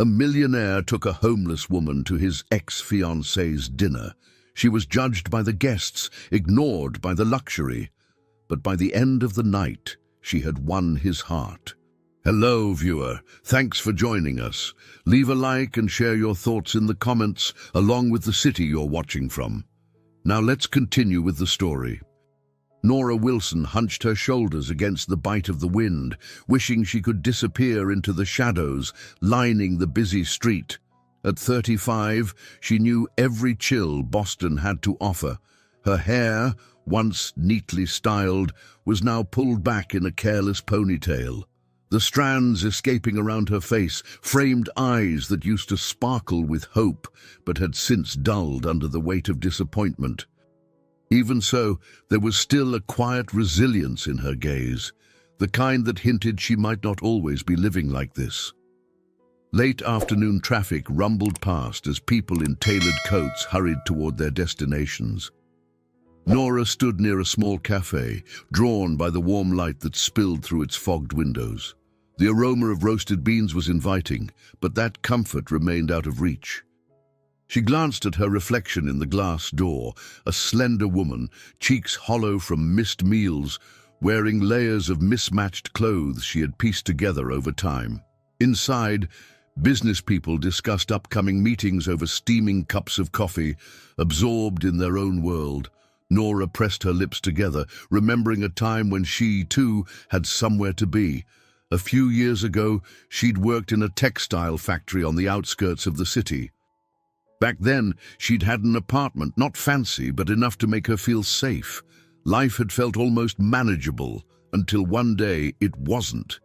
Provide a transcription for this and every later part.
A millionaire took a homeless woman to his ex-fiancée's dinner. She was judged by the guests, ignored by the luxury. But by the end of the night, she had won his heart. Hello, viewer. Thanks for joining us. Leave a like and share your thoughts in the comments, along with the city you're watching from. Now let's continue with the story. Nora Wilson hunched her shoulders against the bite of the wind, wishing she could disappear into the shadows lining the busy street. At 35, she knew every chill Boston had to offer. Her hair, once neatly styled, was now pulled back in a careless ponytail. The strands escaping around her face framed eyes that used to sparkle with hope, but had since dulled under the weight of disappointment. Even so, there was still a quiet resilience in her gaze, the kind that hinted she might not always be living like this. Late afternoon traffic rumbled past as people in tailored coats hurried toward their destinations. Nora stood near a small cafe, drawn by the warm light that spilled through its fogged windows. The aroma of roasted beans was inviting, but that comfort remained out of reach. She glanced at her reflection in the glass door, a slender woman, cheeks hollow from missed meals, wearing layers of mismatched clothes she had pieced together over time. Inside, business people discussed upcoming meetings over steaming cups of coffee, absorbed in their own world. Nora pressed her lips together, remembering a time when she, too, had somewhere to be. A few years ago, she'd worked in a textile factory on the outskirts of the city. Back then, she'd had an apartment, not fancy, but enough to make her feel safe. Life had felt almost manageable, until one day it wasn't.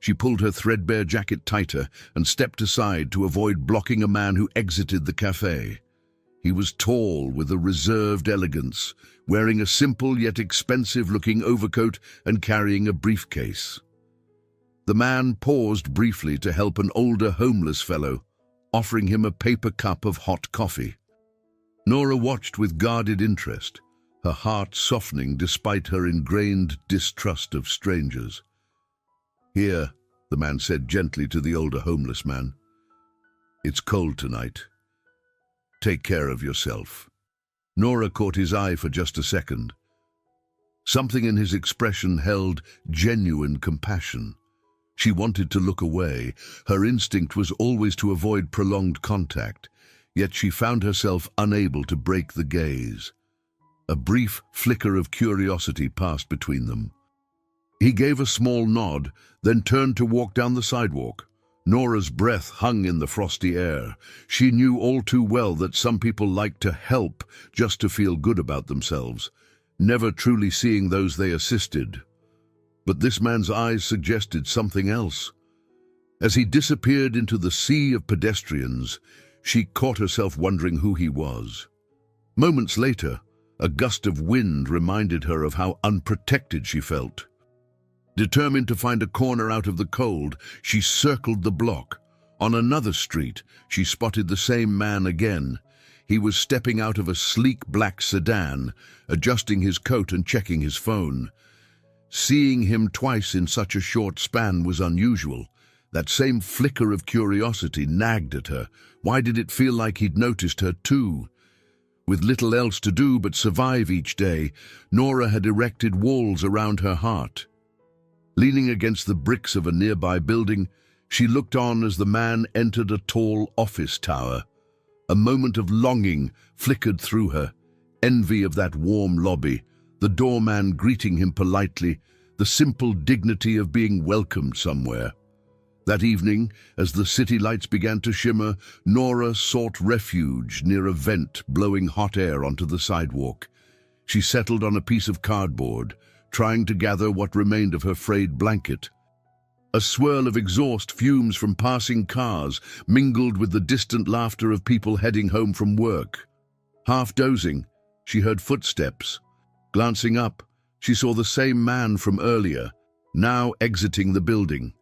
She pulled her threadbare jacket tighter and stepped aside to avoid blocking a man who exited the cafe. He was tall with a reserved elegance, wearing a simple yet expensive-looking overcoat and carrying a briefcase. The man paused briefly to help an older homeless fellow, offering him a paper cup of hot coffee. Nora watched with guarded interest, her heart softening despite her ingrained distrust of strangers. "Here," the man said gently to the older homeless man. "It's cold tonight. Take care of yourself." Nora caught his eye for just a second. Something in his expression held genuine compassion. She wanted to look away. Her instinct was always to avoid prolonged contact, yet she found herself unable to break the gaze. A brief flicker of curiosity passed between them. He gave a small nod, then turned to walk down the sidewalk. Nora's breath hung in the frosty air. She knew all too well that some people like to help just to feel good about themselves, never truly seeing those they assisted. But this man's eyes suggested something else. As he disappeared into the sea of pedestrians, she caught herself wondering who he was. Moments later, a gust of wind reminded her of how unprotected she felt. Determined to find a corner out of the cold, she circled the block. On another street, she spotted the same man again. He was stepping out of a sleek black sedan, adjusting his coat and checking his phone. Seeing him twice in such a short span was unusual. That same flicker of curiosity nagged at her. Why did it feel like he'd noticed her too? With little else to do but survive each day, Nora had erected walls around her heart. Leaning against the bricks of a nearby building, she looked on as the man entered a tall office tower. A moment of longing flickered through her, envy of that warm lobby, the doorman greeting him politely, the simple dignity of being welcomed somewhere. That evening, as the city lights began to shimmer, Nora sought refuge near a vent blowing hot air onto the sidewalk. She settled on a piece of cardboard, trying to gather what remained of her frayed blanket. A swirl of exhaust fumes from passing cars mingled with the distant laughter of people heading home from work. Half dozing, she heard footsteps. Glancing up, she saw the same man from earlier, now exiting the building.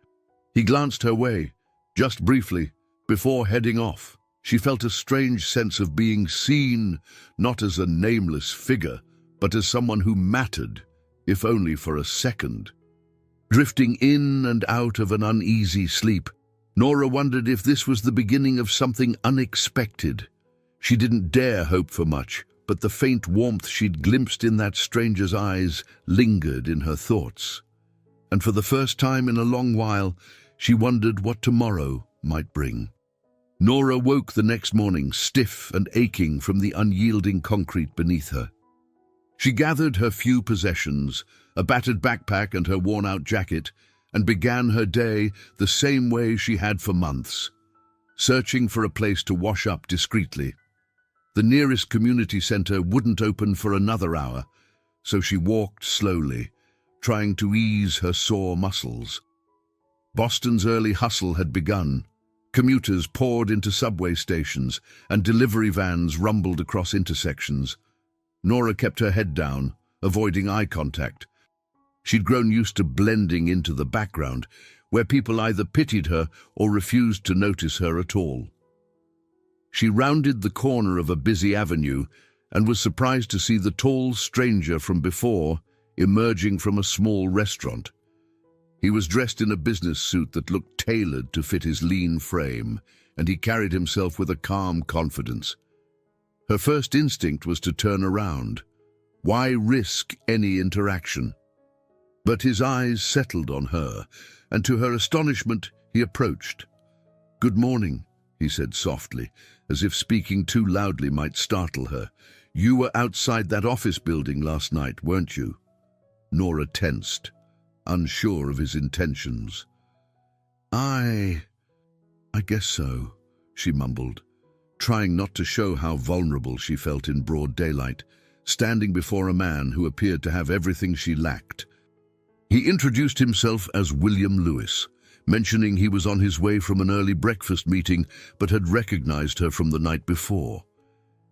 He glanced her way, just briefly, before heading off. She felt a strange sense of being seen, not as a nameless figure, but as someone who mattered, if only for a second. Drifting in and out of an uneasy sleep, Nora wondered if this was the beginning of something unexpected. She didn't dare hope for much, but the faint warmth she'd glimpsed in that stranger's eyes lingered in her thoughts. And for the first time in a long while, she wondered what tomorrow might bring. Nora woke the next morning, stiff and aching from the unyielding concrete beneath her. She gathered her few possessions, a battered backpack and her worn-out jacket, and began her day the same way she had for months, searching for a place to wash up discreetly. The nearest community center wouldn't open for another hour, so she walked slowly, trying to ease her sore muscles. Boston's early hustle had begun. Commuters poured into subway stations, and delivery vans rumbled across intersections. Nora kept her head down, avoiding eye contact. She'd grown used to blending into the background, where people either pitied her or refused to notice her at all. She rounded the corner of a busy avenue and was surprised to see the tall stranger from before emerging from a small restaurant. He was dressed in a business suit that looked tailored to fit his lean frame, and he carried himself with a calm confidence. Her first instinct was to turn around. Why risk any interaction? But his eyes settled on her, and to her astonishment, he approached. "Good morning," he said softly, as if speaking too loudly might startle her. "You were outside that office building last night, weren't you?" Nora tensed, unsure of his intentions. I guess so," she mumbled, trying not to show how vulnerable she felt in broad daylight, standing before a man who appeared to have everything she lacked. He introduced himself as William Lewis, mentioning he was on his way from an early breakfast meeting but had recognized her from the night before.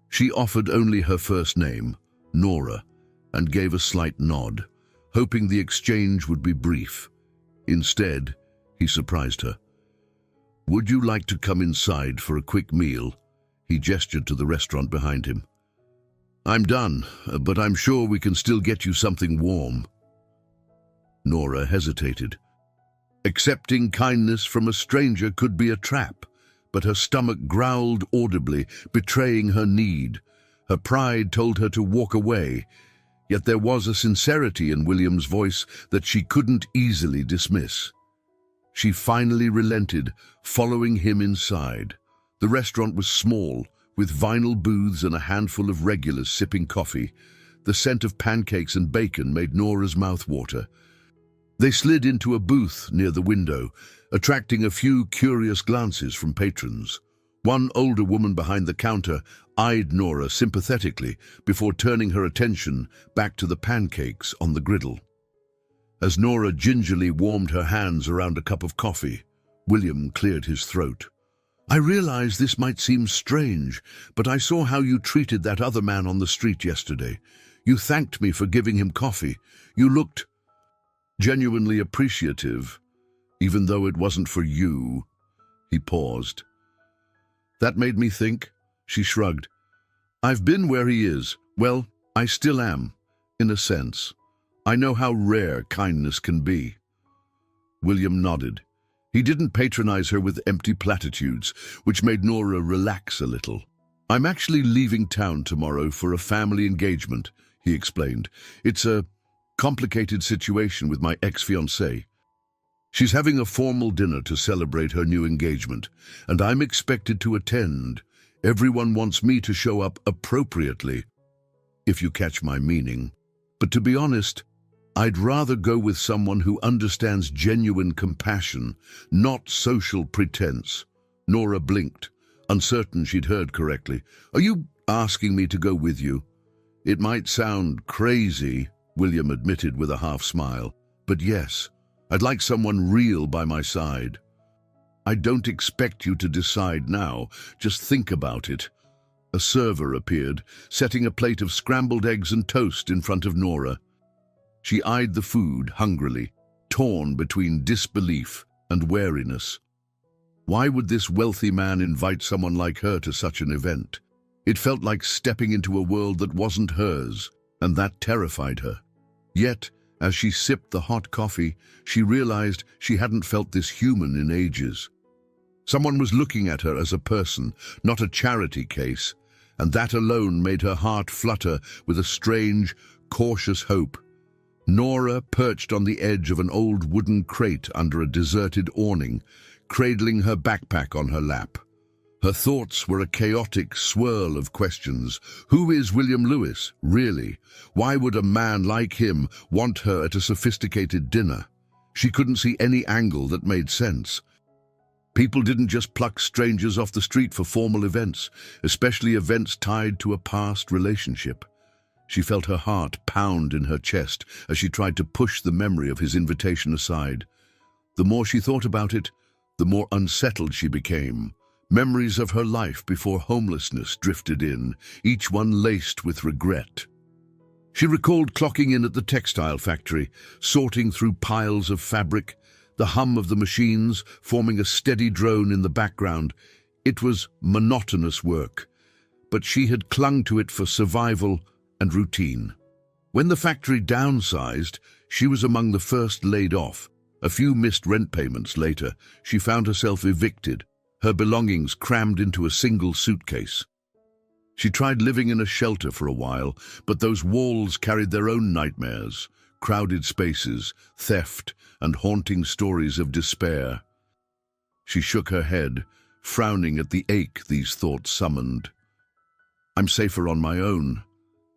She offered only her first name, Nora, and gave a slight nod, hoping the exchange would be brief. Instead, he surprised her. "Would you like to come inside for a quick meal?" He gestured to the restaurant behind him. "I'm done, but I'm sure we can still get you something warm." Nora hesitated. Accepting kindness from a stranger could be a trap, but her stomach growled audibly, betraying her need. Her pride told her to walk away, yet there was a sincerity in William's voice that she couldn't easily dismiss. She finally relented, following him inside. The restaurant was small, with vinyl booths and a handful of regulars sipping coffee. The scent of pancakes and bacon made Nora's mouth water. They slid into a booth near the window, attracting a few curious glances from patrons. One older woman behind the counter eyed Nora sympathetically before turning her attention back to the pancakes on the griddle. As Nora gingerly warmed her hands around a cup of coffee, William cleared his throat. "I realize this might seem strange, but I saw how you treated that other man on the street yesterday. You thanked me for giving him coffee. You looked genuinely appreciative, even though it wasn't for you." He paused. "That made me think," she shrugged. "I've been where he is. Well, I still am, in a sense. I know how rare kindness can be." William nodded. He didn't patronize her with empty platitudes, which made Nora relax a little. "I'm actually leaving town tomorrow for a family engagement," he explained. "It's a complicated situation with my ex-fiancée. She's having a formal dinner to celebrate her new engagement, and I'm expected to attend. Everyone wants me to show up appropriately, if you catch my meaning. But to be honest, I'd rather go with someone who understands genuine compassion, not social pretense." Nora blinked, uncertain she'd heard correctly. "Are you asking me to go with you?" "It might sound crazy," William admitted with a half-smile, "but yes, I'd like someone real by my side." "I don't expect you to decide now. Just think about it." A server appeared, setting a plate of scrambled eggs and toast in front of Nora. She eyed the food hungrily, torn between disbelief and wariness. Why would this wealthy man invite someone like her to such an event? It felt like stepping into a world that wasn't hers, and that terrified her. Yet, as she sipped the hot coffee, she realized she hadn't felt this human in ages. Someone was looking at her as a person, not a charity case, and that alone made her heart flutter with a strange, cautious hope. Nora perched on the edge of an old wooden crate under a deserted awning, cradling her backpack on her lap. Her thoughts were a chaotic swirl of questions. Who is William Lewis, really? Why would a man like him want her at a sophisticated dinner? She couldn't see any angle that made sense. People didn't just pluck strangers off the street for formal events, especially events tied to a past relationship. She felt her heart pound in her chest as she tried to push the memory of his invitation aside. The more she thought about it, the more unsettled she became. Memories of her life before homelessness drifted in, each one laced with regret. She recalled clocking in at the textile factory, sorting through piles of fabric, the hum of the machines forming a steady drone in the background. It was monotonous work, but she had clung to it for survival and routine. When the factory downsized, she was among the first laid off. A few missed rent payments later, she found herself evicted, her belongings crammed into a single suitcase. She tried living in a shelter for a while, but those walls carried their own nightmares, crowded spaces, theft, and haunting stories of despair. She shook her head, frowning at the ache these thoughts summoned. "I'm safer on my own,"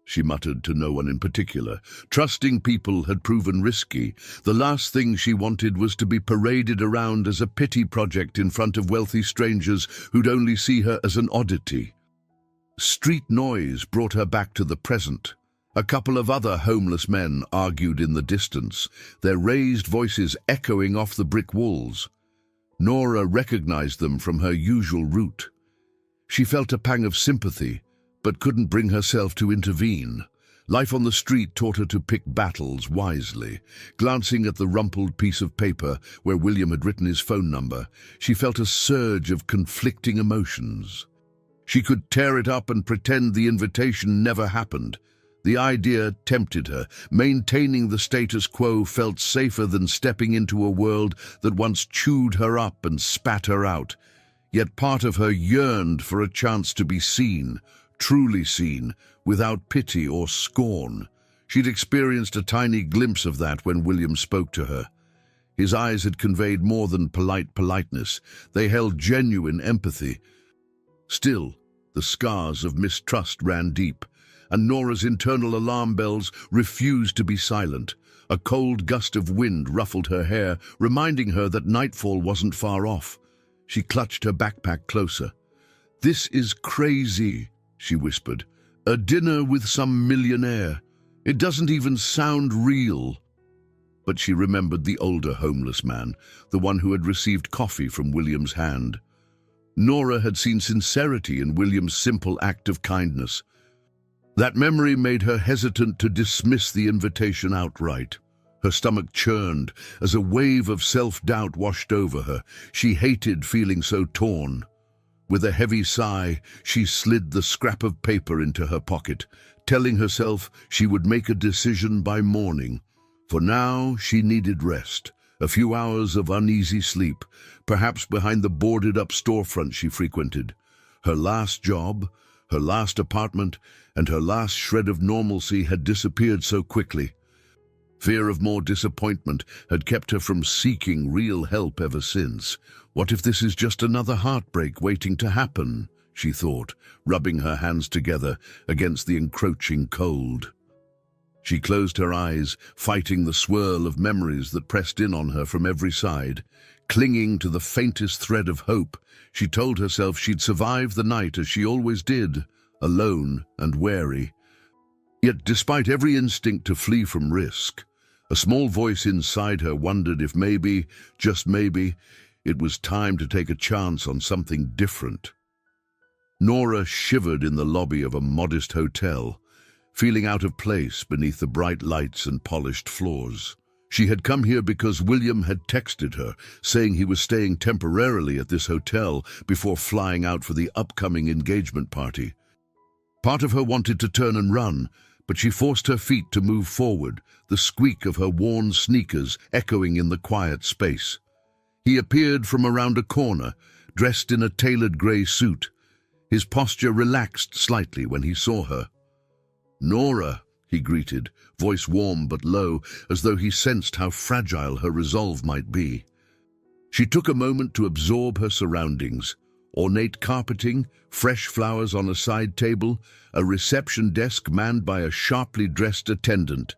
she muttered to no one in particular. Trusting people had proven risky. The last thing she wanted was to be paraded around as a pity project in front of wealthy strangers who'd only see her as an oddity. Street noise brought her back to the present. A couple of other homeless men argued in the distance, their raised voices echoing off the brick walls. Nora recognized them from her usual route. She felt a pang of sympathy, but couldn't bring herself to intervene. Life on the street taught her to pick battles wisely. Glancing at the rumpled piece of paper where William had written his phone number, she felt a surge of conflicting emotions. She could tear it up and pretend the invitation never happened. The idea tempted her. Maintaining the status quo felt safer than stepping into a world that once chewed her up and spat her out. Yet part of her yearned for a chance to be seen, truly seen, without pity or scorn. She'd experienced a tiny glimpse of that when William spoke to her. His eyes had conveyed more than polite politeness. They held genuine empathy. Still, the scars of mistrust ran deep, and Nora's internal alarm bells refused to be silent. A cold gust of wind ruffled her hair, reminding her that nightfall wasn't far off. She clutched her backpack closer. "This is crazy," she whispered. "A dinner with some millionaire. It doesn't even sound real." But she remembered the older homeless man, the one who had received coffee from William's hand. Nora had seen sincerity in William's simple act of kindness. That memory made her hesitant to dismiss the invitation outright. Her stomach churned as a wave of self-doubt washed over her. She hated feeling so torn. With a heavy sigh, she slid the scrap of paper into her pocket, telling herself she would make a decision by morning. For now, she needed rest, a few hours of uneasy sleep, perhaps behind the boarded-up storefront she frequented. Her last job, her last apartment, and her last shred of normalcy had disappeared so quickly. Fear of more disappointment had kept her from seeking real help ever since. What if this is just another heartbreak waiting to happen, she thought, rubbing her hands together against the encroaching cold. She closed her eyes, fighting the swirl of memories that pressed in on her from every side. Clinging to the faintest thread of hope, she told herself she'd survive the night as she always did, alone and wary. Yet despite every instinct to flee from risk, a small voice inside her wondered if maybe, just maybe, it was time to take a chance on something different. Nora shivered in the lobby of a modest hotel, feeling out of place beneath the bright lights and polished floors. She had come here because William had texted her, saying he was staying temporarily at this hotel before flying out for the upcoming engagement party. Part of her wanted to turn and run, but she forced her feet to move forward, the squeak of her worn sneakers echoing in the quiet space. He appeared from around a corner, dressed in a tailored grey suit. His posture relaxed slightly when he saw her. "Nora," he greeted, voice warm but low, as though he sensed how fragile her resolve might be. She took a moment to absorb her surroundings. Ornate carpeting, fresh flowers on a side table, a reception desk manned by a sharply dressed attendant.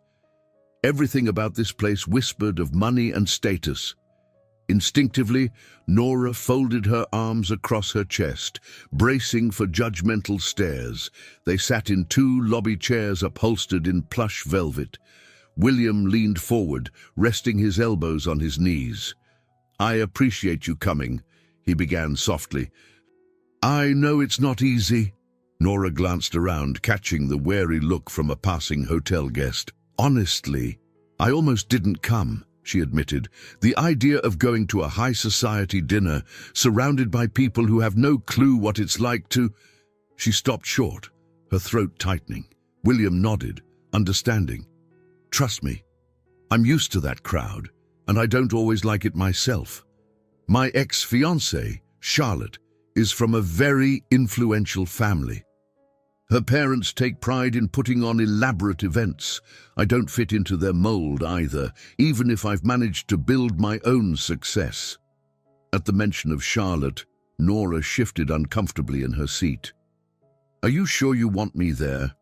Everything about this place whispered of money and status. Instinctively, Nora folded her arms across her chest, bracing for judgmental stares. They sat in two lobby chairs upholstered in plush velvet. William leaned forward, resting his elbows on his knees. "I appreciate you coming," he began softly. "I know it's not easy." Nora glanced around, catching the wary look from a passing hotel guest. "Honestly, I almost didn't come," she admitted. "The idea of going to a high society dinner, surrounded by people who have no clue what it's like to—" She stopped short, her throat tightening. William nodded, understanding. "Trust me, I'm used to that crowd, and I don't always like it myself. My ex-fiancée, Charlotte, is from a very influential family. Her parents take pride in putting on elaborate events. I don't fit into their mold either, even if I've managed to build my own success." At the mention of Charlotte, Nora shifted uncomfortably in her seat. "Are you sure you want me there?"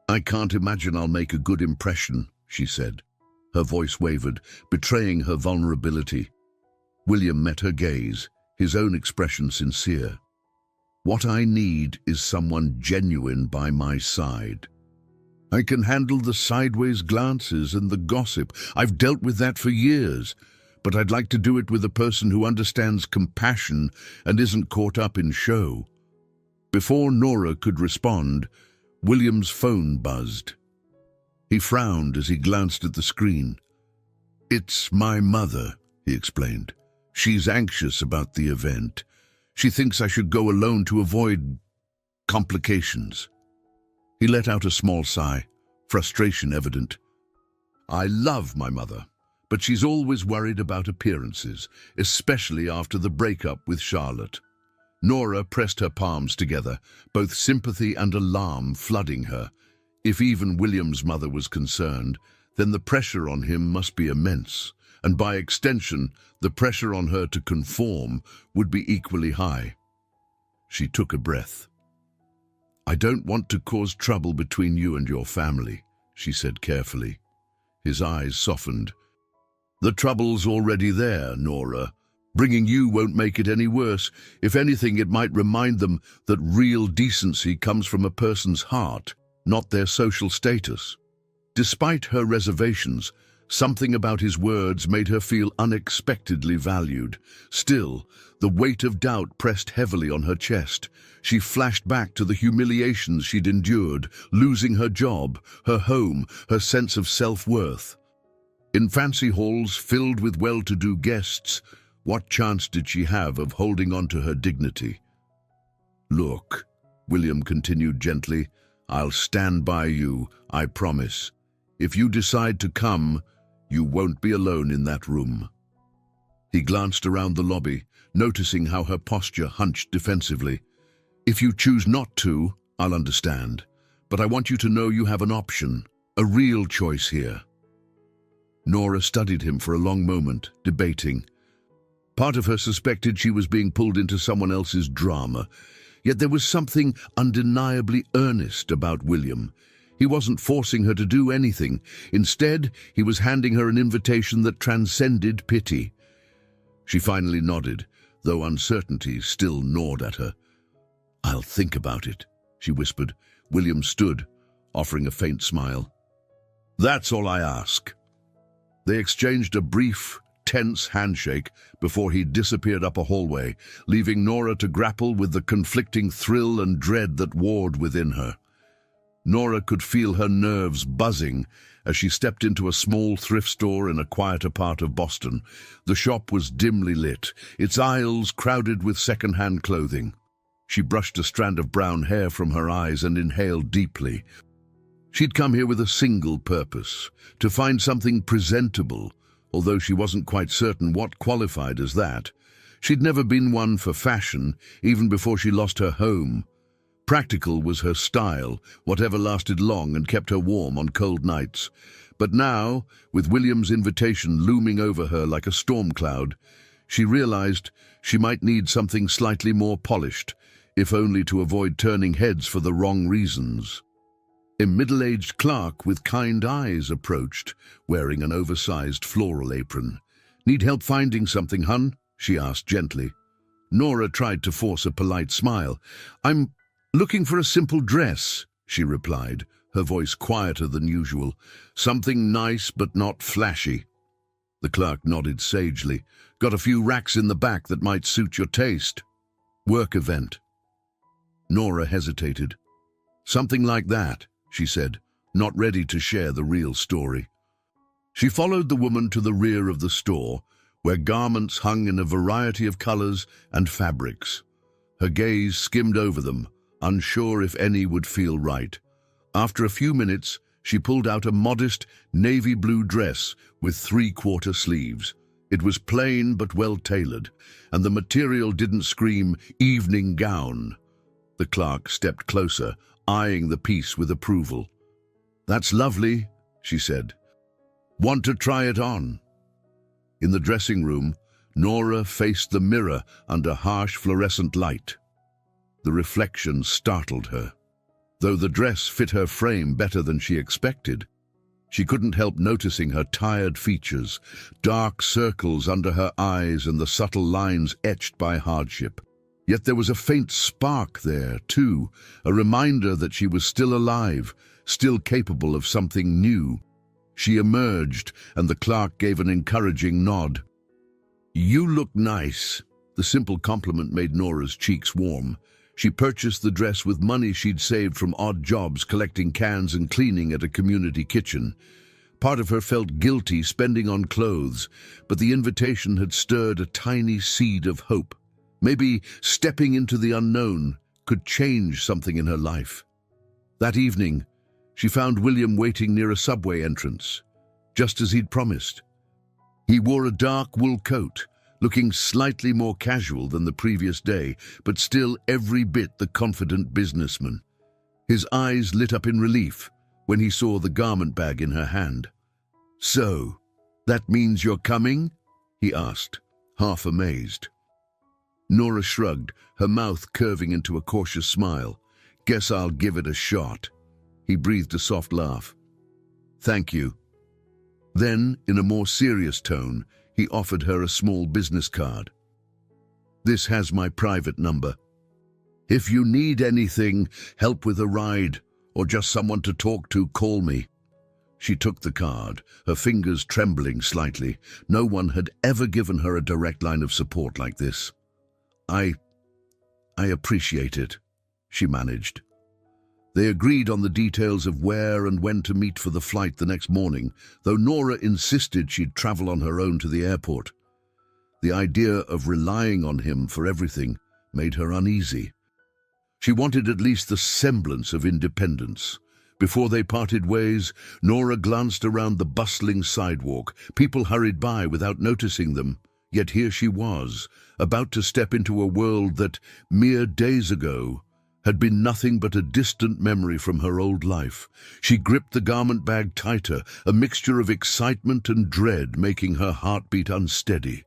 "I can't imagine I'll make a good impression," she said. Her voice wavered, betraying her vulnerability. William met her gaze, his own expression sincere. "What I need is someone genuine by my side. I can handle the sideways glances and the gossip. I've dealt with that for years, but I'd like to do it with a person who understands compassion and isn't caught up in show." Before Nora could respond, William's phone buzzed. He frowned as he glanced at the screen. "It's my mother," he explained. "She's anxious about the event. She thinks I should go alone to avoid complications." He let out a small sigh, frustration evident. "I love my mother, but she's always worried about appearances, especially after the breakup with Charlotte." Nora pressed her palms together, both sympathy and alarm flooding her. If even William's mother was concerned, then the pressure on him must be immense, and by extension, the pressure on her to conform would be equally high. She took a breath. "I don't want to cause trouble between you and your family," she said carefully. His eyes softened. "The trouble's already there, Nora. Bringing you won't make it any worse. If anything, it might remind them that real decency comes from a person's heart, not their social status." Despite her reservations, something about his words made her feel unexpectedly valued. Still, the weight of doubt pressed heavily on her chest. She flashed back to the humiliations she'd endured, losing her job, her home, her sense of self-worth. In fancy halls filled with well-to-do guests, what chance did she have of holding on to her dignity? "Look," William continued gently, "I'll stand by you, I promise. If you decide to come, you won't be alone in that room." He glanced around the lobby, noticing how her posture hunched defensively. "If you choose not to, I'll understand. But I want you to know you have an option, a real choice here." Nora studied him for a long moment, debating. Part of her suspected she was being pulled into someone else's drama, yet there was something undeniably earnest about William. He wasn't forcing her to do anything. Instead, he was handing her an invitation that transcended pity. She finally nodded, though uncertainty still gnawed at her. "I'll think about it," she whispered. William stood, offering a faint smile. "That's all I ask." They exchanged a brief, tense handshake before he disappeared up a hallway, leaving Nora to grapple with the conflicting thrill and dread that warred within her. Nora could feel her nerves buzzing as she stepped into a small thrift store in a quieter part of Boston. The shop was dimly lit, its aisles crowded with second-hand clothing. She brushed a strand of brown hair from her eyes and inhaled deeply. She'd come here with a single purpose, to find something presentable, although she wasn't quite certain what qualified as that. She'd never been one for fashion, even before she lost her home. Practical was her style, whatever lasted long and kept her warm on cold nights. But now, with William's invitation looming over her like a storm cloud, she realized she might need something slightly more polished, if only to avoid turning heads for the wrong reasons. A middle-aged clerk with kind eyes approached, wearing an oversized floral apron. "Need help finding something, hun?" she asked gently. Nora tried to force a polite smile. "I'm looking for a simple dress," she replied, her voice quieter than usual. "Something nice but not flashy." The clerk nodded sagely. "Got a few racks in the back that might suit your taste." "Work event." Nora hesitated. "Something like that," she said, not ready to share the real story. She followed the woman to the rear of the store, where garments hung in a variety of colors and fabrics. Her gaze skimmed over them, unsure if any would feel right. After a few minutes, she pulled out a modest navy blue dress with 3/4 sleeves. It was plain but well-tailored, and the material didn't scream evening gown. The clerk stepped closer, eyeing the piece with approval. "That's lovely," she said. "Want to try it on?" In the dressing room, Nora faced the mirror under harsh fluorescent light. The reflection startled her. Though the dress fit her frame better than she expected, she couldn't help noticing her tired features, dark circles under her eyes and the subtle lines etched by hardship. Yet there was a faint spark there, too, a reminder that she was still alive, still capable of something new. She emerged, and the clerk gave an encouraging nod. "You look nice." The simple compliment made Nora's cheeks warm. She purchased the dress with money she'd saved from odd jobs collecting cans and cleaning at a community kitchen. Part of her felt guilty spending on clothes, but the invitation had stirred a tiny seed of hope. Maybe stepping into the unknown could change something in her life. That evening, she found William waiting near a subway entrance, just as he'd promised. He wore a dark wool coat, looking slightly more casual than the previous day, but still every bit the confident businessman. His eyes lit up in relief when he saw the garment bag in her hand. "So, that means you're coming?" he asked, half amazed. Nora shrugged, her mouth curving into a cautious smile. "Guess I'll give it a shot." He breathed a soft laugh. "Thank you." Then, in a more serious tone, he offered her a small business card. "This has my private number. If you need anything, help with a ride, or just someone to talk to, call me." She took the card, her fingers trembling slightly. No one had ever given her a direct line of support like this. I appreciate it," she managed. They agreed on the details of where and when to meet for the flight the next morning, though Nora insisted she'd travel on her own to the airport. The idea of relying on him for everything made her uneasy. She wanted at least the semblance of independence. Before they parted ways, Nora glanced around the bustling sidewalk. People hurried by without noticing them. Yet here she was, about to step into a world that, mere days ago, had been nothing but a distant memory from her old life. She gripped the garment bag tighter, a mixture of excitement and dread making her heartbeat unsteady.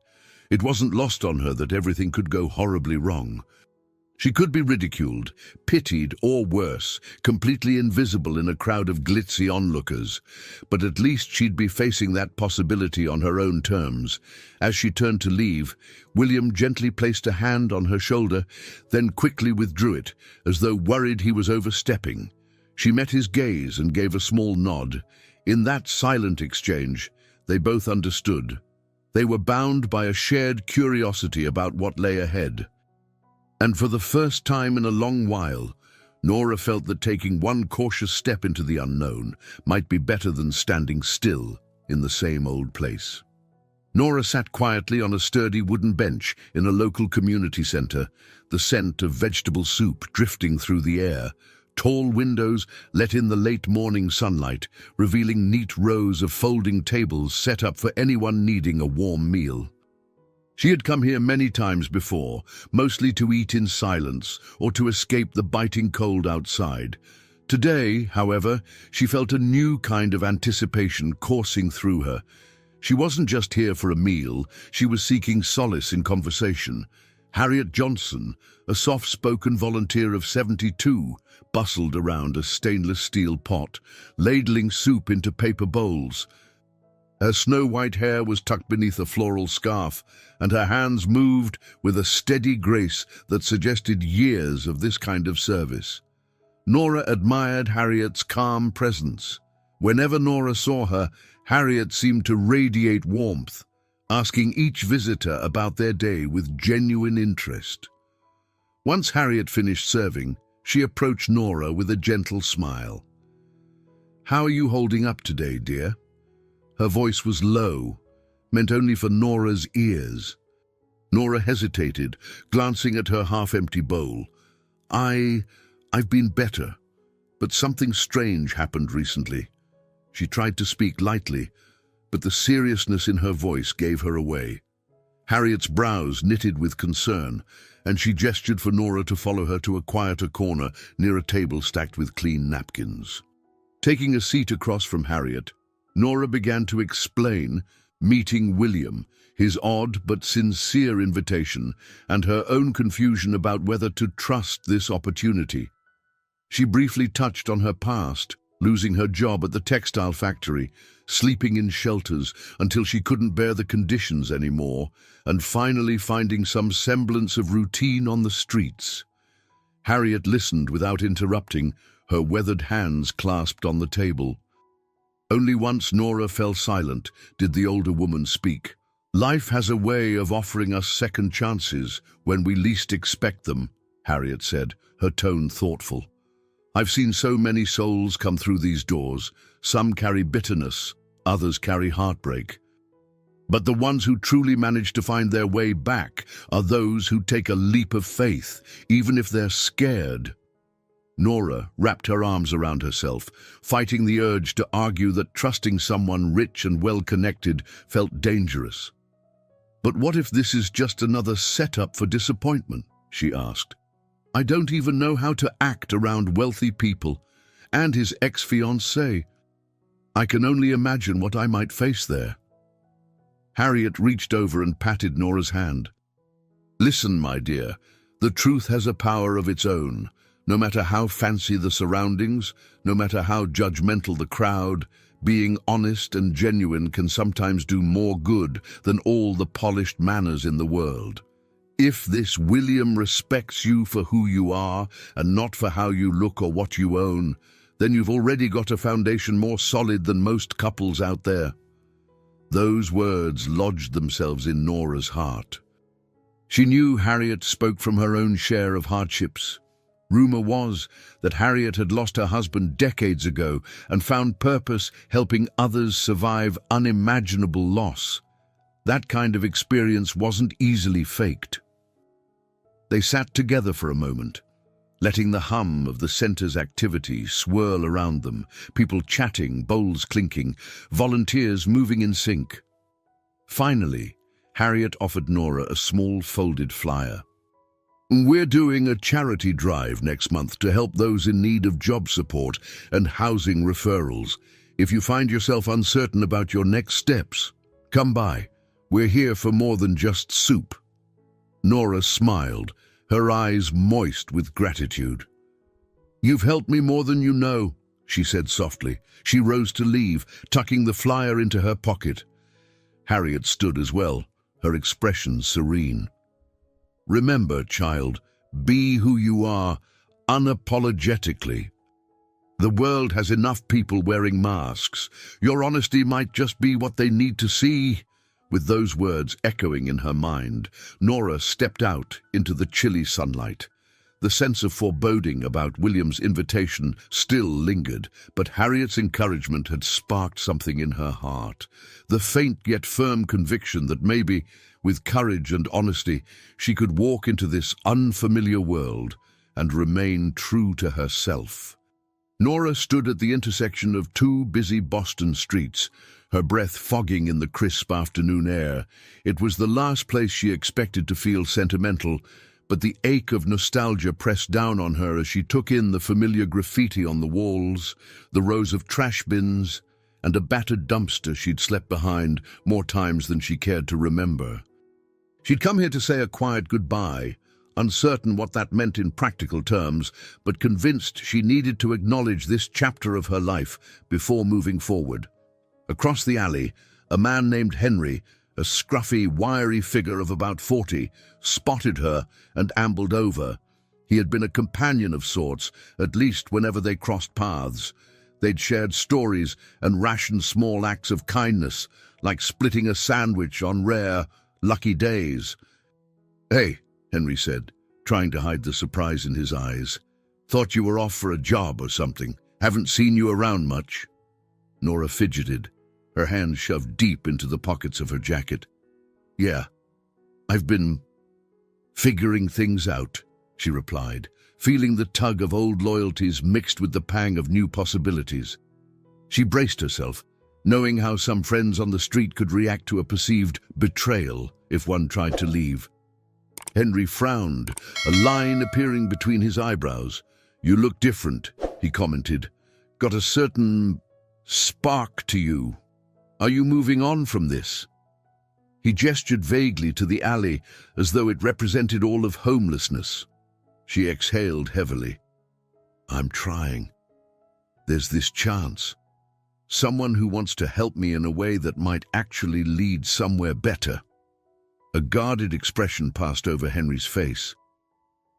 It wasn't lost on her that everything could go horribly wrong. She could be ridiculed, pitied, or worse, completely invisible in a crowd of glitzy onlookers. But at least she'd be facing that possibility on her own terms. As she turned to leave, William gently placed a hand on her shoulder, then quickly withdrew it, as though worried he was overstepping. She met his gaze and gave a small nod. In that silent exchange, they both understood. They were bound by a shared curiosity about what lay ahead. And for the first time in a long while, Nora felt that taking one cautious step into the unknown might be better than standing still in the same old place. Nora sat quietly on a sturdy wooden bench in a local community center, the scent of vegetable soup drifting through the air. Tall windows let in the late morning sunlight, revealing neat rows of folding tables set up for anyone needing a warm meal. She had come here many times before, mostly to eat in silence or to escape the biting cold outside. Today, however, she felt a new kind of anticipation coursing through her. She wasn't just here for a meal, she was seeking solace in conversation. Harriet Johnson, a soft-spoken volunteer of 72, bustled around a stainless steel pot, ladling soup into paper bowls. Her snow-white hair was tucked beneath a floral scarf, and her hands moved with a steady grace that suggested years of this kind of service. Nora admired Harriet's calm presence. Whenever Nora saw her, Harriet seemed to radiate warmth, asking each visitor about their day with genuine interest. Once Harriet finished serving, she approached Nora with a gentle smile. "How are you holding up today, dear?" Her voice was low, meant only for Nora's ears. Nora hesitated, glancing at her half-empty bowl. I've been better, but something strange happened recently." She tried to speak lightly, but the seriousness in her voice gave her away. Harriet's brows knitted with concern, and she gestured for Nora to follow her to a quieter corner near a table stacked with clean napkins. Taking a seat across from Harriet, Nora began to explain meeting William, his odd but sincere invitation, and her own confusion about whether to trust this opportunity. She briefly touched on her past, losing her job at the textile factory, sleeping in shelters until she couldn't bear the conditions anymore, and finally finding some semblance of routine on the streets. Harriet listened without interrupting, her weathered hands clasped on the table. Only once Nora fell silent did the older woman speak. "Life has a way of offering us second chances when we least expect them," Harriet said, her tone thoughtful. "I've seen so many souls come through these doors. Some carry bitterness, others carry heartbreak. But the ones who truly manage to find their way back are those who take a leap of faith, even if they're scared." Nora wrapped her arms around herself, fighting the urge to argue that trusting someone rich and well-connected felt dangerous. "But what if this is just another setup for disappointment?" she asked. "I don't even know how to act around wealthy people, and his ex-fiancée. I can only imagine what I might face there." Harriet reached over and patted Nora's hand. "Listen, my dear, the truth has a power of its own. No matter how fancy the surroundings, no matter how judgmental the crowd, being honest and genuine can sometimes do more good than all the polished manners in the world. If this William respects you for who you are and not for how you look or what you own, then you've already got a foundation more solid than most couples out there." Those words lodged themselves in Nora's heart. She knew Harriet spoke from her own share of hardships. Rumor was that Harriet had lost her husband decades ago and found purpose helping others survive unimaginable loss. That kind of experience wasn't easily faked. They sat together for a moment, letting the hum of the center's activity swirl around them, people chatting, bowls clinking, volunteers moving in sync. Finally, Harriet offered Nora a small folded flyer. "We're doing a charity drive next month to help those in need of job support and housing referrals. If you find yourself uncertain about your next steps, come by. We're here for more than just soup." Nora smiled, her eyes moist with gratitude. "You've helped me more than you know," she said softly. She rose to leave, tucking the flyer into her pocket. Harriet stood as well, her expression serene. "Remember, child, be who you are, unapologetically. The world has enough people wearing masks. Your honesty might just be what they need to see." With those words echoing in her mind, Nora stepped out into the chilly sunlight. The sense of foreboding about William's invitation still lingered, but Harriet's encouragement had sparked something in her heart. The faint yet firm conviction that maybe, with courage and honesty, she could walk into this unfamiliar world and remain true to herself. Nora stood at the intersection of two busy Boston streets, her breath fogging in the crisp afternoon air. It was the last place she expected to feel sentimental, but the ache of nostalgia pressed down on her as she took in the familiar graffiti on the walls, the rows of trash bins, and a battered dumpster she'd slept behind more times than she cared to remember. She'd come here to say a quiet goodbye, uncertain what that meant in practical terms, but convinced she needed to acknowledge this chapter of her life before moving forward. Across the alley, a man named Henry, a scruffy, wiry figure of about 40, spotted her and ambled over. He had been a companion of sorts, at least whenever they crossed paths. They'd shared stories and rationed small acts of kindness, like splitting a sandwich on rare, lucky days. "Hey," Henry said, trying to hide the surprise in his eyes. "Thought you were off for a job or something. Haven't seen you around much." Nora fidgeted, her hands shoved deep into the pockets of her jacket. "Yeah, I've been figuring things out," she replied, feeling the tug of old loyalties mixed with the pang of new possibilities. She braced herself, knowing how some friends on the street could react to a perceived betrayal if one tried to leave. Henry frowned, a line appearing between his eyebrows. "You look different," he commented. "Got a certain spark to you. Are you moving on from this?" He gestured vaguely to the alley as though it represented all of homelessness. She exhaled heavily. "I'm trying. There's this chance. Someone who wants to help me in a way that might actually lead somewhere better." A guarded expression passed over Henry's face.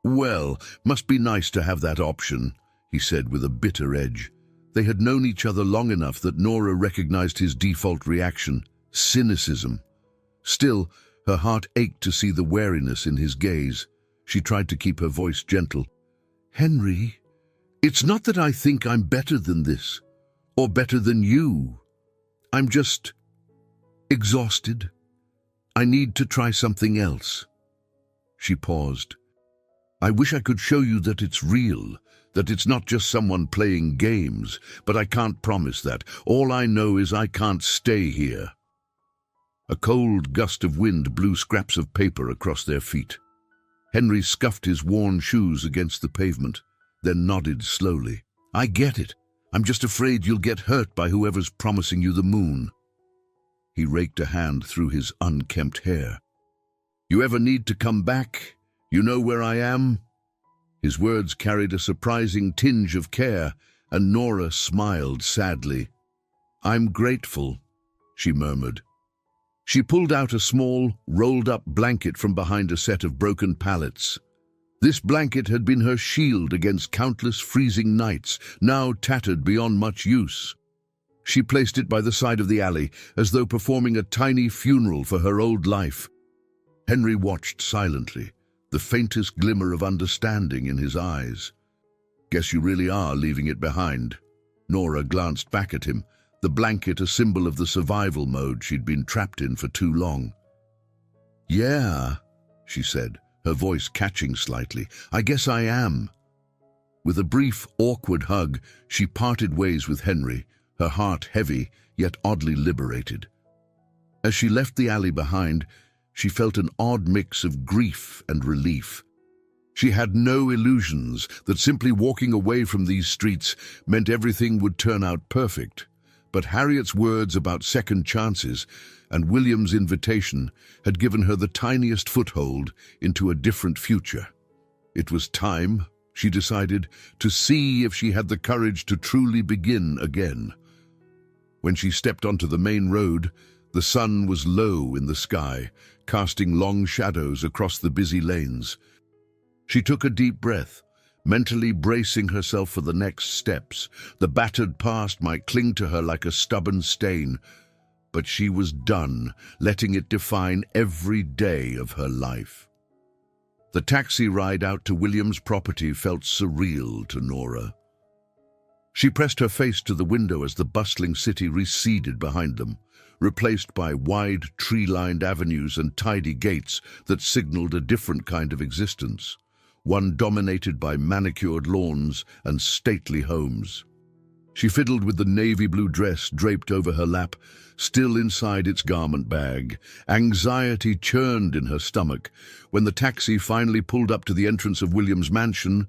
"Well, must be nice to have that option," he said with a bitter edge. They had known each other long enough that Nora recognized his default reaction, cynicism. Still, her heart ached to see the wariness in his gaze. She tried to keep her voice gentle. "Henry, it's not that I think I'm better than this, or better than you. I'm just exhausted. I need to try something else." She paused. "I wish I could show you that it's real, that it's not just someone playing games, but I can't promise that. All I know is I can't stay here." A cold gust of wind blew scraps of paper across their feet. Henry scuffed his worn shoes against the pavement, then nodded slowly. "I get it. I'm just afraid you'll get hurt by whoever's promising you the moon." He raked a hand through his unkempt hair. "You ever need to come back? You know where I am?" His words carried a surprising tinge of care, and Nora smiled sadly. "I'm grateful," she murmured. She pulled out a small, rolled-up blanket from behind a set of broken pallets. This blanket had been her shield against countless freezing nights, now tattered beyond much use. She placed it by the side of the alley, as though performing a tiny funeral for her old life. Henry watched silently, the faintest glimmer of understanding in his eyes. "Guess you really are leaving it behind." Nora glanced back at him, the blanket a symbol of the survival mode she'd been trapped in for too long. "Yeah," she said, her voice catching slightly. "I guess I am." With a brief, awkward hug, she parted ways with Henry, her heart heavy, yet oddly liberated. As she left the alley behind, she felt an odd mix of grief and relief. She had no illusions that simply walking away from these streets meant everything would turn out perfect. But Harriet's words about second chances and William's invitation had given her the tiniest foothold into a different future. It was time, she decided, to see if she had the courage to truly begin again. When she stepped onto the main road, the sun was low in the sky, casting long shadows across the busy lanes. She took a deep breath, mentally bracing herself for the next steps. The battered past might cling to her like a stubborn stain, but she was done letting it define every day of her life. The taxi ride out to William's property felt surreal to Nora. She pressed her face to the window as the bustling city receded behind them, replaced by wide tree-lined avenues and tidy gates that signaled a different kind of existence, one dominated by manicured lawns and stately homes. She fiddled with the navy blue dress draped over her lap, still inside its garment bag. Anxiety churned in her stomach. When the taxi finally pulled up to the entrance of William's mansion,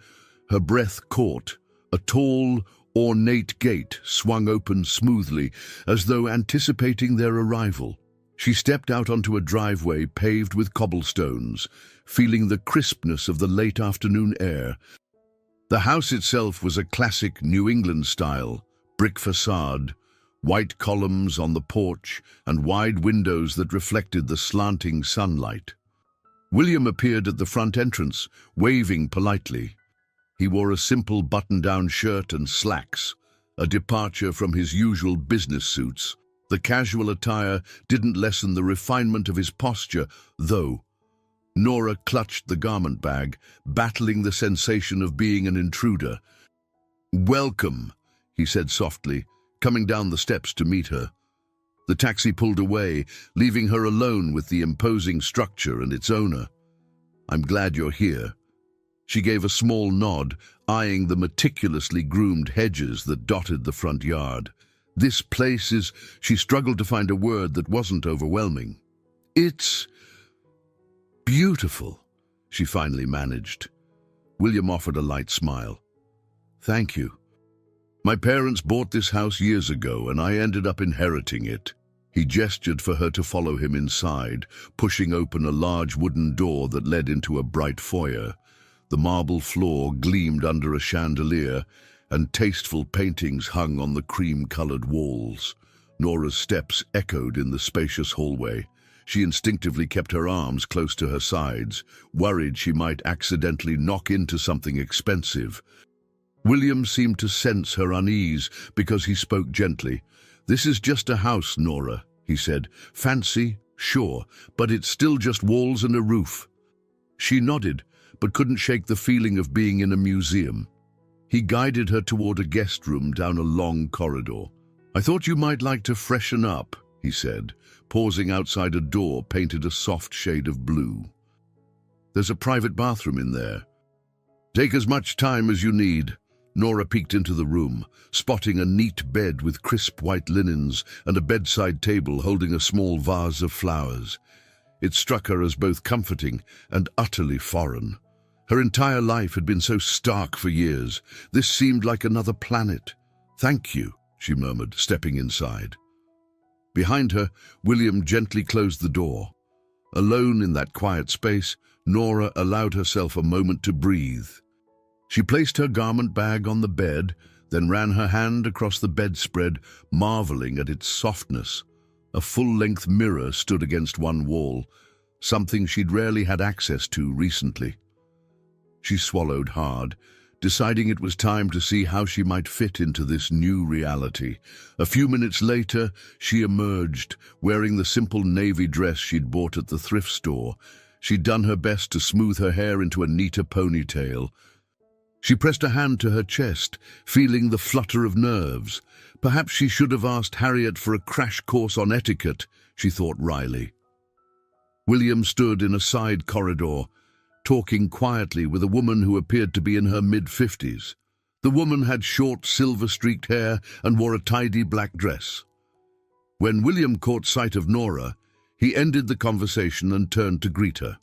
her breath caught. A tall, ornate gate swung open smoothly, as though anticipating their arrival. She stepped out onto a driveway paved with cobblestones, feeling the crispness of the late afternoon air. The house itself was a classic New England style, brick facade, white columns on the porch, and wide windows that reflected the slanting sunlight. William appeared at the front entrance, waving politely. He wore a simple button-down shirt and slacks, a departure from his usual business suits. The casual attire didn't lessen the refinement of his posture, though. Nora clutched the garment bag, battling the sensation of being an intruder. "Welcome," he said softly, coming down the steps to meet her. The taxi pulled away, leaving her alone with the imposing structure and its owner. "I'm glad you're here." She gave a small nod, eyeing the meticulously groomed hedges that dotted the front yard. "This place is—" She struggled to find a word that wasn't overwhelming. "It's beautiful," she finally managed. William offered a light smile. "Thank you. My parents bought this house years ago, and I ended up inheriting it." He gestured for her to follow him inside, pushing open a large wooden door that led into a bright foyer. The marble floor gleamed under a chandelier, and tasteful paintings hung on the cream-colored walls. Nora's steps echoed in the spacious hallway. She instinctively kept her arms close to her sides, worried she might accidentally knock into something expensive. William seemed to sense her unease because he spoke gently. "This is just a house, Nora," he said. "Fancy, sure, but it's still just walls and a roof." She nodded, but couldn't shake the feeling of being in a museum. He guided her toward a guest room down a long corridor. "I thought you might like to freshen up," he said, pausing outside a door painted a soft shade of blue. "There's a private bathroom in there. Take as much time as you need." Nora peeked into the room, spotting a neat bed with crisp white linens and a bedside table holding a small vase of flowers. It struck her as both comforting and utterly foreign. Her entire life had been so stark for years. This seemed like another planet. "Thank you," she murmured, stepping inside. Behind her, William gently closed the door. Alone in that quiet space, Nora allowed herself a moment to breathe. She placed her garment bag on the bed, then ran her hand across the bedspread, marveling at its softness. A full-length mirror stood against one wall, something she'd rarely had access to recently. She swallowed hard, deciding it was time to see how she might fit into this new reality. A few minutes later, she emerged, wearing the simple navy dress she'd bought at the thrift store. She'd done her best to smooth her hair into a neater ponytail. She pressed a hand to her chest, feeling the flutter of nerves. Perhaps she should have asked Harriet for a crash course on etiquette, she thought wryly. William stood in a side corridor, talking quietly with a woman who appeared to be in her mid-50s. The woman had short, silver-streaked hair and wore a tidy black dress. When William caught sight of Nora, he ended the conversation and turned to greet her.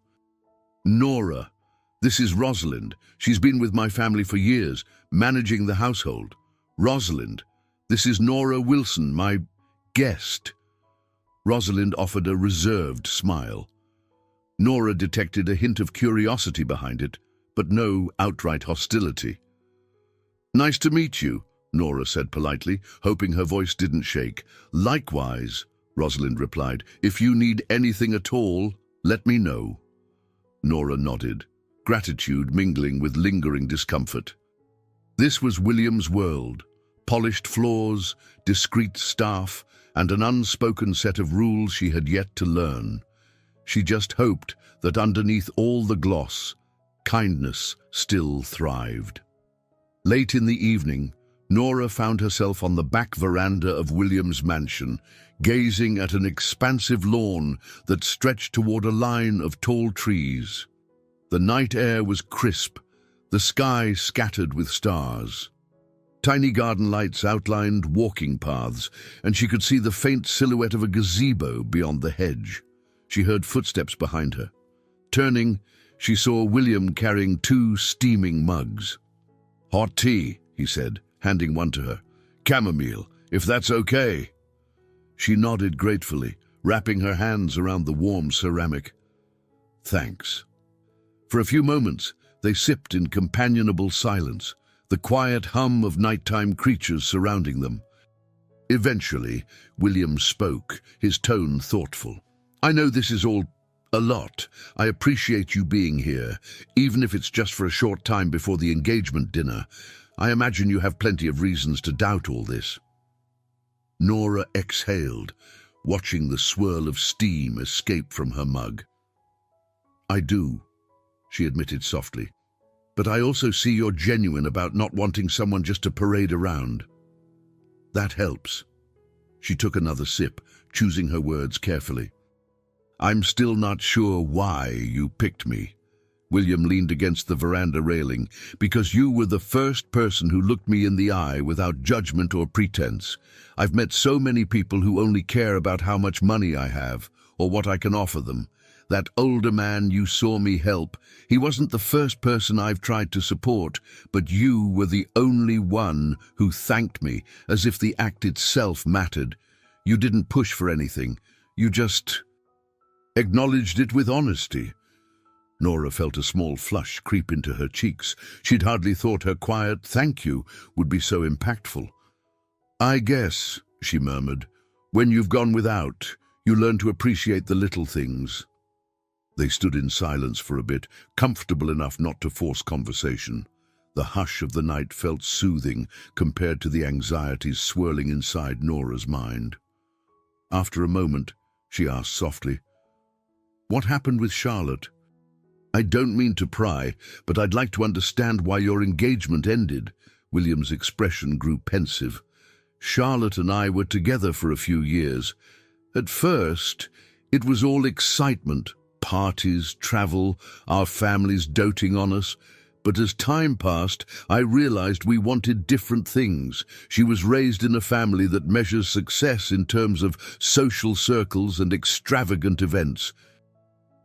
"Nora, this is Rosalind. She's been with my family for years, managing the household. Rosalind, this is Nora Wilson, my guest." Rosalind offered a reserved smile. Nora detected a hint of curiosity behind it, but no outright hostility. "Nice to meet you," Nora said politely, hoping her voice didn't shake. "Likewise," Rosalind replied. "If you need anything at all, let me know." Nora nodded, gratitude mingling with lingering discomfort. This was William's world: polished floors, discreet staff, and an unspoken set of rules she had yet to learn. She just hoped that underneath all the gloss, kindness still thrived. Late in the evening, Nora found herself on the back veranda of William's mansion, gazing at an expansive lawn that stretched toward a line of tall trees. The night air was crisp, the sky scattered with stars. Tiny garden lights outlined walking paths, and she could see the faint silhouette of a gazebo beyond the hedge. She heard footsteps behind her. Turning, she saw William carrying 2 steaming mugs. "Hot tea," he said, handing one to her. "Chamomile, if that's okay." She nodded gratefully, wrapping her hands around the warm ceramic. "Thanks." For a few moments, they sipped in companionable silence, the quiet hum of nighttime creatures surrounding them. Eventually, William spoke, his tone thoughtful. "I know this is all a lot. I appreciate you being here, even if it's just for a short time before the engagement dinner. I imagine you have plenty of reasons to doubt all this." Nora exhaled, watching the swirl of steam escape from her mug. "I do," she admitted softly. "But I also see you're genuine about not wanting someone just to parade around. That helps." She took another sip, choosing her words carefully. "I'm still not sure why you picked me." William leaned against the veranda railing. "Because you were the first person who looked me in the eye without judgment or pretense. I've met so many people who only care about how much money I have, or what I can offer them. That older man you saw me help, he wasn't the first person I've tried to support, but you were the only one who thanked me, as if the act itself mattered. You didn't push for anything. You just acknowledged it with honesty." Nora felt a small flush creep into her cheeks. She'd hardly thought her quiet "thank you" would be so impactful. "I guess," she murmured, "when you've gone without, you learn to appreciate the little things." They stood in silence for a bit, comfortable enough not to force conversation. The hush of the night felt soothing compared to the anxieties swirling inside Nora's mind. After a moment, she asked softly, "What happened with Charlotte? I don't mean to pry, but I'd like to understand why your engagement ended." William's expression grew pensive. "Charlotte and I were together for a few years. At first, it was all excitement. Parties, travel, our families doting on us. But as time passed, I realized we wanted different things. She was raised in a family that measures success in terms of social circles and extravagant events.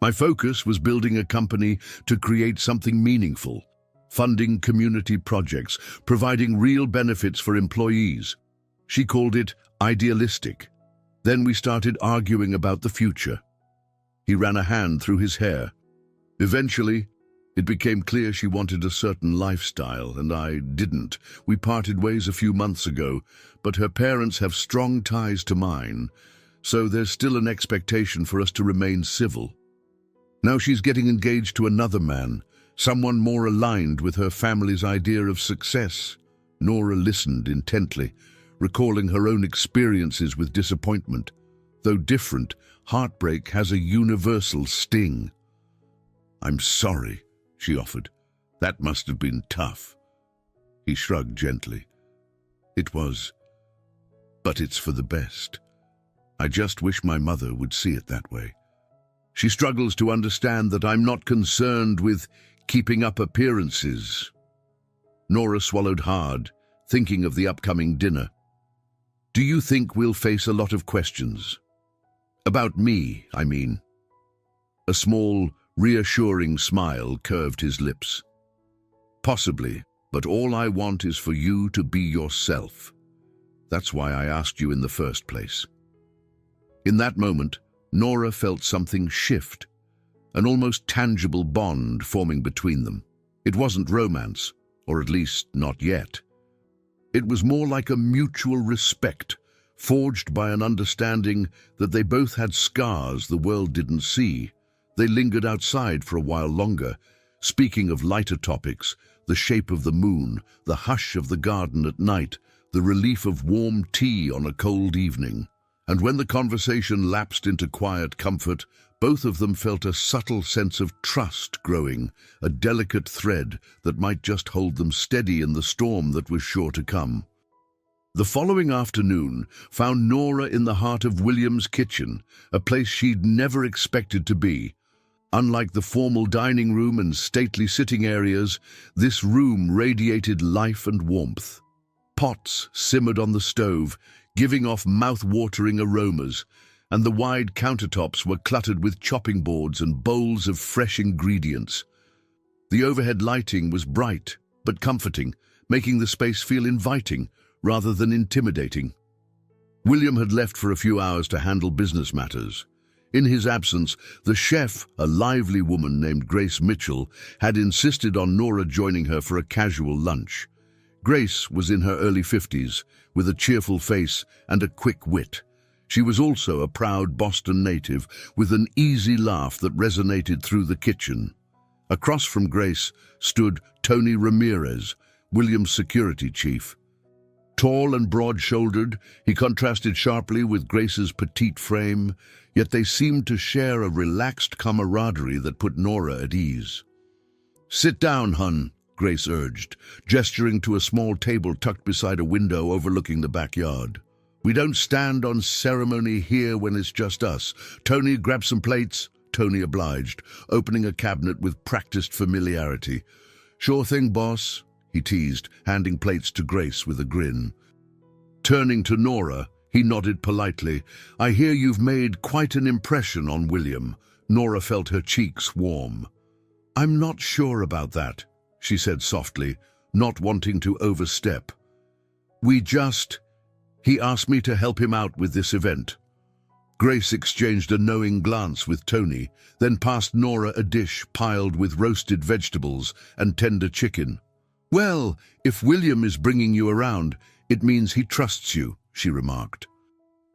My focus was building a company to create something meaningful, funding community projects, providing real benefits for employees. She called it idealistic. Then we started arguing about the future." He ran a hand through his hair. "Eventually, it became clear she wanted a certain lifestyle, and I didn't. We parted ways a few months ago, but her parents have strong ties to mine, so there's still an expectation for us to remain civil. Now she's getting engaged to another man, someone more aligned with her family's idea of success." Nora listened intently, recalling her own experiences with disappointment. Though different, heartbreak has a universal sting. "I'm sorry," she offered. "That must have been tough." He shrugged gently. "It was, but it's for the best. I just wish my mother would see it that way. She struggles to understand that I'm not concerned with keeping up appearances." Nora swallowed hard, thinking of the upcoming dinner. "Do you think we'll face a lot of questions? About me, I mean." A small, reassuring smile curved his lips. "Possibly, but all I want is for you to be yourself. That's why I asked you in the first place." In that moment, Nora felt something shift, an almost tangible bond forming between them. It wasn't romance, or at least not yet. It was more like a mutual respect, forged by an understanding that they both had scars the world didn't see. They lingered outside for a while longer, speaking of lighter topics, the shape of the moon, the hush of the garden at night, the relief of warm tea on a cold evening. And when the conversation lapsed into quiet comfort, both of them felt a subtle sense of trust growing, a delicate thread that might just hold them steady in the storm that was sure to come. The following afternoon found Nora in the heart of William's kitchen, a place she'd never expected to be. Unlike the formal dining room and stately sitting areas, this room radiated life and warmth. Pots simmered on the stove, giving off mouth-watering aromas, and the wide countertops were cluttered with chopping boards and bowls of fresh ingredients. The overhead lighting was bright but comforting, making the space feel inviting rather than intimidating. William had left for a few hours to handle business matters. In his absence, the chef, a lively woman named Grace Mitchell, had insisted on Nora joining her for a casual lunch. Grace was in her early 50s, with a cheerful face and a quick wit. She was also a proud Boston native, with an easy laugh that resonated through the kitchen. Across from Grace stood Tony Ramirez, William's security chief. Tall and broad-shouldered, he contrasted sharply with Grace's petite frame, yet they seemed to share a relaxed camaraderie that put Nora at ease. "Sit down, hun," Grace urged, gesturing to a small table tucked beside a window overlooking the backyard. "We don't stand on ceremony here when it's just us. Tony, grab some plates." Tony obliged, opening a cabinet with practiced familiarity. "Sure thing, boss," he teased, handing plates to Grace with a grin. Turning to Nora, he nodded politely. "I hear you've made quite an impression on William." Nora felt her cheeks warm. "I'm not sure about that," she said softly, not wanting to overstep. He asked me to help him out with this event." Grace exchanged a knowing glance with Tony, then passed Nora a dish piled with roasted vegetables and tender chicken. "Well, if William is bringing you around, it means he trusts you," she remarked.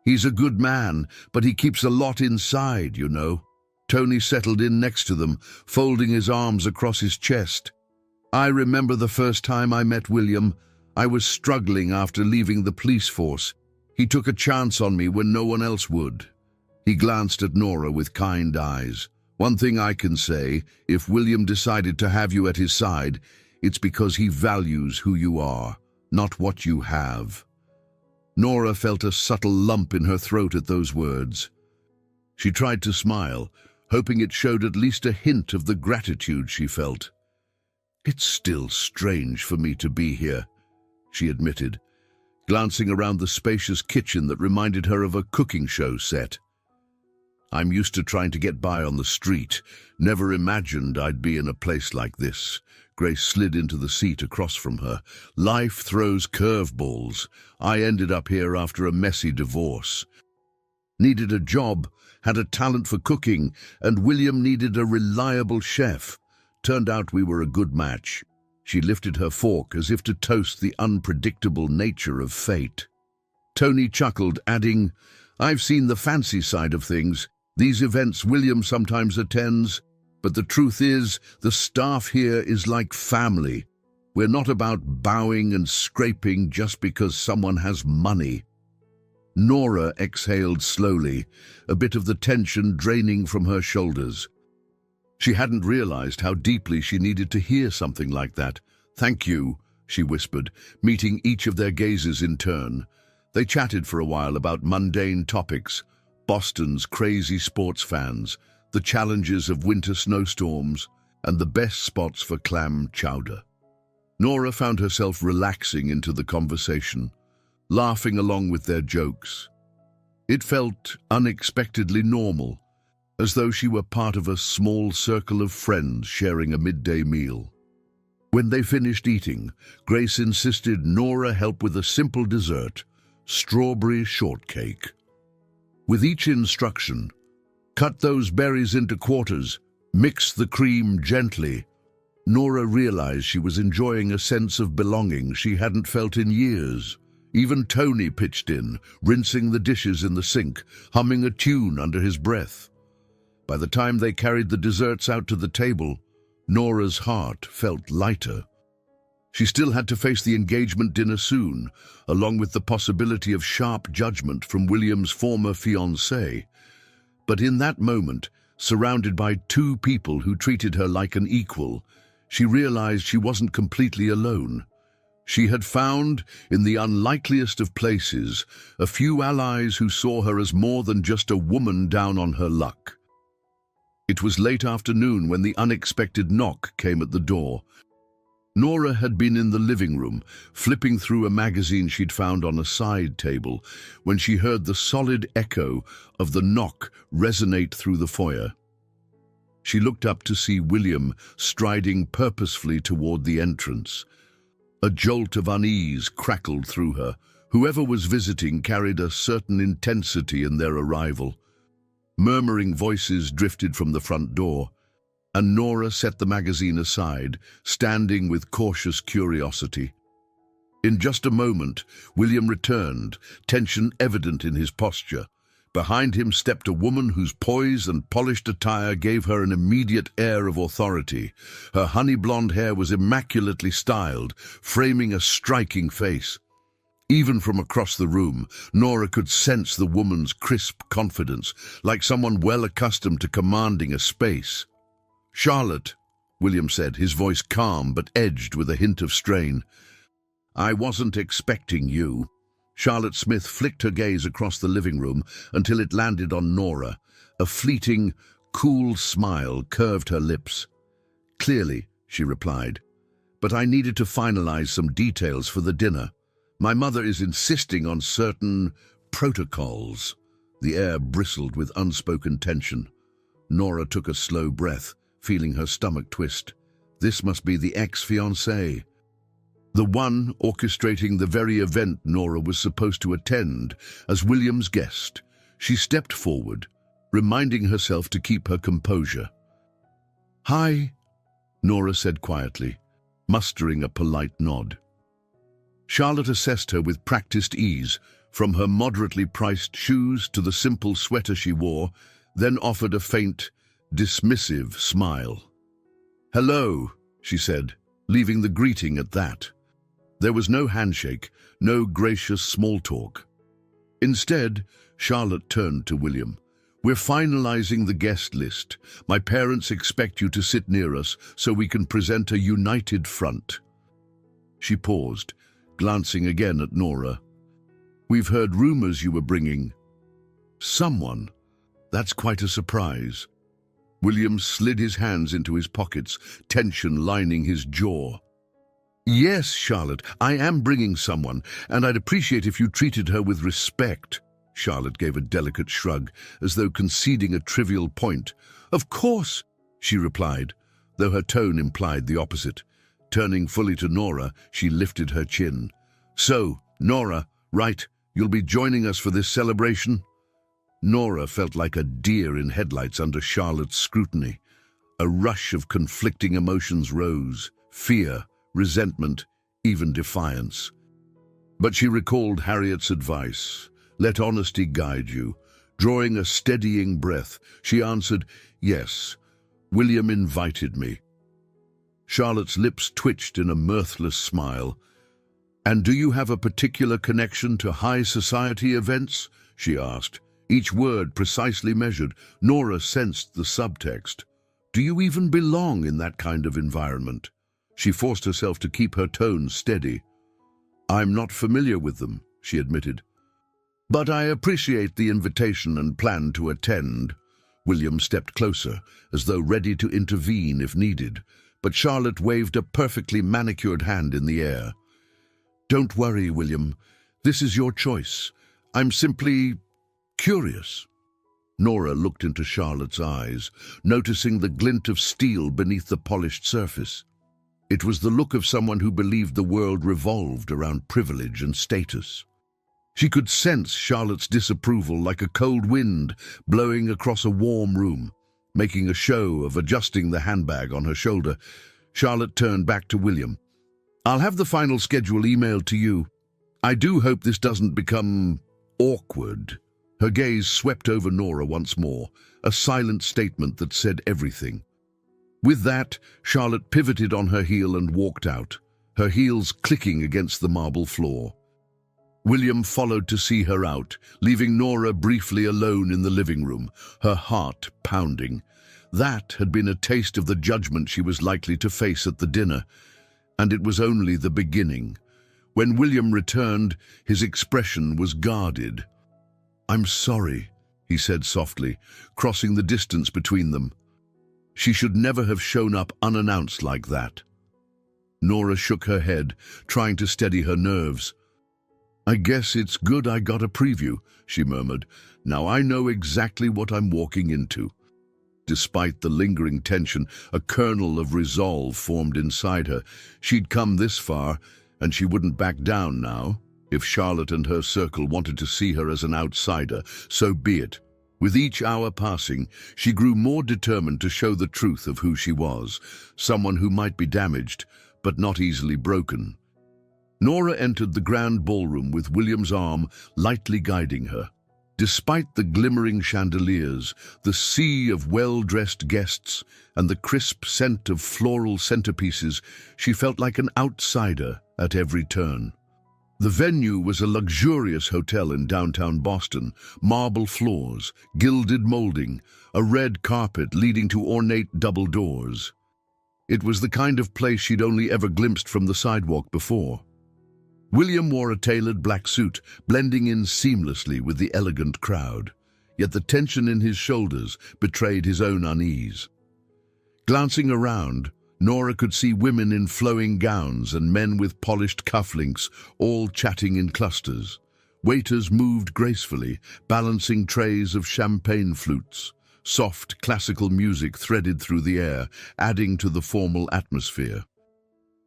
"He's a good man, but he keeps a lot inside, you know." Tony settled in next to them, folding his arms across his chest. "I remember the first time I met William. I was struggling after leaving the police force. He took a chance on me when no one else would." He glanced at Nora with kind eyes. "One thing I can say, if William decided to have you at his side, it's because he values who you are, not what you have." Nora felt a subtle lump in her throat at those words. She tried to smile, hoping it showed at least a hint of the gratitude she felt. "It's still strange for me to be here," she admitted, glancing around the spacious kitchen that reminded her of a cooking show set. "I'm used to trying to get by on the street. Never imagined I'd be in a place like this." Grace slid into the seat across from her. "Life throws curveballs. I ended up here after a messy divorce. Needed a job, had a talent for cooking, and William needed a reliable chef. Turned out we were a good match." She lifted her fork as if to toast the unpredictable nature of fate. Tony chuckled, adding, "I've seen the fancy side of things. These events William sometimes attends, but the truth is, the staff here is like family. We're not about bowing and scraping just because someone has money." Nora exhaled slowly, a bit of the tension draining from her shoulders. She hadn't realized how deeply she needed to hear something like that. "Thank you," she whispered, meeting each of their gazes in turn. They chatted for a while about mundane topics, Boston's crazy sports fans, the challenges of winter snowstorms, and the best spots for clam chowder. Nora found herself relaxing into the conversation, laughing along with their jokes. It felt unexpectedly normal, as though she were part of a small circle of friends sharing a midday meal. When they finished eating, Grace insisted Nora help with a simple dessert, strawberry shortcake. With each instruction, "Cut those berries into quarters, mix the cream gently," Nora realized she was enjoying a sense of belonging she hadn't felt in years. Even Tony pitched in, rinsing the dishes in the sink, humming a tune under his breath. By the time they carried the desserts out to the table, Nora's heart felt lighter. She still had to face the engagement dinner soon, along with the possibility of sharp judgment from William's former fiancée. But in that moment, surrounded by two people who treated her like an equal, she realized she wasn't completely alone. She had found, in the unlikeliest of places, a few allies who saw her as more than just a woman down on her luck. It was late afternoon when the unexpected knock came at the door. Nora had been in the living room, flipping through a magazine she'd found on a side table, when she heard the solid echo of the knock resonate through the foyer. She looked up to see William striding purposefully toward the entrance. A jolt of unease crackled through her. Whoever was visiting carried a certain intensity in their arrival. Murmuring voices drifted from the front door, and Nora set the magazine aside, standing with cautious curiosity. In just a moment, William returned, tension evident in his posture. Behind him stepped a woman whose poise and polished attire gave her an immediate air of authority. Her honey-blonde hair was immaculately styled, framing a striking face. Even from across the room, Nora could sense the woman's crisp confidence, like someone well accustomed to commanding a space. "Charlotte," William said, his voice calm but edged with a hint of strain. "I wasn't expecting you." Charlotte Smith flicked her gaze across the living room until it landed on Nora. A fleeting, cool smile curved her lips. "Clearly," she replied, "but I needed to finalize some details for the dinner. My mother is insisting on certain protocols." The air bristled with unspoken tension. Nora took a slow breath, feeling her stomach twist. This must be the ex-fiancé, the one orchestrating the very event Nora was supposed to attend as William's guest. She stepped forward, reminding herself to keep her composure. "Hi," Nora said quietly, mustering a polite nod. Charlotte assessed her with practiced ease, from her moderately priced shoes to the simple sweater she wore, then offered a faint, dismissive smile. "Hello," she said, leaving the greeting at that. There was no handshake, no gracious small talk. Instead, Charlotte turned to William. "We're finalizing the guest list. My parents expect you to sit near us so we can present a united front." She paused, glancing again at Nora. "We've heard rumors you were bringing someone. That's quite a surprise." William slid his hands into his pockets, tension lining his jaw. "Yes, Charlotte, I am bringing someone, and I'd appreciate if you treated her with respect." Charlotte gave a delicate shrug, as though conceding a trivial point. "Of course," she replied, though her tone implied the opposite. Turning fully to Nora, she lifted her chin. "So, Nora, right, you'll be joining us for this celebration?" Nora felt like a deer in headlights under Charlotte's scrutiny. A rush of conflicting emotions rose: fear, resentment, even defiance. But she recalled Harriet's advice: "Let honesty guide you." Drawing a steadying breath, she answered, "Yes, William invited me." Charlotte's lips twitched in a mirthless smile. "And do you have a particular connection to high society events?" she asked, each word precisely measured. Nora sensed the subtext. "Do you even belong in that kind of environment?" She forced herself to keep her tone steady. "I'm not familiar with them," she admitted. "But I appreciate the invitation and plan to attend." William stepped closer, as though ready to intervene if needed, but Charlotte waved a perfectly manicured hand in the air. "Don't worry, William. This is your choice. I'm simply curious." Nora looked into Charlotte's eyes, noticing the glint of steel beneath the polished surface. It was the look of someone who believed the world revolved around privilege and status. She could sense Charlotte's disapproval like a cold wind blowing across a warm room. Making a show of adjusting the handbag on her shoulder, Charlotte turned back to William. "I'll have the final schedule emailed to you. I do hope this doesn't become awkward." Her gaze swept over Nora once more, a silent statement that said everything. With that, Charlotte pivoted on her heel and walked out, her heels clicking against the marble floor. William followed to see her out, leaving Nora briefly alone in the living room, her heart pounding. That had been a taste of the judgment she was likely to face at the dinner, and it was only the beginning. When William returned, his expression was guarded. "I'm sorry," he said softly, crossing the distance between them. She should never have shown up unannounced like that. Nora shook her head, trying to steady her nerves. "I guess it's good I got a preview," she murmured. "Now I know exactly what I'm walking into." Despite the lingering tension, a kernel of resolve formed inside her. She'd come this far, and she wouldn't back down now. If Charlotte and her circle wanted to see her as an outsider, so be it. With each hour passing, she grew more determined to show the truth of who she was, someone who might be damaged, but not easily broken. Nora entered the grand ballroom with William's arm lightly guiding her. Despite the glimmering chandeliers, the sea of well-dressed guests, and the crisp scent of floral centerpieces, she felt like an outsider at every turn. The venue was a luxurious hotel in downtown Boston, marble floors, gilded molding, a red carpet leading to ornate double doors. It was the kind of place she'd only ever glimpsed from the sidewalk before. William wore a tailored black suit, blending in seamlessly with the elegant crowd, yet the tension in his shoulders betrayed his own unease. Glancing around, Nora could see women in flowing gowns and men with polished cufflinks, all chatting in clusters. Waiters moved gracefully, balancing trays of champagne flutes. Soft, classical music threaded through the air, adding to the formal atmosphere.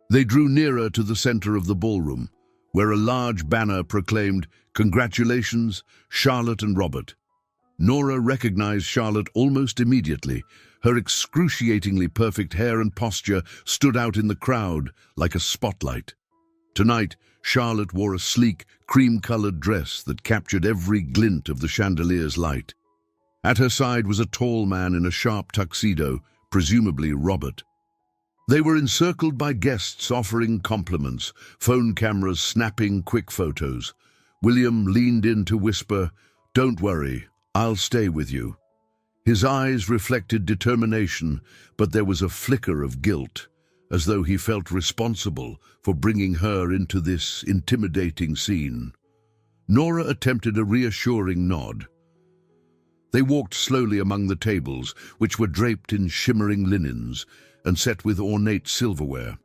They drew nearer to the center of the ballroom, where a large banner proclaimed, "Congratulations, Charlotte and Robert." Nora recognized Charlotte almost immediately. Her excruciatingly perfect hair and posture stood out in the crowd like a spotlight. Tonight, Charlotte wore a sleek, cream-colored dress that captured every glint of the chandelier's light. At her side was a tall man in a sharp tuxedo, presumably Robert. They were encircled by guests offering compliments, phone cameras snapping quick photos. William leaned in to whisper, "Don't worry, I'll stay with you." His eyes reflected determination, but there was a flicker of guilt, as though he felt responsible for bringing her into this intimidating scene. Nora attempted a reassuring nod. They walked slowly among the tables, which were draped in shimmering linens and set with ornate silverware.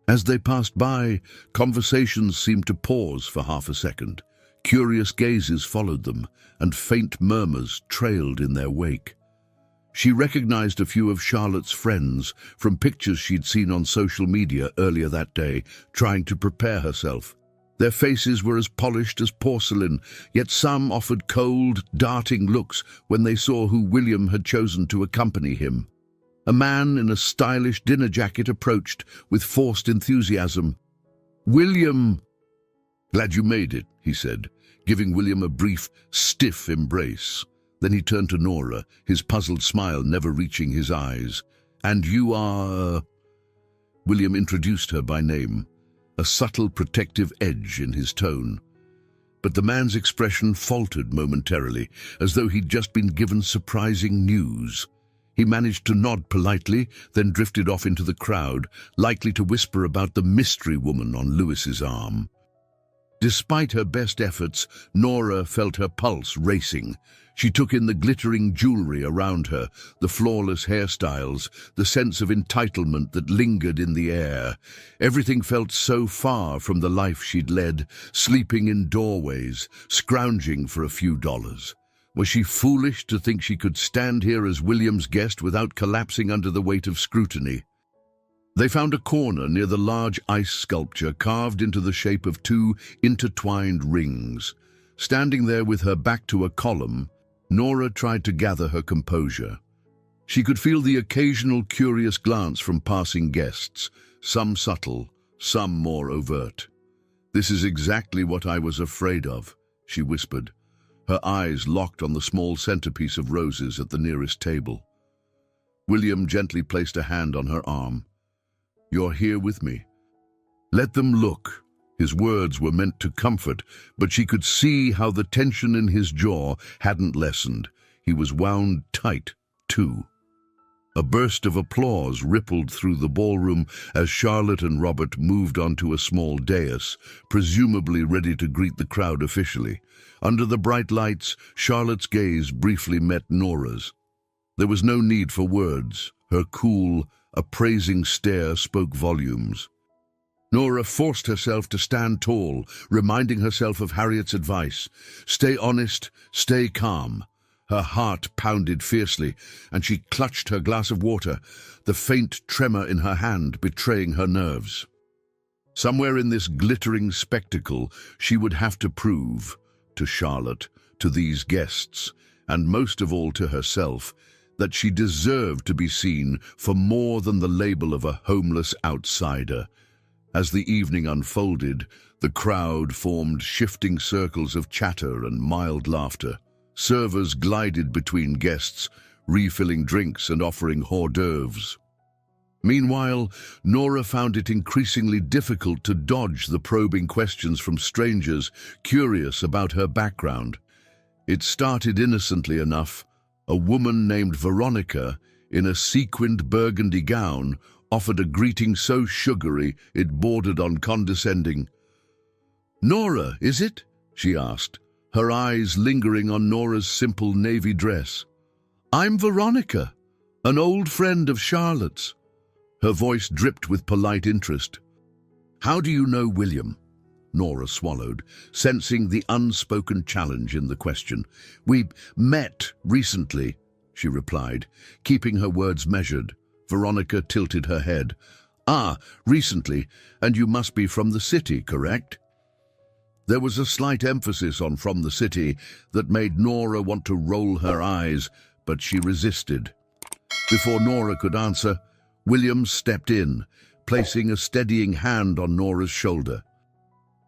As they passed by, conversations seemed to pause for half a second. Curious gazes followed them, and faint murmurs trailed in their wake. She recognized a few of Charlotte's friends from pictures she'd seen on social media earlier that day, trying to prepare herself. Their faces were as polished as porcelain, yet some offered cold, darting looks when they saw who William had chosen to accompany him. A man in a stylish dinner jacket approached with forced enthusiasm. "William!" "Glad you made it," he said, giving William a brief, stiff embrace. Then he turned to Nora, his puzzled smile never reaching his eyes. "And you are—" William introduced her by name, a subtle protective edge in his tone. But the man's expression faltered momentarily, as though he'd just been given surprising news. He managed to nod politely, then drifted off into the crowd, likely to whisper about the mystery woman on Lewis's arm. Despite her best efforts, Nora felt her pulse racing. She took in the glittering jewelry around her, the flawless hairstyles, the sense of entitlement that lingered in the air. Everything felt so far from the life she'd led, sleeping in doorways, scrounging for a few dollars. Was she foolish to think she could stand here as William's guest without collapsing under the weight of scrutiny? They found a corner near the large ice sculpture carved into the shape of two intertwined rings. Standing there with her back to a column, Nora tried to gather her composure. She could feel the occasional curious glance from passing guests, some subtle, some more overt. "This is exactly what I was afraid of," she whispered, her eyes locked on the small centerpiece of roses at the nearest table. William gently placed a hand on her arm. "You're here with me. Let them look." His words were meant to comfort, but she could see how the tension in his jaw hadn't lessened. He was wound tight, too. A burst of applause rippled through the ballroom as Charlotte and Robert moved onto a small dais, presumably ready to greet the crowd officially. Under the bright lights, Charlotte's gaze briefly met Nora's. There was no need for words. Her cool, appraising stare spoke volumes. Nora forced herself to stand tall, reminding herself of Harriet's advice. Stay honest, stay calm. Her heart pounded fiercely, and she clutched her glass of water, the faint tremor in her hand betraying her nerves. Somewhere in this glittering spectacle, she would have to prove, to Charlotte, to these guests, and most of all to herself, that she deserved to be seen for more than the label of a homeless outsider. As the evening unfolded, the crowd formed shifting circles of chatter and mild laughter. Servers glided between guests, refilling drinks and offering hors d'oeuvres. Meanwhile, Nora found it increasingly difficult to dodge the probing questions from strangers curious about her background. It started innocently enough. A woman named Veronica, in a sequined burgundy gown, offered a greeting so sugary it bordered on condescending. "Nora, is it?" she asked, her eyes lingering on Nora's simple navy dress. "I'm Veronica, an old friend of Charlotte's." Her voice dripped with polite interest. "How do you know William?" Nora swallowed, sensing the unspoken challenge in the question. "We met recently," she replied, keeping her words measured. Veronica tilted her head. "Ah, recently, and you must be from the city, correct?" There was a slight emphasis on "from the city" that made Nora want to roll her eyes, but she resisted. Before Nora could answer, William stepped in, placing a steadying hand on Nora's shoulder.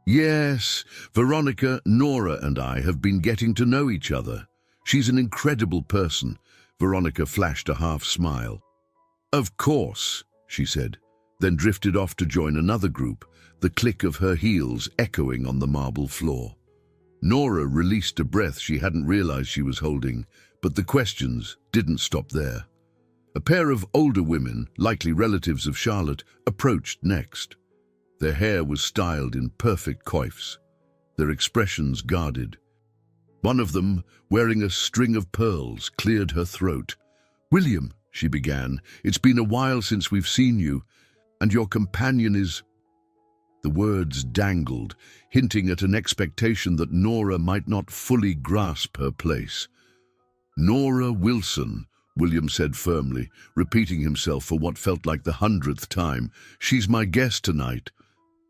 "Yes, Veronica, Nora and I have been getting to know each other. She's an incredible person." Veronica flashed a half smile. "Of course," she said, then drifted off to join another group, the click of her heels echoing on the marble floor. Nora released a breath she hadn't realized she was holding, but the questions didn't stop there. A pair of older women, likely relatives of Charlotte, approached next. Their hair was styled in perfect coifs, their expressions guarded. One of them, wearing a string of pearls, cleared her throat. "William," she began, "it's been a while since we've seen you, and your companion is—" The words dangled, hinting at an expectation that Nora might not fully grasp her place. "Nora Wilson," William said firmly, repeating himself for what felt like the 100th time. "She's my guest tonight."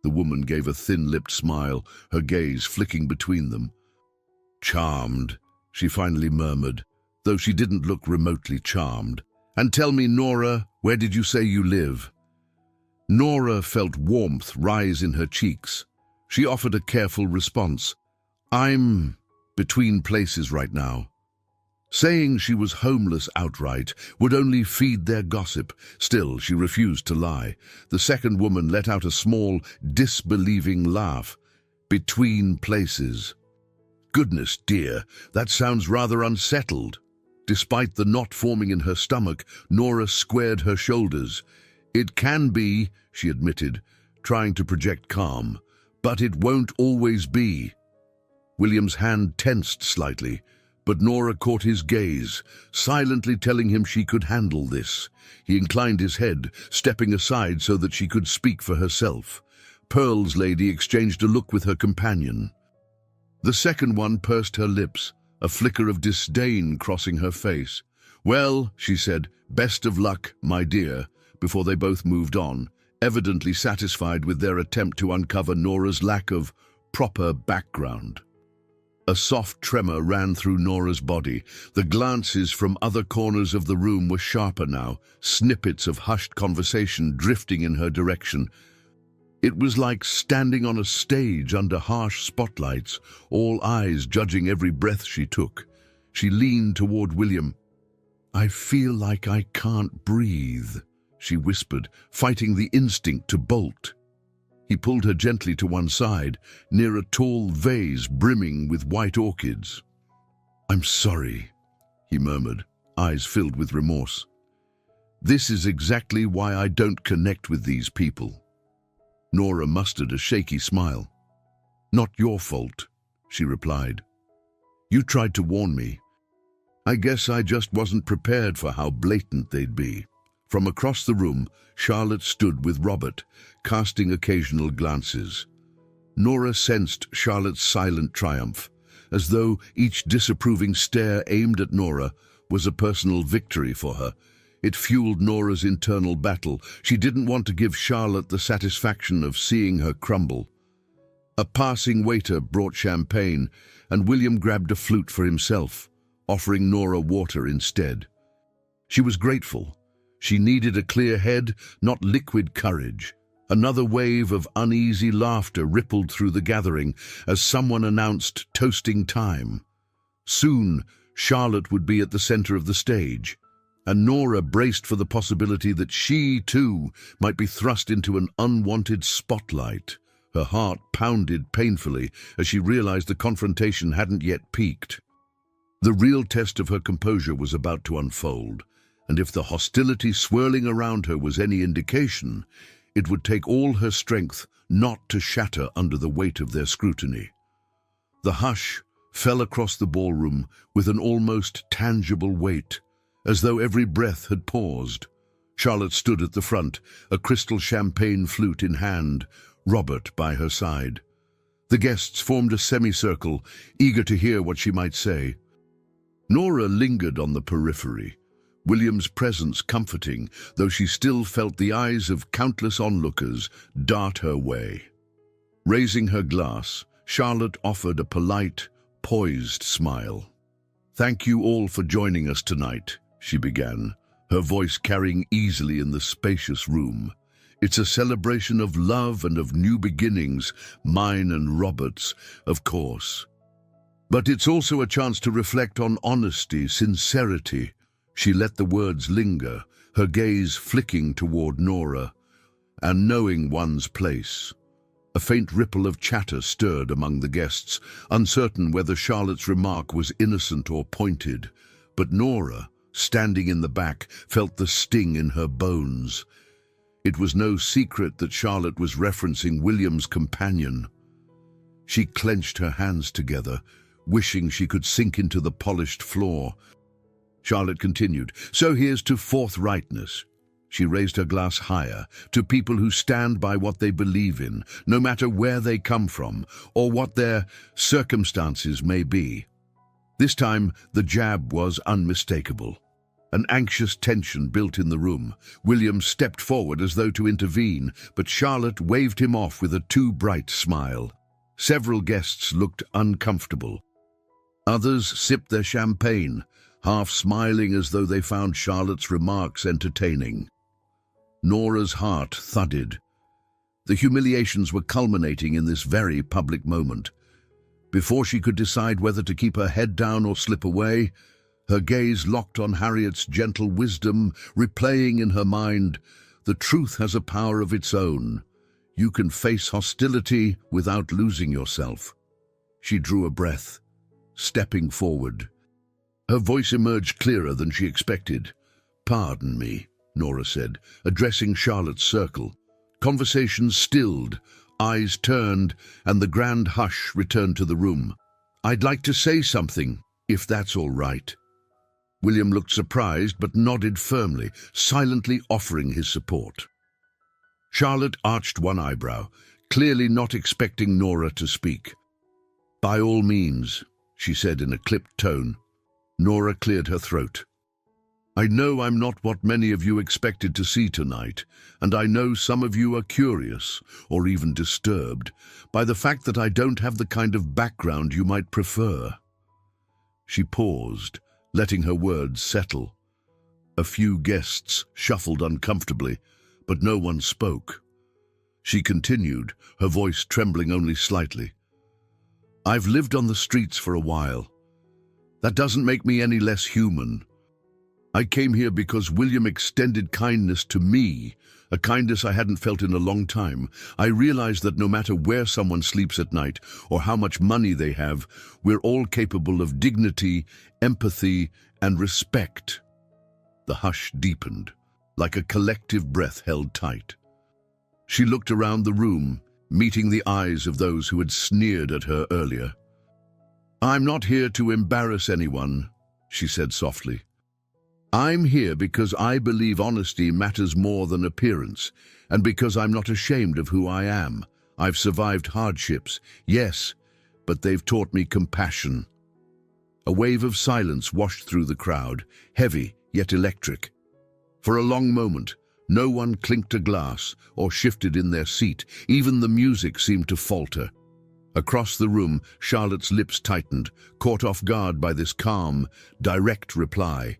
The woman gave a thin-lipped smile, her gaze flicking between them. "Charmed," she finally murmured, though she didn't look remotely charmed. "And tell me, Nora, where did you say you live?" Nora felt warmth rise in her cheeks. She offered a careful response. "I'm between places right now." Saying she was homeless outright would only feed their gossip. Still, she refused to lie. The second woman let out a small, disbelieving laugh. "Between places." "Goodness dear, that sounds rather unsettled." Despite the knot forming in her stomach, Nora squared her shoulders. "It can be," she admitted, trying to project calm, "but it won't always be." William's hand tensed slightly, but Nora caught his gaze, silently telling him she could handle this. He inclined his head, stepping aside so that she could speak for herself. Pearl's lady exchanged a look with her companion. The second one pursed her lips, a flicker of disdain crossing her face. "Well," she said, "best of luck, my dear," before they both moved on, evidently satisfied with their attempt to uncover Nora's lack of proper background. A soft tremor ran through Nora's body. The glances from other corners of the room were sharper now, snippets of hushed conversation drifting in her direction. It was like standing on a stage under harsh spotlights, all eyes judging every breath she took. She leaned toward William. "I feel like I can't breathe," she whispered, fighting the instinct to bolt. He pulled her gently to one side, near a tall vase brimming with white orchids. "I'm sorry," he murmured, eyes filled with remorse. "This is exactly why I don't connect with these people." Nora mustered a shaky smile. "Not your fault," she replied. "You tried to warn me. I guess I just wasn't prepared for how blatant they'd be." From across the room, Charlotte stood with Robert, casting occasional glances. Nora sensed Charlotte's silent triumph, as though each disapproving stare aimed at Nora was a personal victory for her. It fueled Nora's internal battle. She didn't want to give Charlotte the satisfaction of seeing her crumble. A passing waiter brought champagne, and William grabbed a flute for himself, offering Nora water instead. She was grateful. She needed a clear head, not liquid courage. Another wave of uneasy laughter rippled through the gathering as someone announced toasting time. Soon, Charlotte would be at the center of the stage, and Nora braced for the possibility that she, too, might be thrust into an unwanted spotlight. Her heart pounded painfully as she realized the confrontation hadn't yet peaked. The real test of her composure was about to unfold, and if the hostility swirling around her was any indication, it would take all her strength not to shatter under the weight of their scrutiny. The hush fell across the ballroom with an almost tangible weight, as though every breath had paused. Charlotte stood at the front, a crystal champagne flute in hand, Robert by her side. The guests formed a semicircle, eager to hear what she might say. Nora lingered on the periphery, William's presence comforting, though she still felt the eyes of countless onlookers dart her way. Raising her glass, Charlotte offered a polite, poised smile. "Thank you all for joining us tonight," she began, her voice carrying easily in the spacious room. "It's a celebration of love and of new beginnings, mine and Robert's, of course. But it's also a chance to reflect on honesty, sincerity." She let the words linger, her gaze flicking toward Nora, "and knowing one's place." A faint ripple of chatter stirred among the guests, uncertain whether Charlotte's remark was innocent or pointed. But Nora, standing in the back, felt the sting in her bones. It was no secret that Charlotte was referencing William's companion. She clenched her hands together, wishing she could sink into the polished floor. Charlotte continued, "So here's to forthrightness." She raised her glass higher, to people who stand by what they believe in, no matter where they come from or what their circumstances may be. This time, the jab was unmistakable. An anxious tension built in the room. William stepped forward as though to intervene, but Charlotte waved him off with a too bright smile. Several guests looked uncomfortable. Others sipped their champagne, half smiling as though they found Charlotte's remarks entertaining. Nora's heart thudded. The humiliations were culminating in this very public moment. Before she could decide whether to keep her head down or slip away, her gaze locked on Harriet's gentle wisdom, replaying in her mind, "The truth has a power of its own. You can face hostility without losing yourself." She drew a breath, stepping forward. Her voice emerged clearer than she expected. "Pardon me," Nora said, addressing Charlotte's circle. Conversation stilled, eyes turned, and the grand hush returned to the room. "I'd like to say something, if that's all right." William looked surprised but nodded firmly, silently offering his support. Charlotte arched one eyebrow, clearly not expecting Nora to speak. "By all means," she said in a clipped tone. Nora cleared her throat. "I know I'm not what many of you expected to see tonight, and I know some of you are curious, or even disturbed, by the fact that I don't have the kind of background you might prefer." She paused, letting her words settle. A few guests shuffled uncomfortably, but no one spoke. She continued, her voice trembling only slightly. "I've lived on the streets for a while. That doesn't make me any less human. I came here because William extended kindness to me, a kindness I hadn't felt in a long time. I realized that no matter where someone sleeps at night or how much money they have, we're all capable of dignity, empathy, and respect." The hush deepened, like a collective breath held tight. She looked around the room, meeting the eyes of those who had sneered at her earlier. "I'm not here to embarrass anyone," she said softly. I'm here because I believe honesty matters more than appearance, and because I'm not ashamed of who I am. I've survived hardships, yes, but they've taught me compassion." A wave of silence washed through the crowd, heavy yet electric. For a long moment, no one clinked a glass or shifted in their seat. Even the music seemed to falter. Across the room, Charlotte's lips tightened, caught off guard by this calm, direct reply.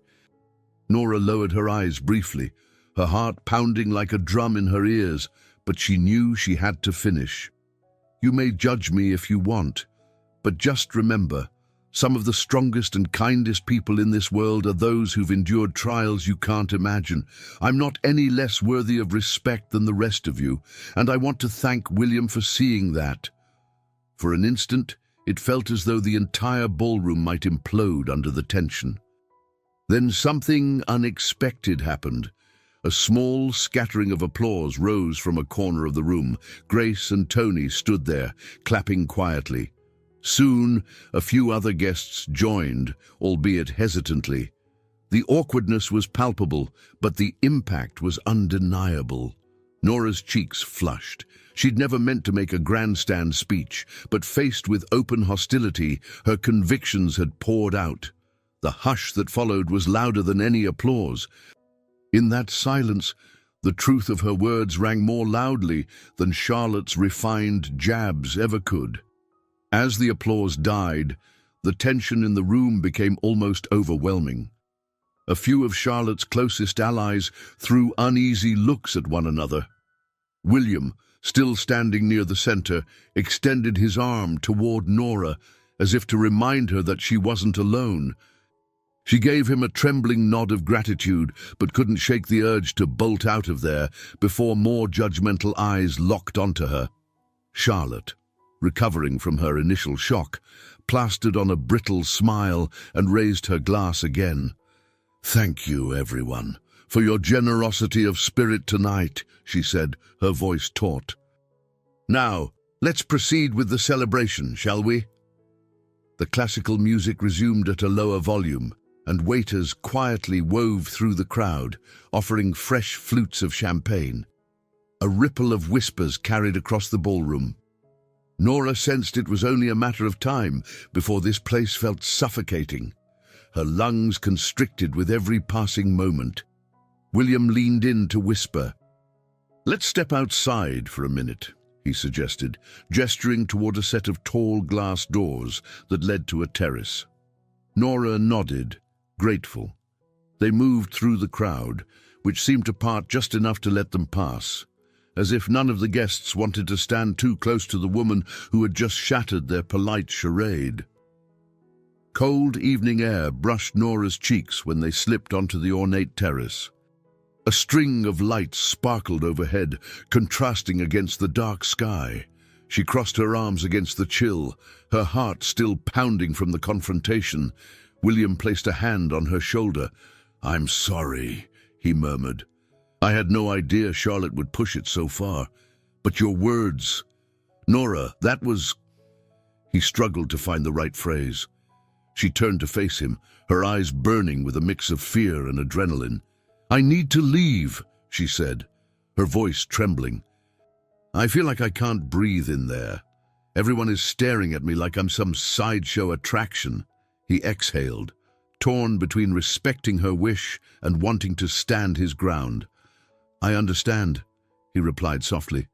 Nora lowered her eyes briefly, her heart pounding like a drum in her ears, but she knew she had to finish. "You may judge me if you want, but just remember, some of the strongest and kindest people in this world are those who've endured trials you can't imagine. I'm not any less worthy of respect than the rest of you, and I want to thank William for seeing that." For an instant, it felt as though the entire ballroom might implode under the tension. Then something unexpected happened. A small scattering of applause rose from a corner of the room. Grace and Tony stood there, clapping quietly. Soon, a few other guests joined, albeit hesitantly. The awkwardness was palpable, but the impact was undeniable. Nora's cheeks flushed. She'd never meant to make a grandstand speech, but faced with open hostility, her convictions had poured out. The hush that followed was louder than any applause. In that silence, the truth of her words rang more loudly than Charlotte's refined jabs ever could. As the applause died, the tension in the room became almost overwhelming. A few of Charlotte's closest allies threw uneasy looks at one another. William, still standing near the center, extended his arm toward Nora, as if to remind her that she wasn't alone. She gave him a trembling nod of gratitude, but couldn't shake the urge to bolt out of there before more judgmental eyes locked onto her. Charlotte, recovering from her initial shock, plastered on a brittle smile and raised her glass again. "Thank you, everyone, for your generosity of spirit tonight," she said, her voice taut. "Now, let's proceed with the celebration, shall we?" The classical music resumed at a lower volume, and waiters quietly wove through the crowd, offering fresh flutes of champagne. A ripple of whispers carried across the ballroom. Nora sensed it was only a matter of time before this place felt suffocating. Her lungs constricted with every passing moment. William leaned in to whisper. "Let's step outside for a minute," he suggested, gesturing toward a set of tall glass doors that led to a terrace. Nora nodded, grateful. They moved through the crowd, which seemed to part just enough to let them pass, as if none of the guests wanted to stand too close to the woman who had just shattered their polite charade. Cold evening air brushed Nora's cheeks when they slipped onto the ornate terrace. A string of lights sparkled overhead, contrasting against the dark sky. She crossed her arms against the chill, her heart still pounding from the confrontation. William placed a hand on her shoulder. "I'm sorry," he murmured. "I had no idea Charlotte would push it so far. But your words... Nora, that was..." He struggled to find the right phrase. She turned to face him, her eyes burning with a mix of fear and adrenaline. "I need to leave," she said, her voice trembling. "I feel like I can't breathe in there. Everyone is staring at me like I'm some sideshow attraction." He exhaled, torn between respecting her wish and wanting to stand his ground. "I understand," he replied softly,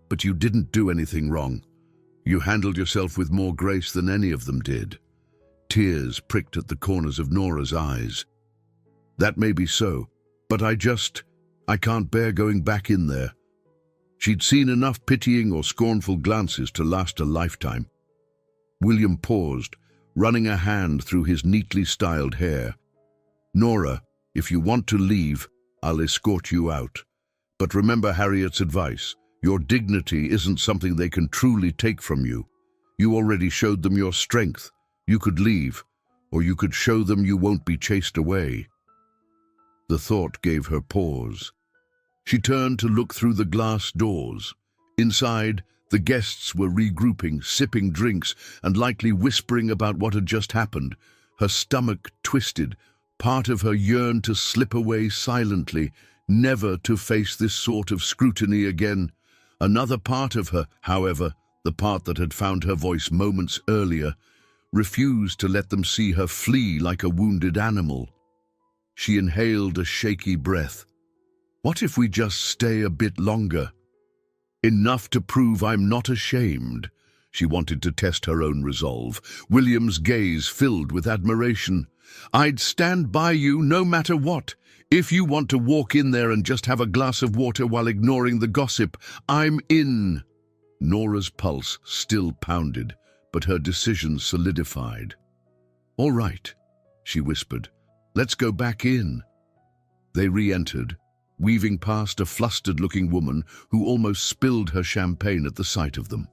"but you didn't do anything wrong. You handled yourself with more grace than any of them did." Tears pricked at the corners of Nora's eyes. "That may be so, but I can't bear going back in there." She'd seen enough pitying or scornful glances to last a lifetime. William paused, running a hand through his neatly styled hair. "Nora, if you want to leave, I'll escort you out. But remember Harriet's advice. Your dignity isn't something they can truly take from you. You already showed them your strength. You could leave, or you could show them you won't be chased away." The thought gave her pause. She turned to look through the glass doors. Inside, the guests were regrouping, sipping drinks, and likely whispering about what had just happened. Her stomach twisted, Part of her yearned to slip away silently, never to face this sort of scrutiny again. Another part of her, however, the part that had found her voice moments earlier, refused to let them see her flee like a wounded animal. She inhaled a shaky breath. What if we just stay a bit longer? Enough to prove I'm not ashamed. She wanted to test her own resolve. William's gaze filled with admiration. I'd stand by you no matter what. If you want to walk in there and just have a glass of water while ignoring the gossip, I'm in. Nora's pulse still pounded, but her decision solidified. All right, she whispered. Let's go back in. They re-entered, weaving past a flustered-looking woman who almost spilled her champagne at the sight of them.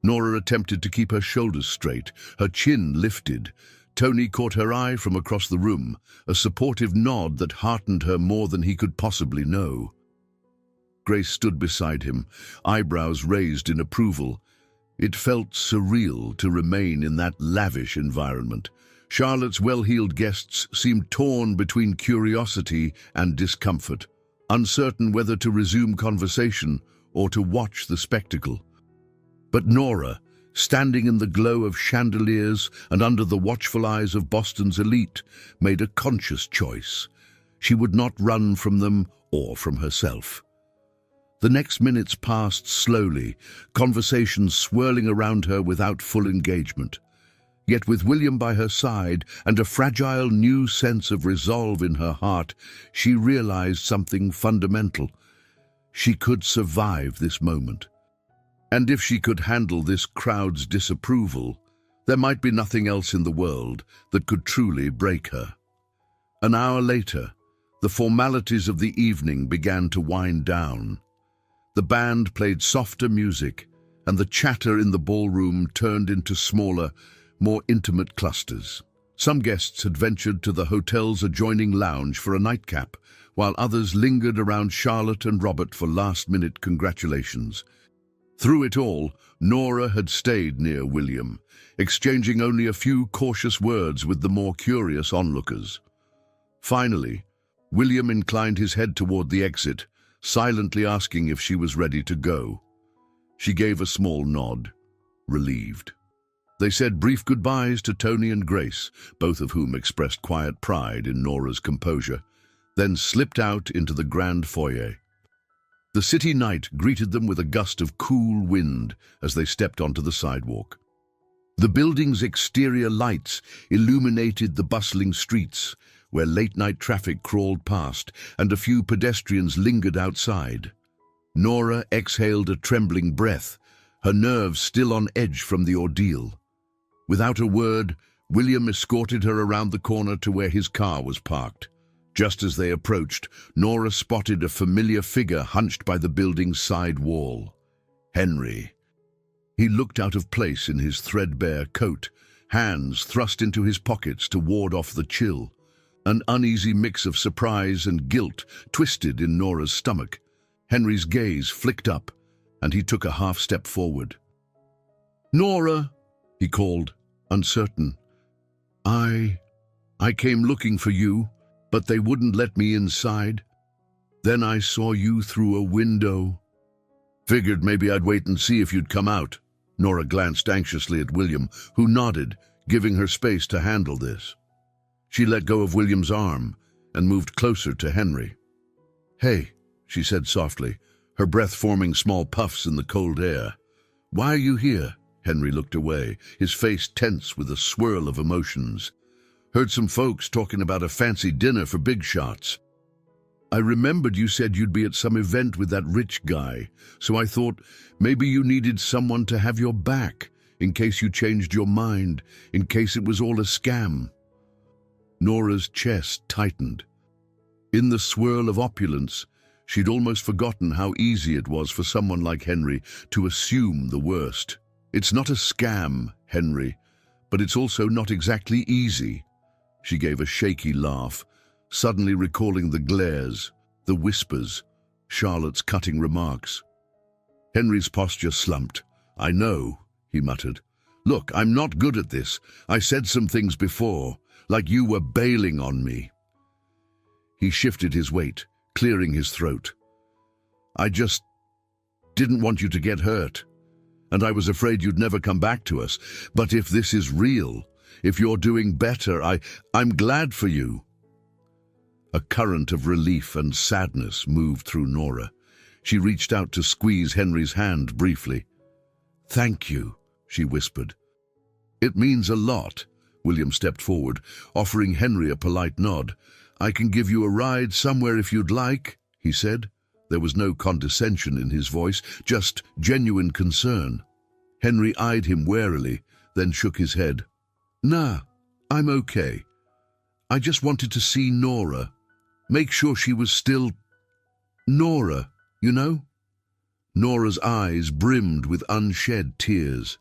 Nora attempted to keep her shoulders straight, her chin lifted. Tony caught her eye from across the room, a supportive nod that heartened her more than he could possibly know. Grace stood beside him, eyebrows raised in approval. It felt surreal to remain in that lavish environment. Charlotte's well-heeled guests seemed torn between curiosity and discomfort, uncertain whether to resume conversation or to watch the spectacle. But Nora, standing in the glow of chandeliers and under the watchful eyes of Boston's elite, made a conscious choice. She would not run from them or from herself. The next minutes passed slowly, conversations swirling around her without full engagement. Yet with William by her side and a fragile new sense of resolve in her heart, she realized something fundamental. She could survive this moment. And if she could handle this crowd's disapproval, there might be nothing else in the world that could truly break her. An hour later, the formalities of the evening began to wind down. The band played softer music, and the chatter in the ballroom turned into smaller, more intimate clusters. Some guests had ventured to the hotel's adjoining lounge for a nightcap, while others lingered around Charlotte and Robert for last-minute congratulations. Through it all, Nora had stayed near William, exchanging only a few cautious words with the more curious onlookers. Finally, William inclined his head toward the exit, silently asking if she was ready to go. She gave a small nod, relieved. They said brief goodbyes to Tony and Grace, both of whom expressed quiet pride in Nora's composure, then slipped out into the grand foyer. The city night greeted them with a gust of cool wind as they stepped onto the sidewalk. The building's exterior lights illuminated the bustling streets, where late-night traffic crawled past and a few pedestrians lingered outside. Nora exhaled a trembling breath, her nerves still on edge from the ordeal. Without a word, William escorted her around the corner to where his car was parked. Just as they approached, Nora spotted a familiar figure hunched by the building's side wall. Henry. He looked out of place in his threadbare coat, hands thrust into his pockets to ward off the chill. An uneasy mix of surprise and guilt twisted in Nora's stomach. Henry's gaze flicked up, and he took a half-step forward. "Nora," he called, uncertain. I came looking for you, but they wouldn't let me inside. Then I saw you through a window." "Figured maybe I'd wait and see if you'd come out." Nora glanced anxiously at William, who nodded, giving her space to handle this. She let go of William's arm and moved closer to Henry. "Hey," she said softly, her breath forming small puffs in the cold air. "Why are you here?" Henry looked away, his face tense with a swirl of emotions. "Heard some folks talking about a fancy dinner for big shots. I remembered you said you'd be at some event with that rich guy, so I thought maybe you needed someone to have your back, in case you changed your mind, in case it was all a scam." Nora's chest tightened. In the swirl of opulence, she'd almost forgotten how easy it was for someone like Henry to assume the worst. "It's not a scam, Henry, but it's also not exactly easy." She gave a shaky laugh, suddenly recalling the glares, the whispers, Charlotte's cutting remarks. Henry's posture slumped. "I know," he muttered. Look, I'm not good at this. I said some things before, like you were bailing on me. He shifted his weight, clearing his throat. I just didn't want you to get hurt, and I was afraid you'd never come back to us. But if this is real, if you're doing better, I'm glad for you. A current of relief and sadness moved through Nora. She reached out to squeeze Henry's hand briefly. Thank you, she whispered. It means a lot. William stepped forward, offering Henry a polite nod. I can give you a ride somewhere if you'd like, he said. There was no condescension in his voice, just genuine concern. Henry eyed him warily, then shook his head. Nah, I'm okay. I just wanted to see Nora. Make sure she was still Nora, you know? Nora's eyes brimmed with unshed tears.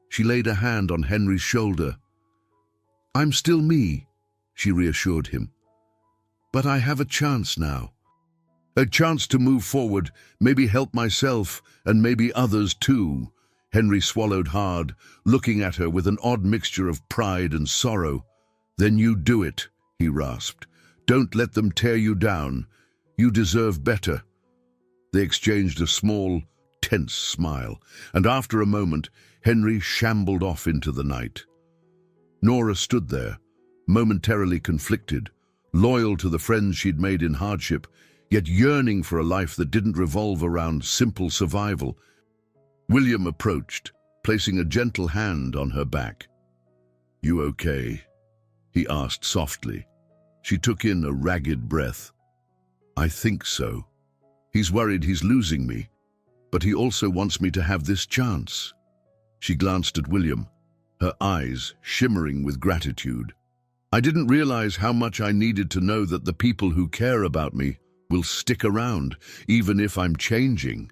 She laid a hand on Henry's shoulder. I'm still me, she reassured him. But I have a chance now. A chance to move forward, maybe help myself, and maybe others too. Henry swallowed hard, looking at her with an odd mixture of pride and sorrow. Then you do it, he rasped. Don't let them tear you down. You deserve better. They exchanged a small, tense smile, and after a moment, Henry shambled off into the night. Nora stood there, momentarily conflicted, loyal to the friends she'd made in hardship, yet yearning for a life that didn't revolve around simple survival. William approached, placing a gentle hand on her back. You okay? He asked softly. She took in a ragged breath. I think so. He's worried he's losing me, but he also wants me to have this chance. She glanced at William, her eyes shimmering with gratitude. I didn't realize how much I needed to know that the people who care about me will stick around, even if I'm changing.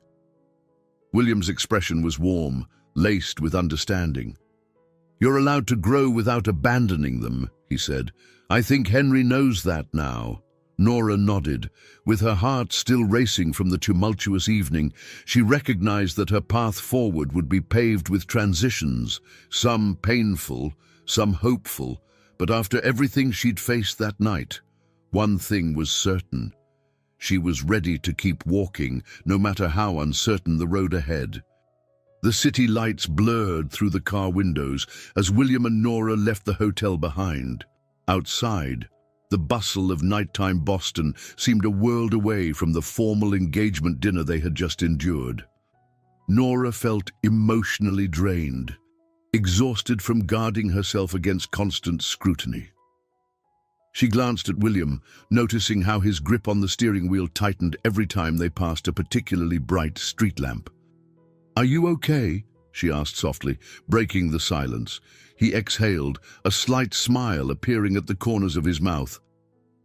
William's expression was warm, laced with understanding. You're allowed to grow without abandoning them, he said. I think Henry knows that now. Nora nodded. With her heart still racing from the tumultuous evening, she recognized that her path forward would be paved with transitions, some painful, some hopeful, but after everything she'd faced that night, one thing was certain. She was ready to keep walking, no matter how uncertain the road ahead. The city lights blurred through the car windows as William and Nora left the hotel behind. Outside, the bustle of nighttime Boston seemed a world away from the formal engagement dinner they had just endured. Nora felt emotionally drained, exhausted from guarding herself against constant scrutiny. She glanced at William, noticing how his grip on the steering wheel tightened every time they passed a particularly bright street lamp. Are you okay? She asked softly, breaking the silence. He exhaled, a slight smile appearing at the corners of his mouth.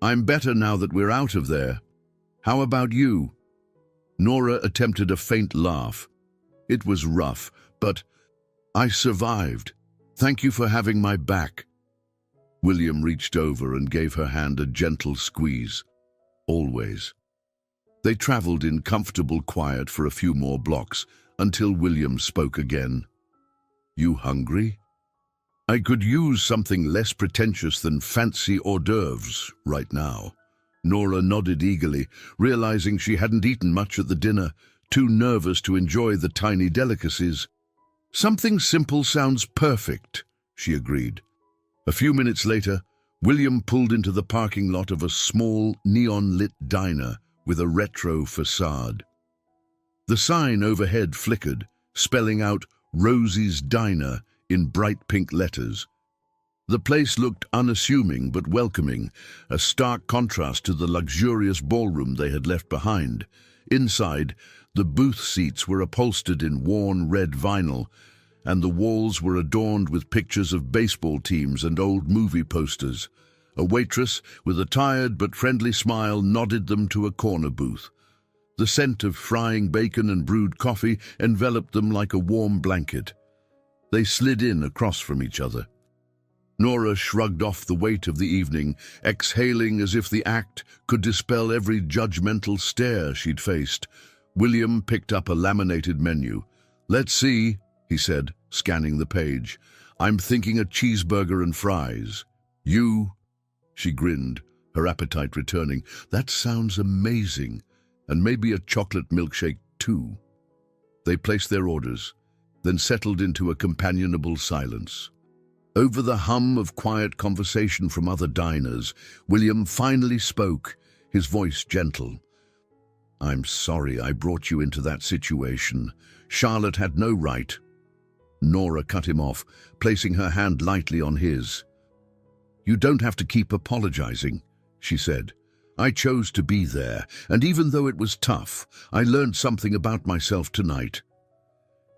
I'm better now that we're out of there. How about you? Nora attempted a faint laugh. It was rough, but I survived. Thank you for having my back. William reached over and gave her hand a gentle squeeze. Always. They traveled in comfortable quiet for a few more blocks until William spoke again. You hungry? I could use something less pretentious than fancy hors d'oeuvres right now. Nora nodded eagerly, realizing she hadn't eaten much at the dinner, too nervous to enjoy the tiny delicacies. Something simple sounds perfect, she agreed. A few minutes later, William pulled into the parking lot of a small, neon-lit diner with a retro facade. The sign overhead flickered, spelling out Rosie's Diner in bright pink letters. The place looked unassuming but welcoming, a stark contrast to the luxurious ballroom they had left behind. Inside, the booth seats were upholstered in worn red vinyl, and the walls were adorned with pictures of baseball teams and old movie posters. A waitress, with a tired but friendly smile, nodded them to a corner booth. The scent of frying bacon and brewed coffee enveloped them like a warm blanket. They slid in across from each other. Nora shrugged off the weight of the evening, exhaling as if the act could dispel every judgmental stare she'd faced. William picked up a laminated menu. Let's see, he said, scanning the page. "I'm thinking a cheeseburger and fries. You?" She grinned, her appetite returning. "That sounds amazing. And maybe a chocolate milkshake too." They placed their orders, then settled into a companionable silence. Over the hum of quiet conversation from other diners, William finally spoke, his voice gentle. "I'm sorry I brought you into that situation. Charlotte had no right." Nora cut him off, placing her hand lightly on his. "You don't have to keep apologizing," she said. "I chose to be there, and even though it was tough, I learned something about myself tonight."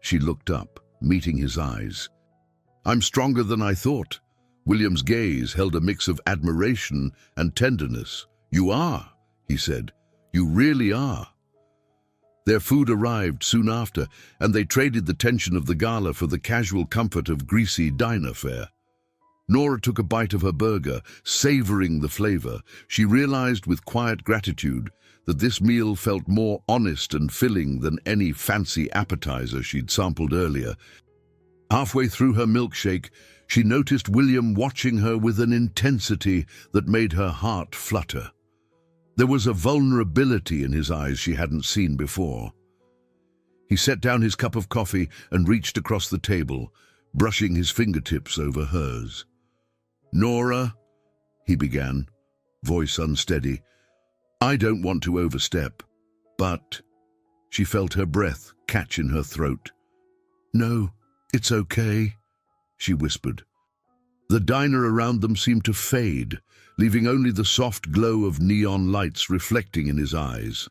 She looked up, meeting his eyes. "I'm stronger than I thought." William's gaze held a mix of admiration and tenderness. "You are," he said. "You really are." Their food arrived soon after, and they traded the tension of the gala for the casual comfort of greasy diner fare. Nora took a bite of her burger, savoring the flavor. She realized with quiet gratitude that this meal felt more honest and filling than any fancy appetizer she'd sampled earlier. Halfway through her milkshake, she noticed William watching her with an intensity that made her heart flutter. There was a vulnerability in his eyes she hadn't seen before. He set down his cup of coffee and reached across the table, brushing his fingertips over hers. "Nora," he began, voice unsteady, "I don't want to overstep, but—" She felt her breath catch in her throat. "No, it's okay," she whispered. The diner around them seemed to fade, leaving only the soft glow of neon lights reflecting in his eyes.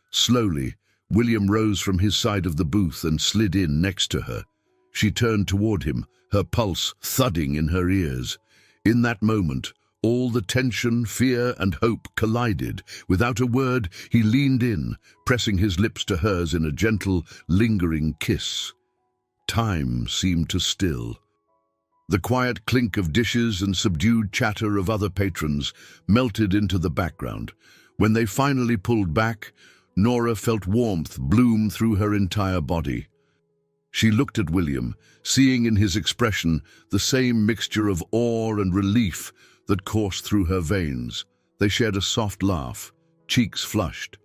Slowly, William rose from his side of the booth and slid in next to her. She turned toward him, her pulse thudding in her ears. In that moment, all the tension, fear, and hope collided. Without a word, he leaned in, pressing his lips to hers in a gentle, lingering kiss. Time seemed to still. The quiet clink of dishes and subdued chatter of other patrons melted into the background. When they finally pulled back, Nora felt warmth bloom through her entire body. She looked at William, seeing in his expression the same mixture of awe and relief that coursed through her veins. They shared a soft laugh, cheeks flushed.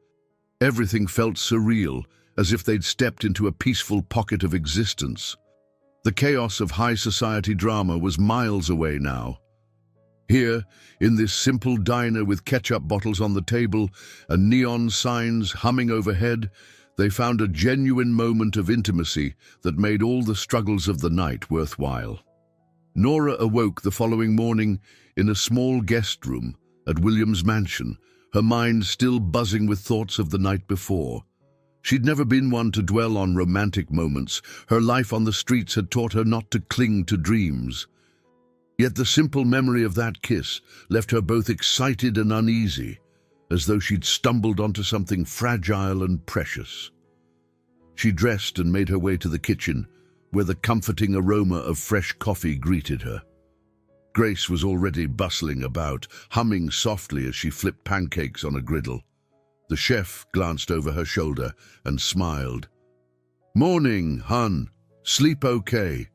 Everything felt surreal, as if they'd stepped into a peaceful pocket of existence. The chaos of high society drama was miles away now. Here, in this simple diner with ketchup bottles on the table and neon signs humming overhead, they found a genuine moment of intimacy that made all the struggles of the night worthwhile. Nora awoke the following morning in a small guest room at William's mansion, her mind still buzzing with thoughts of the night before. She'd never been one to dwell on romantic moments. Her life on the streets had taught her not to cling to dreams. Yet the simple memory of that kiss left her both excited and uneasy, as though she'd stumbled onto something fragile and precious. She dressed and made her way to the kitchen, where the comforting aroma of fresh coffee greeted her. Grace was already bustling about, humming softly as she flipped pancakes on a griddle. The chef glanced over her shoulder and smiled. "Morning, hun. Sleep okay?"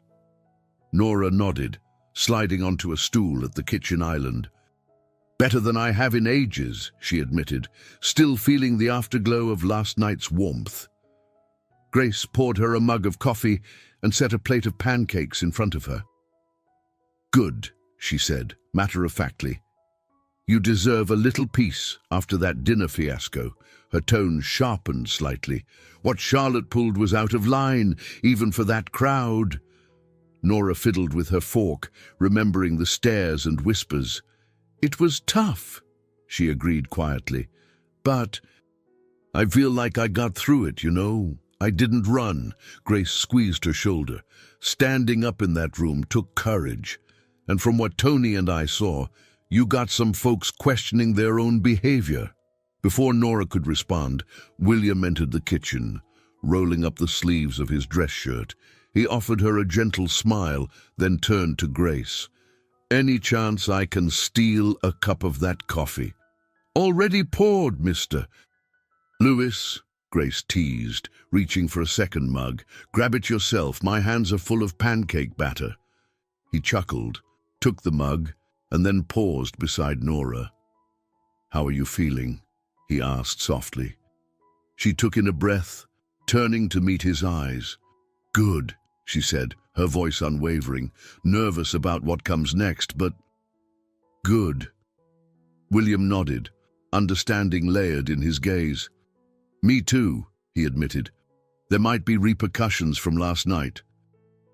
Nora nodded, sliding onto a stool at the kitchen island. "Better than I have in ages," she admitted, still feeling the afterglow of last night's warmth. Grace poured her a mug of coffee and set a plate of pancakes in front of her. "Good," she said, matter-of-factly. "You deserve a little peace after that dinner fiasco." Her tone sharpened slightly. What Charlotte pulled was out of line, even for that crowd. Nora fiddled with her fork, remembering the stares and whispers. "It was tough," she agreed quietly. "But I feel like I got through it, you know. I didn't run." Grace squeezed her shoulder. "Standing up in that room took courage. And from what Tony and I saw, you got some folks questioning their own behavior." Before Nora could respond, William entered the kitchen, rolling up the sleeves of his dress shirt. He offered her a gentle smile, then turned to Grace. "Any chance I can steal a cup of that coffee?" "Already poured, mister." "Louis," Grace teased, reaching for a second mug. "Grab it yourself, my hands are full of pancake batter." He chuckled, took the mug, and then paused beside Nora. "How are you feeling?" he asked softly. She took in a breath, turning to meet his eyes. "Good," she said, her voice unwavering, nervous about what comes next, but good. William nodded, understanding layered in his gaze. "Me too," he admitted. "There might be repercussions from last night.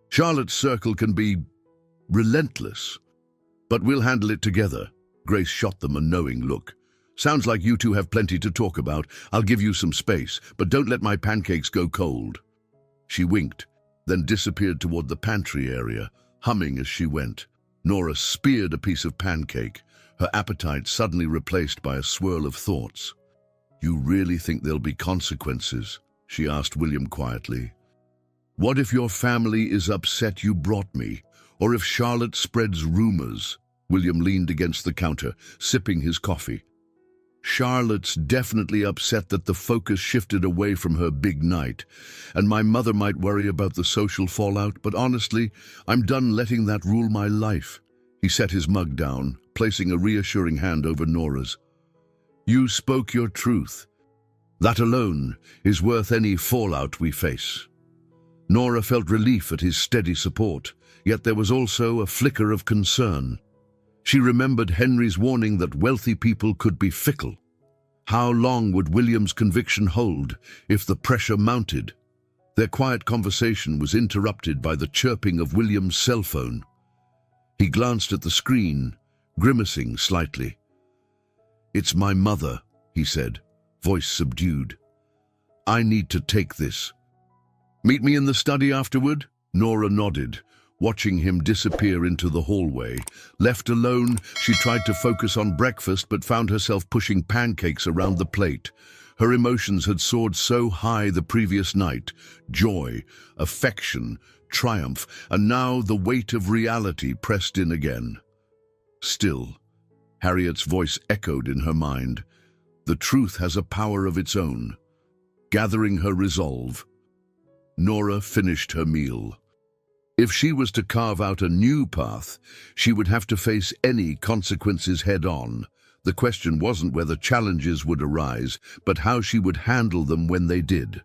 Charlotte's circle can be relentless, but we'll handle it together." Grace shot them a knowing look. "Sounds like you two have plenty to talk about. I'll give you some space, but don't let my pancakes go cold." She winked, then disappeared toward the pantry area, humming as she went. Nora speared a piece of pancake, her appetite suddenly replaced by a swirl of thoughts. "You really think there'll be consequences?" she asked William quietly. "What if your family is upset you brought me? Or if Charlotte spreads rumors?" William leaned against the counter, sipping his coffee. "Charlotte's definitely upset that the focus shifted away from her big night, and my mother might worry about the social fallout, but honestly, I'm done letting that rule my life." He set his mug down, placing a reassuring hand over Nora's. "You spoke your truth. That alone is worth any fallout we face." Nora felt relief at his steady support, yet there was also a flicker of concern. She remembered Henry's warning that wealthy people could be fickle. How long would William's conviction hold if the pressure mounted? Their quiet conversation was interrupted by the chirping of William's cell phone. He glanced at the screen, grimacing slightly. "It's my mother," he said, voice subdued. "I need to take this." "Meet me in the study afterward?" Nora nodded, watching him disappear into the hallway. Left alone, she tried to focus on breakfast but found herself pushing pancakes around the plate. Her emotions had soared so high the previous night: joy, affection, triumph, and now the weight of reality pressed in again. Still, Harriet's voice echoed in her mind. The truth has a power of its own. Gathering her resolve, Nora finished her meal. If she was to carve out a new path, she would have to face any consequences head-on. The question wasn't whether challenges would arise, but how she would handle them when they did.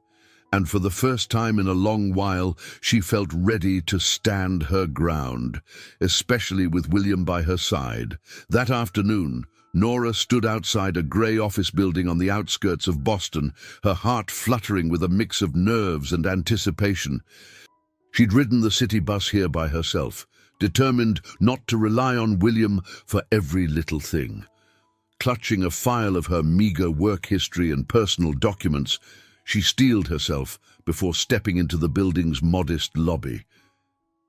And for the first time in a long while, she felt ready to stand her ground, especially with William by her side. That afternoon, Nora stood outside a grey office building on the outskirts of Boston, her heart fluttering with a mix of nerves and anticipation. She'd ridden the city bus here by herself, determined not to rely on William for every little thing. Clutching a file of her meager work history and personal documents, she steeled herself before stepping into the building's modest lobby.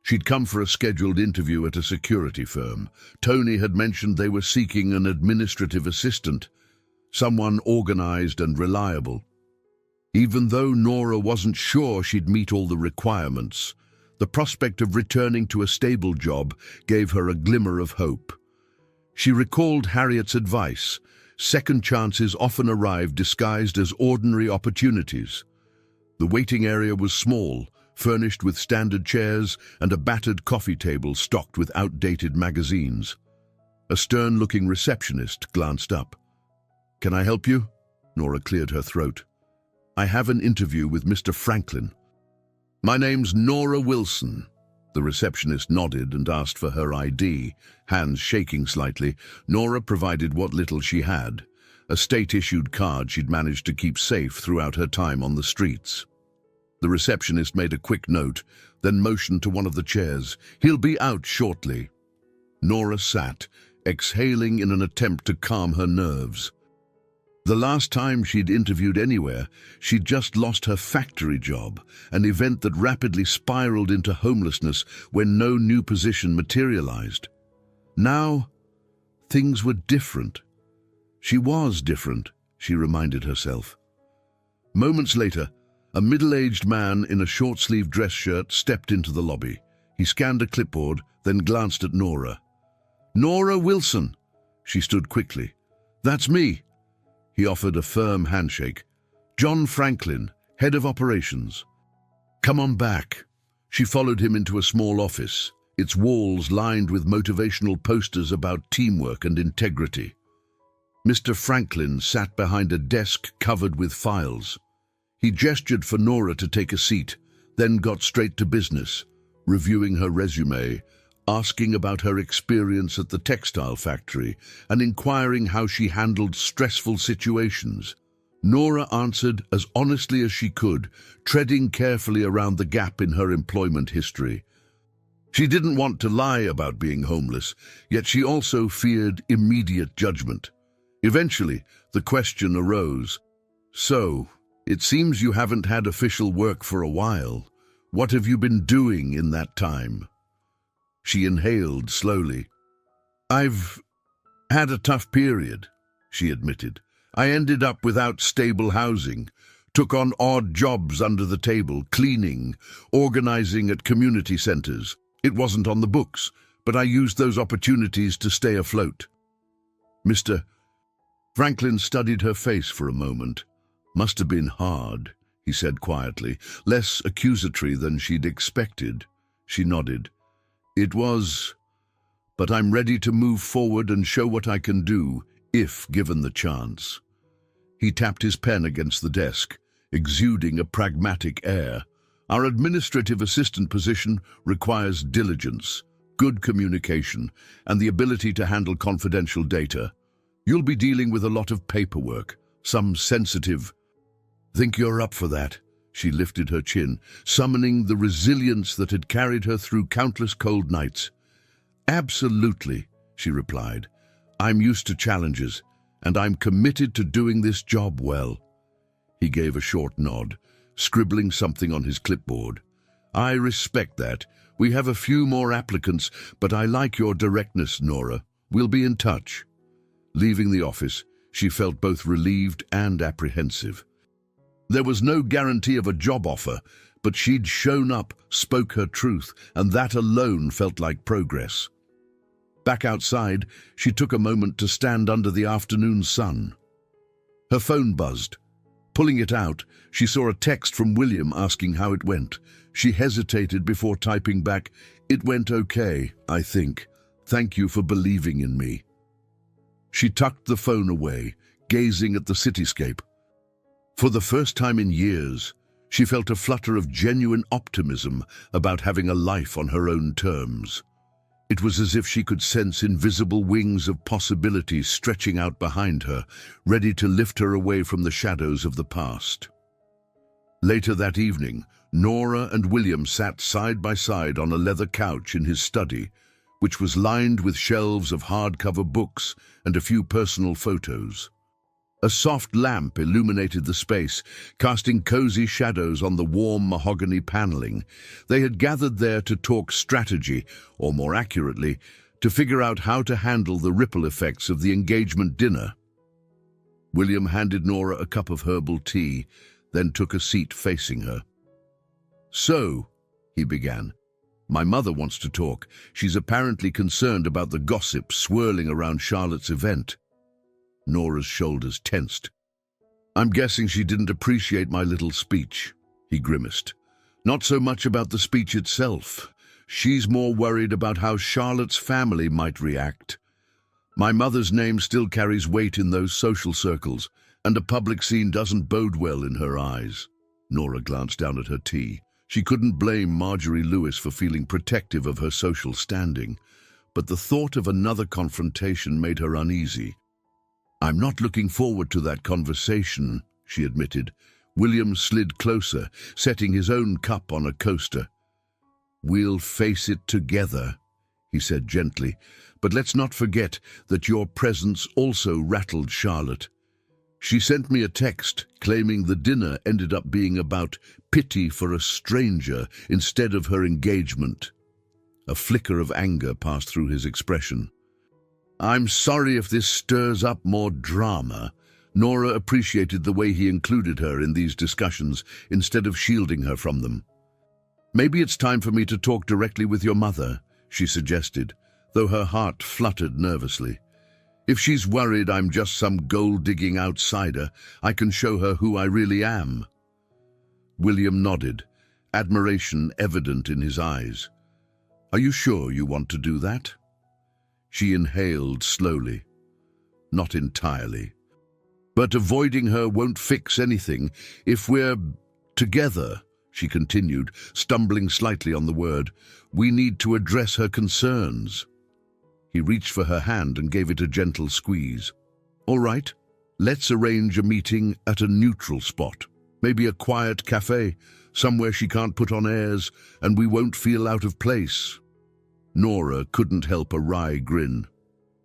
She'd come for a scheduled interview at a security firm. Tony had mentioned they were seeking an administrative assistant, someone organized and reliable. Even though Nora wasn't sure she'd meet all the requirements, the prospect of returning to a stable job gave her a glimmer of hope. She recalled Harriet's advice: second chances often arrive disguised as ordinary opportunities. The waiting area was small, furnished with standard chairs and a battered coffee table stocked with outdated magazines. A stern-looking receptionist glanced up. "Can I help you?" Nora cleared her throat. "I have an interview with Mr. Franklin." "My name's Nora Wilson." The receptionist nodded and asked for her ID, hands shaking slightly. Nora provided what little she had, a state-issued card she'd managed to keep safe throughout her time on the streets. The receptionist made a quick note, then motioned to one of the chairs. "He'll be out shortly." Nora sat, exhaling in an attempt to calm her nerves. The last time she'd interviewed anywhere, she'd just lost her factory job, an event that rapidly spiraled into homelessness when no new position materialized. Now, things were different. She was different, she reminded herself. Moments later, a middle-aged man in a short-sleeved dress shirt stepped into the lobby. He scanned a clipboard, then glanced at Nora. "Nora Wilson!" She stood quickly. "That's me." He offered a firm handshake. John Franklin, head of operations. Come on back. She followed him into a small office, its walls lined with motivational posters about teamwork and integrity. Mr. Franklin sat behind a desk covered with files. He gestured for Nora to take a seat, then got straight to business, reviewing her resume, asking about her experience at the textile factory, and inquiring how she handled stressful situations. Nora answered as honestly as she could, treading carefully around the gap in her employment history. She didn't want to lie about being homeless, yet she also feared immediate judgment. Eventually, the question arose. So, it seems you haven't had official work for a while. What have you been doing in that time? She inhaled slowly. I've had a tough period, she admitted. I ended up without stable housing, took on odd jobs under the table, cleaning, organizing at community centers. It wasn't on the books, but I used those opportunities to stay afloat. Mr. Franklin studied her face for a moment. Must have been hard, he said quietly, less accusatory than she'd expected. She nodded. It was, but I'm ready to move forward and show what I can do, if given the chance. He tapped his pen against the desk, exuding a pragmatic air. Our administrative assistant position requires diligence, good communication, and the ability to handle confidential data. You'll be dealing with a lot of paperwork, some sensitive. Think you're up for that? She lifted her chin, summoning the resilience that had carried her through countless cold nights. Absolutely, she replied. I'm used to challenges, and I'm committed to doing this job well. He gave a short nod, scribbling something on his clipboard. I respect that. We have a few more applicants, but I like your directness, Nora. We'll be in touch. Leaving the office, she felt both relieved and apprehensive. There was no guarantee of a job offer, but she'd shown up, spoke her truth, and that alone felt like progress. Back outside, she took a moment to stand under the afternoon sun. Her phone buzzed. Pulling it out, she saw a text from William asking how it went. She hesitated before typing back, "It went okay, I think. Thank you for believing in me." She tucked the phone away, gazing at the cityscape. For the first time in years, she felt a flutter of genuine optimism about having a life on her own terms. It was as if she could sense invisible wings of possibilities stretching out behind her, ready to lift her away from the shadows of the past. Later that evening, Nora and William sat side by side on a leather couch in his study, which was lined with shelves of hardcover books and a few personal photos. A soft lamp illuminated the space, casting cozy shadows on the warm mahogany paneling. They had gathered there to talk strategy, or more accurately, to figure out how to handle the ripple effects of the engagement dinner. William handed Nora a cup of herbal tea, then took a seat facing her. "So," he began, "my mother wants to talk. She's apparently concerned about the gossip swirling around Charlotte's event." Nora's shoulders tensed. "I'm guessing she didn't appreciate my little speech," he grimaced. "Not so much about the speech itself. She's more worried about how Charlotte's family might react. My mother's name still carries weight in those social circles, and a public scene doesn't bode well in her eyes." Nora glanced down at her tea. She couldn't blame Marjorie Lewis for feeling protective of her social standing, but the thought of another confrontation made her uneasy. "I'm not looking forward to that conversation," she admitted. William slid closer, setting his own cup on a coaster. "We'll face it together," he said gently, "but let's not forget that your presence also rattled Charlotte. She sent me a text claiming the dinner ended up being about pity for a stranger instead of her engagement." A flicker of anger passed through his expression. "I'm sorry if this stirs up more drama." Nora appreciated the way he included her in these discussions instead of shielding her from them. "Maybe it's time for me to talk directly with your mother," she suggested, though her heart fluttered nervously. If she's worried I'm just some gold-digging outsider, I can show her who I really am." William nodded, admiration evident in his eyes. "Are you sure you want to do that?" She inhaled slowly. "Not entirely. But avoiding her won't fix anything. If we're together," she continued, stumbling slightly on the word, "we need to address her concerns." He reached for her hand and gave it a gentle squeeze. "All right, let's arrange a meeting at a neutral spot. Maybe a quiet cafe, somewhere she can't put on airs and we won't feel out of place." Nora couldn't help a wry grin.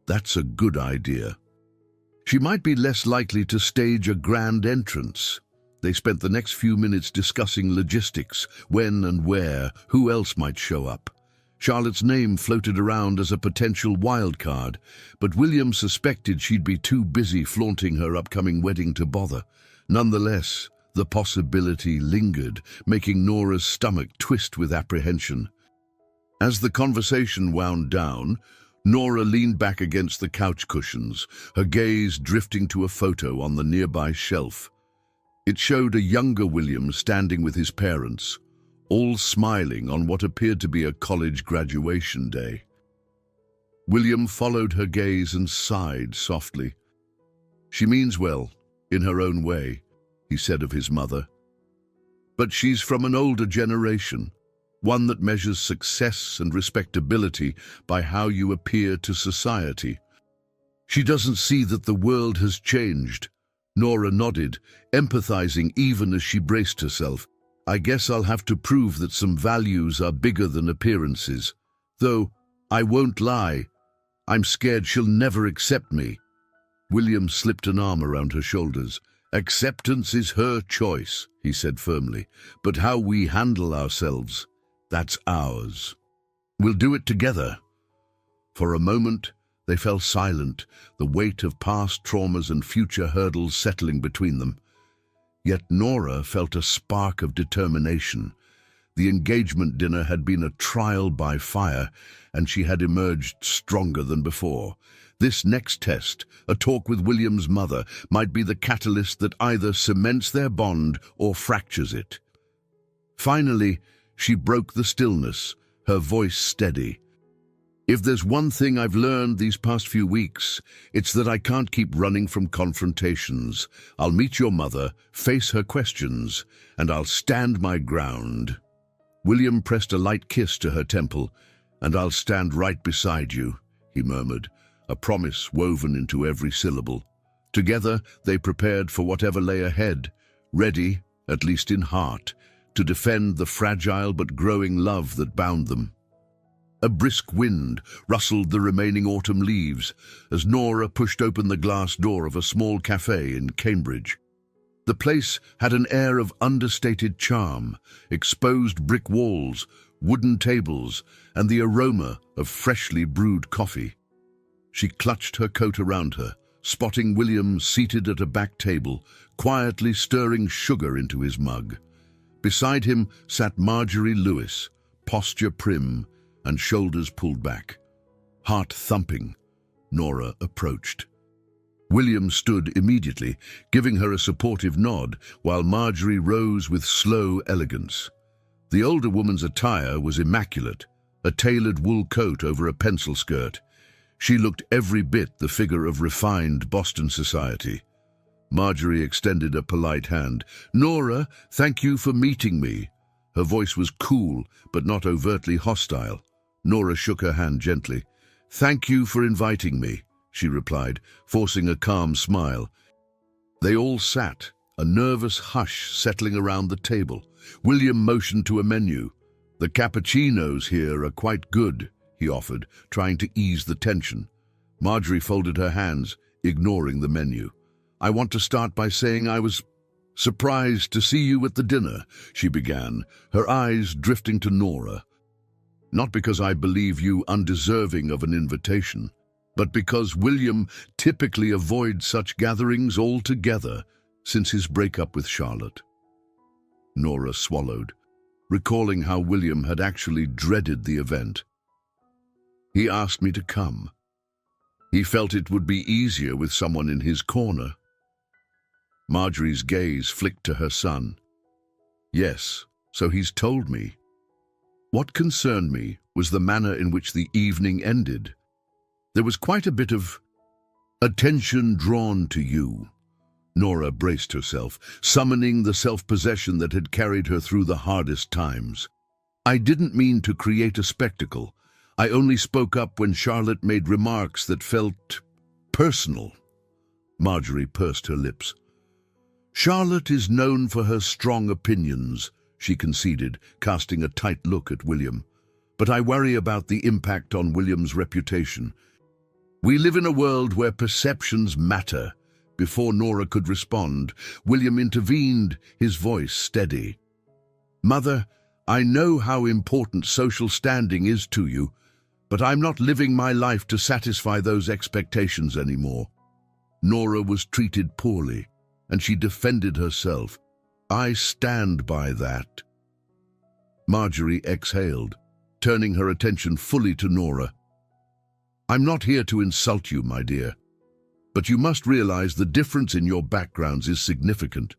"That's a good idea." She might be less likely to stage a grand entrance. They spent the next few minutes discussing logistics, when and where, who else might show up. Charlotte's name floated around as a potential wild card, but William suspected she'd be too busy flaunting her upcoming wedding to bother. Nonetheless, the possibility lingered, making Nora's stomach twist with apprehension. As the conversation wound down, Nora leaned back against the couch cushions, her gaze drifting to a photo on the nearby shelf. It showed a younger William standing with his parents, all smiling on what appeared to be a college graduation day. William followed her gaze and sighed softly. "She means well, in her own way," he said of his mother. "But she's from an older generation, one that measures success and respectability by how you appear to society. She doesn't see that the world has changed." Nora nodded, empathizing even as she braced herself. "I guess I'll have to prove that some values are bigger than appearances. Though, I won't lie, I'm scared she'll never accept me." William slipped an arm around her shoulders. "Acceptance is her choice," he said firmly, "but how we handle ourselves, that's ours. We'll do it together." For a moment, they fell silent, the weight of past traumas and future hurdles settling between them. Yet Nora felt a spark of determination. The engagement dinner had been a trial by fire, and she had emerged stronger than before. This next test, a talk with William's mother, might be the catalyst that either cements their bond or fractures it. Finally, she broke the stillness, her voice steady. "If there's one thing I've learned these past few weeks, it's that I can't keep running from confrontations. I'll meet your mother, face her questions, and I'll stand my ground." William pressed a light kiss to her temple. "And I'll stand right beside you," he murmured, a promise woven into every syllable. Together, they prepared for whatever lay ahead, ready, at least in heart, to defend the fragile but growing love that bound them. A brisk wind rustled the remaining autumn leaves as Nora pushed open the glass door of a small cafe in Cambridge. The place had an air of understated charm, exposed brick walls, wooden tables, and the aroma of freshly brewed coffee. She clutched her coat around her, spotting William seated at a back table, quietly stirring sugar into his mug. Beside him sat Marjorie Lewis, posture prim and shoulders pulled back. Heart thumping, Nora approached. William stood immediately, giving her a supportive nod, while Marjorie rose with slow elegance. The older woman's attire was immaculate, a tailored wool coat over a pencil skirt. She looked every bit the figure of refined Boston society. Marjorie extended a polite hand. "Nora, thank you for meeting me." Her voice was cool, but not overtly hostile. Nora shook her hand gently. "Thank you for inviting me," she replied, forcing a calm smile. They all sat, a nervous hush settling around the table. William motioned to a menu. "The cappuccinos here are quite good," he offered, trying to ease the tension. Marjorie folded her hands, ignoring the menu. "I want to start by saying I was surprised to see you at the dinner," she began, her eyes drifting to Nora. "Not because I believe you undeserving of an invitation, but because William typically avoids such gatherings altogether since his breakup with Charlotte." Nora swallowed, recalling how William had actually dreaded the event. "He asked me to come." He felt it would be easier with someone in his corner. Marjorie's gaze flicked to her son. Yes, so he's told me. What concerned me was the manner in which the evening ended. There was quite a bit of attention drawn to you. Nora braced herself, summoning the self-possession that had carried her through the hardest times. I didn't mean to create a spectacle. I only spoke up when Charlotte made remarks that felt personal. Marjorie pursed her lips. Charlotte is known for her strong opinions, she conceded, casting a tight look at William. But I worry about the impact on William's reputation. We live in a world where perceptions matter. Before Nora could respond, William intervened, his voice steady. Mother, I know how important social standing is to you, but I'm not living my life to satisfy those expectations anymore. Nora was treated poorly, and she defended herself. I stand by that. Marjorie exhaled, turning her attention fully to Nora. I'm not here to insult you, my dear, but you must realize the difference in your backgrounds is significant.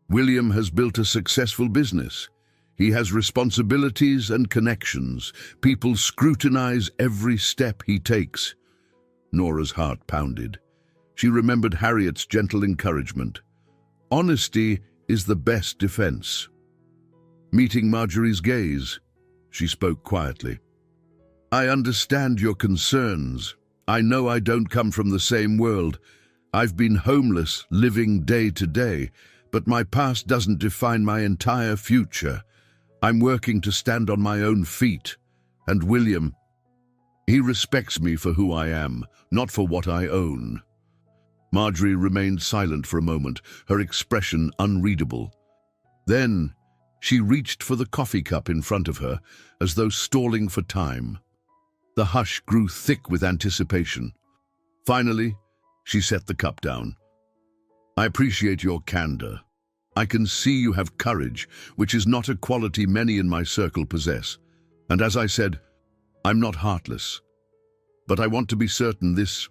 William has built a successful business. He has responsibilities and connections. People scrutinize every step he takes. Nora's heart pounded. She remembered Harriet's gentle encouragement. Honesty is the best defense. Meeting Marjorie's gaze, she spoke quietly. I understand your concerns. I know I don't come from the same world. I've been homeless, living day to day, but my past doesn't define my entire future. I'm working to stand on my own feet. And William, he respects me for who I am, not for what I own. Marjorie remained silent for a moment, her expression unreadable. Then she reached for the coffee cup in front of her, as though stalling for time. The hush grew thick with anticipation. Finally, she set the cup down. I appreciate your candor. I can see you have courage, which is not a quality many in my circle possess. And as I said, I'm not heartless. But I want to be certain this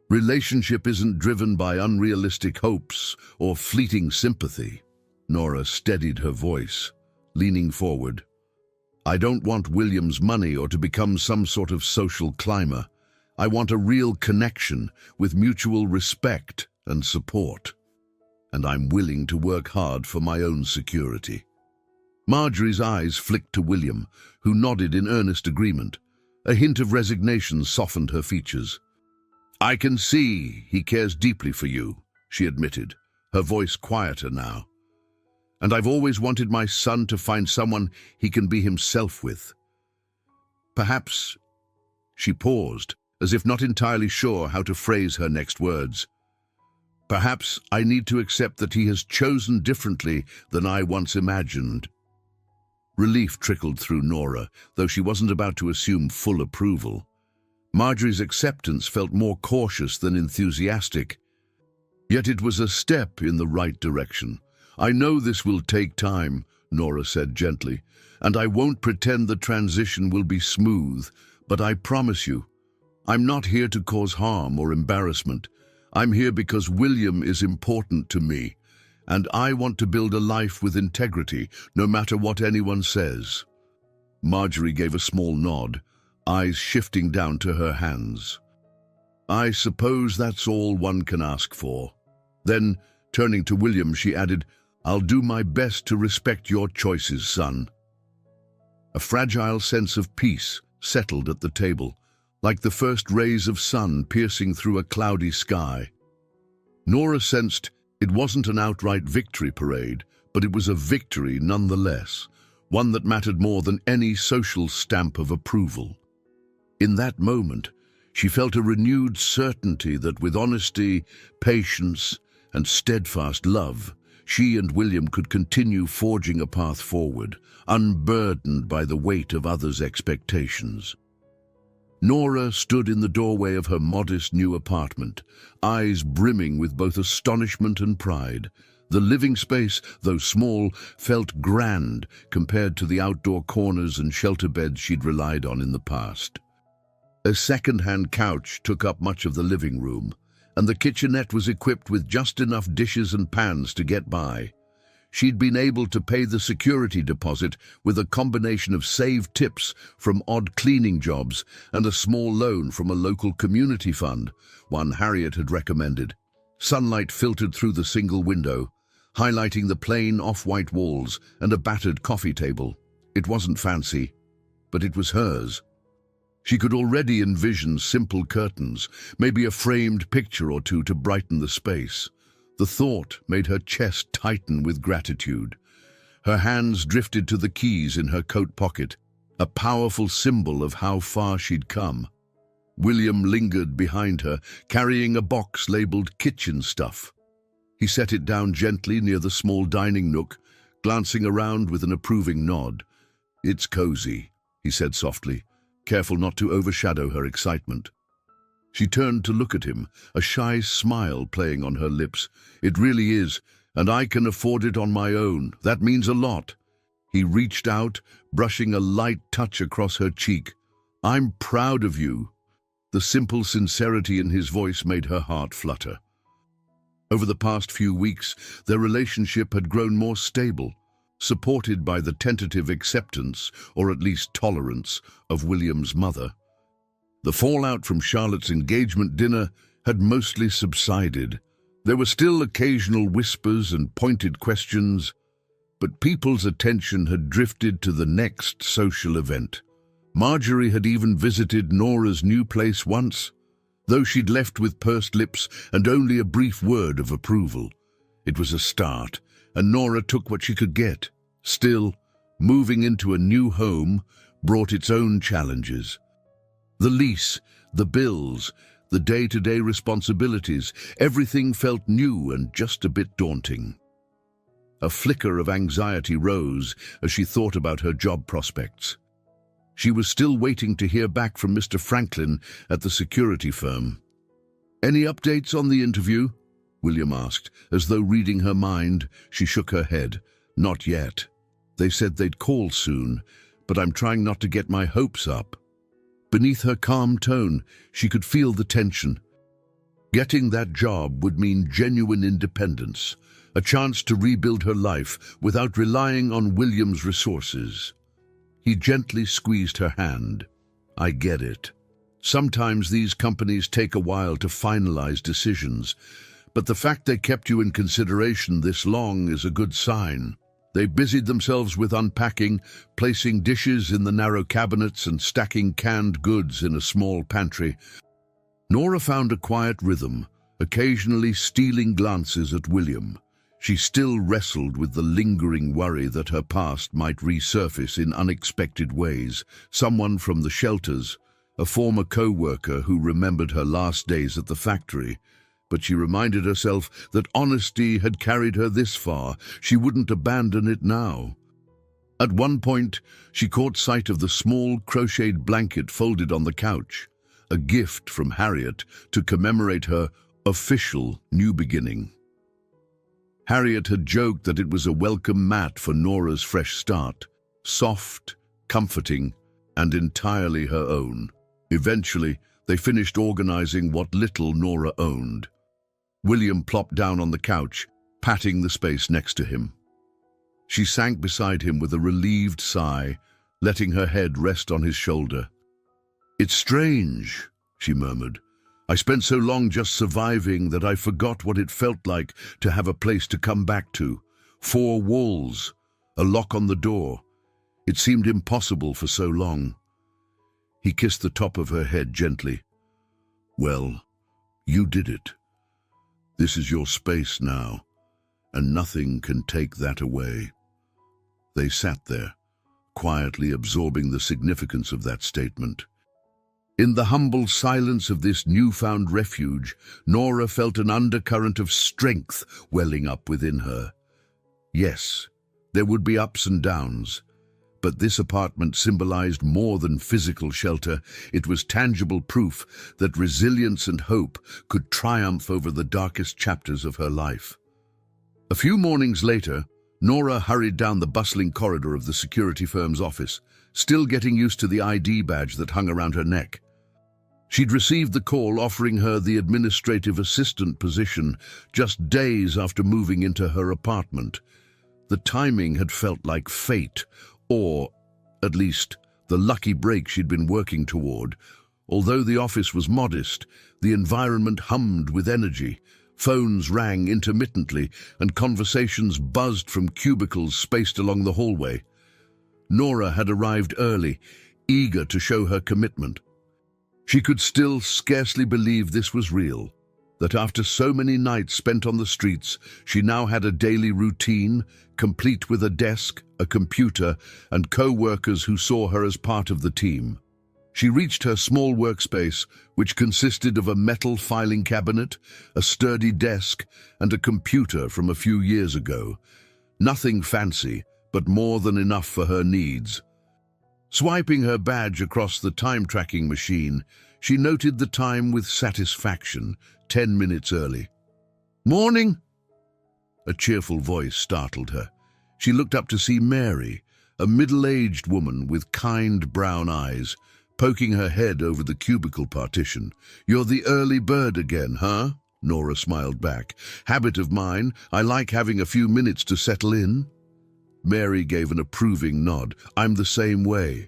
relationship isn't driven by unrealistic hopes or fleeting sympathy. Nora steadied her voice, leaning forward. I don't want William's money or to become some sort of social climber. I want a real connection with mutual respect and support. And I'm willing to work hard for my own security. Marjorie's eyes flicked to William, who nodded in earnest agreement. A hint of resignation softened her features. I can see he cares deeply for you, she admitted, her voice quieter now. And I've always wanted my son to find someone he can be himself with. Perhaps, she paused, as if not entirely sure how to phrase her next words. Perhaps I need to accept that he has chosen differently than I once imagined. Relief trickled through Nora, though she wasn't about to assume full approval. Marjorie's acceptance felt more cautious than enthusiastic. Yet it was a step in the right direction. I know this will take time, Nora said gently, and I won't pretend the transition will be smooth, but I promise you, I'm not here to cause harm or embarrassment. I'm here because William is important to me, and I want to build a life with integrity, no matter what anyone says. Marjorie gave a small nod, eyes shifting down to her hands. I suppose that's all one can ask for. Then, turning to William, she added, I'll do my best to respect your choices, son. A fragile sense of peace settled at the table, like the first rays of sun piercing through a cloudy sky. Nora sensed it wasn't an outright victory parade, but it was a victory nonetheless, one that mattered more than any social stamp of approval. In that moment, she felt a renewed certainty that with honesty, patience, and steadfast love, she and William could continue forging a path forward, unburdened by the weight of others' expectations. Nora stood in the doorway of her modest new apartment, eyes brimming with both astonishment and pride. The living space, though small, felt grand compared to the outdoor corners and shelter beds she'd relied on in the past. A second-hand couch took up much of the living room, and the kitchenette was equipped with just enough dishes and pans to get by. She'd been able to pay the security deposit with a combination of saved tips from odd cleaning jobs and a small loan from a local community fund, one Harriet had recommended. Sunlight filtered through the single window, highlighting the plain off-white walls and a battered coffee table. It wasn't fancy, but it was hers. She could already envision simple curtains, maybe a framed picture or two to brighten the space. The thought made her chest tighten with gratitude. Her hands drifted to the keys in her coat pocket, a powerful symbol of how far she'd come. William lingered behind her, carrying a box labeled kitchen stuff. He set it down gently near the small dining nook, glancing around with an approving nod. "It's cozy," he said softly, careful not to overshadow her excitement. She turned to look at him, a shy smile playing on her lips. "It really is, and I can afford it on my own. That means a lot." He reached out, brushing a light touch across her cheek. "I'm proud of you." The simple sincerity in his voice made her heart flutter. Over the past few weeks, their relationship had grown more stable, supported by the tentative acceptance, or at least tolerance, of William's mother. The fallout from Charlotte's engagement dinner had mostly subsided. There were still occasional whispers and pointed questions, but people's attention had drifted to the next social event. Marjorie had even visited Nora's new place once, though she'd left with pursed lips and only a brief word of approval. It was a start, and Nora took what she could get. Still, moving into a new home brought its own challenges. The lease, the bills, the day-to-day responsibilities, everything felt new and just a bit daunting. A flicker of anxiety rose as she thought about her job prospects. She was still waiting to hear back from Mr. Franklin at the security firm. "Any updates on the interview?" William asked. As though reading her mind, she shook her head. "Not yet. They said they'd call soon, but I'm trying not to get my hopes up." Beneath her calm tone, she could feel the tension. Getting that job would mean genuine independence, a chance to rebuild her life without relying on William's resources. He gently squeezed her hand. "I get it. Sometimes these companies take a while to finalize decisions, but the fact they kept you in consideration this long is a good sign." They busied themselves with unpacking, placing dishes in the narrow cabinets and stacking canned goods in a small pantry. Nora found a quiet rhythm, occasionally stealing glances at William. She still wrestled with the lingering worry that her past might resurface in unexpected ways. Someone from the shelters, a former co-worker who remembered her last days at the factory, but she reminded herself that honesty had carried her this far. She wouldn't abandon it now. At one point, she caught sight of the small crocheted blanket folded on the couch, a gift from Harriet to commemorate her official new beginning. Harriet had joked that it was a welcome mat for Nora's fresh start, soft, comforting, and entirely her own. Eventually, they finished organizing what little Nora owned. William plopped down on the couch, patting the space next to him. She sank beside him with a relieved sigh, letting her head rest on his shoulder. "It's strange," she murmured. "I spent so long just surviving that I forgot what it felt like to have a place to come back to. 4 walls, a lock on the door. It seemed impossible for so long." He kissed the top of her head gently. "Well, you did it. This is your space now, and nothing can take that away." They sat there, quietly absorbing the significance of that statement. In the humble silence of this newfound refuge, Nora felt an undercurrent of strength welling up within her. Yes, there would be ups and downs, but this apartment symbolized more than physical shelter. It was tangible proof that resilience and hope could triumph over the darkest chapters of her life. A few mornings later, Nora hurried down the bustling corridor of the security firm's office, still getting used to the ID badge that hung around her neck. She'd received the call offering her the administrative assistant position just days after moving into her apartment. The timing had felt like fate, or, at least, the lucky break she'd been working toward. Although the office was modest, the environment hummed with energy. Phones rang intermittently, and conversations buzzed from cubicles spaced along the hallway. Nora had arrived early, eager to show her commitment. She could still scarcely believe this was real, that after so many nights spent on the streets, she now had a daily routine, complete with a desk, a computer, and co-workers who saw her as part of the team. She reached her small workspace, which consisted of a metal filing cabinet, a sturdy desk, and a computer from a few years ago. Nothing fancy, but more than enough for her needs. Swiping her badge across the time-tracking machine, she noted the time with satisfaction, 10 minutes early. "Morning!" A cheerful voice startled her. She looked up to see Mary, a middle-aged woman with kind brown eyes, poking her head over the cubicle partition. "You're the early bird again, huh?" Nora smiled back. "Habit of mine. I like having a few minutes to settle in." Mary gave an approving nod. "I'm the same way.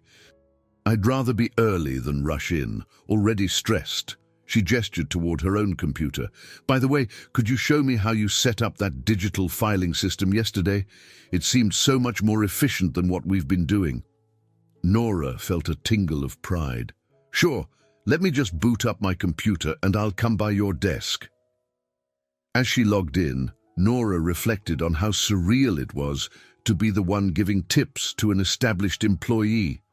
I'd rather be early than rush in, already stressed." She gestured toward her own computer. "By the way, could you show me how you set up that digital filing system yesterday? It seemed so much more efficient than what we've been doing." Nora felt a tingle of pride. "Sure, let me just boot up my computer and I'll come by your desk." As she logged in, Nora reflected on how surreal it was to be the one giving tips to an established employee.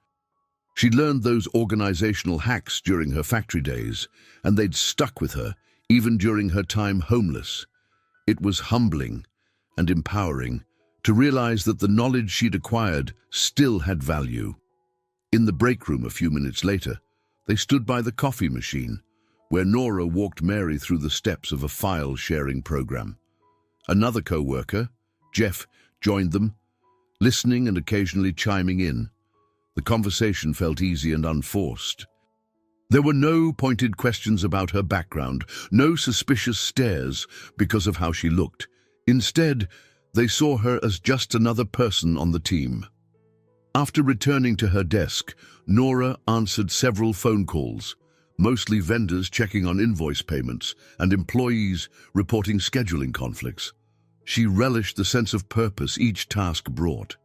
She'd learned those organizational hacks during her factory days, and they'd stuck with her, even during her time homeless. It was humbling and empowering to realize that the knowledge she'd acquired still had value. In the break room a few minutes later, they stood by the coffee machine, where Nora walked Mary through the steps of a file-sharing program. Another co-worker, Jeff, joined them, listening and occasionally chiming in. The conversation felt easy and unforced. There were no pointed questions about her background, no suspicious stares because of how she looked. Instead, they saw her as just another person on the team. After returning to her desk, Nora answered several phone calls, mostly vendors checking on invoice payments and employees reporting scheduling conflicts. She relished the sense of purpose each task brought.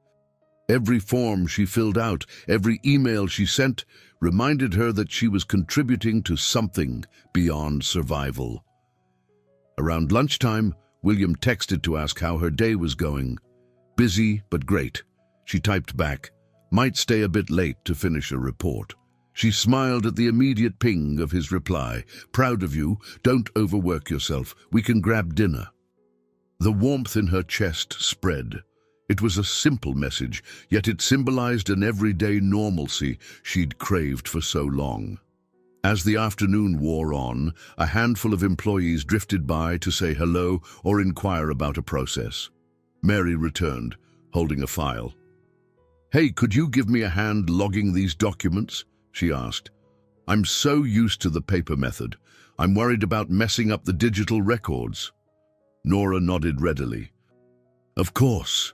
Every form she filled out, every email she sent, reminded her that she was contributing to something beyond survival. Around lunchtime, William texted to ask how her day was going. "Busy, but great." She typed back, "Might stay a bit late to finish a report." She smiled at the immediate ping of his reply. "Proud of you. Don't overwork yourself. We can grab dinner." The warmth in her chest spread. It was a simple message, yet it symbolized an everyday normalcy she'd craved for so long. As the afternoon wore on, a handful of employees drifted by to say hello or inquire about a process. Mary returned, holding a file. "Hey, could you give me a hand logging these documents?" she asked. "I'm so used to the paper method. I'm worried about messing up the digital records." Nora nodded readily. "Of course."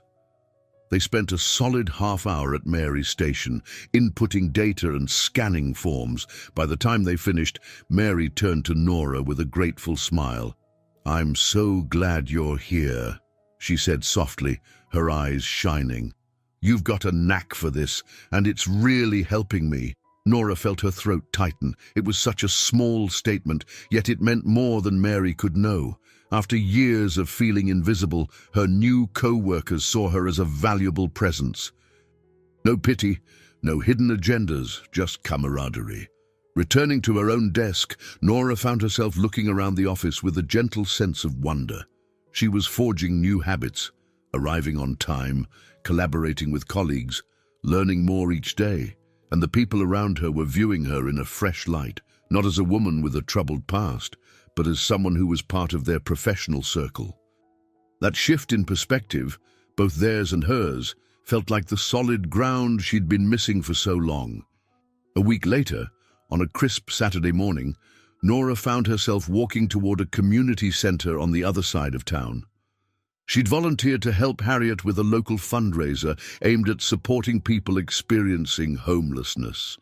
They spent a solid half-hour at Mary's station, inputting data and scanning forms. By the time they finished, Mary turned to Nora with a grateful smile. "I'm so glad you're here," she said softly, her eyes shining. "You've got a knack for this, and it's really helping me." Nora felt her throat tighten. It was such a small statement, yet it meant more than Mary could know. After years of feeling invisible, her new co-workers saw her as a valuable presence. No pity, no hidden agendas, just camaraderie. Returning to her own desk, Nora found herself looking around the office with a gentle sense of wonder. She was forging new habits, arriving on time, collaborating with colleagues, learning more each day, and the people around her were viewing her in a fresh light, not as a woman with a troubled past, but as someone who was part of their professional circle. That shift in perspective, both theirs and hers, felt like the solid ground she'd been missing for so long. A week later, On a crisp Saturday morning, Nora found herself walking toward a community center on the other side of town. She'd volunteered to help Harriet with a local fundraiser aimed at supporting people experiencing homelessness.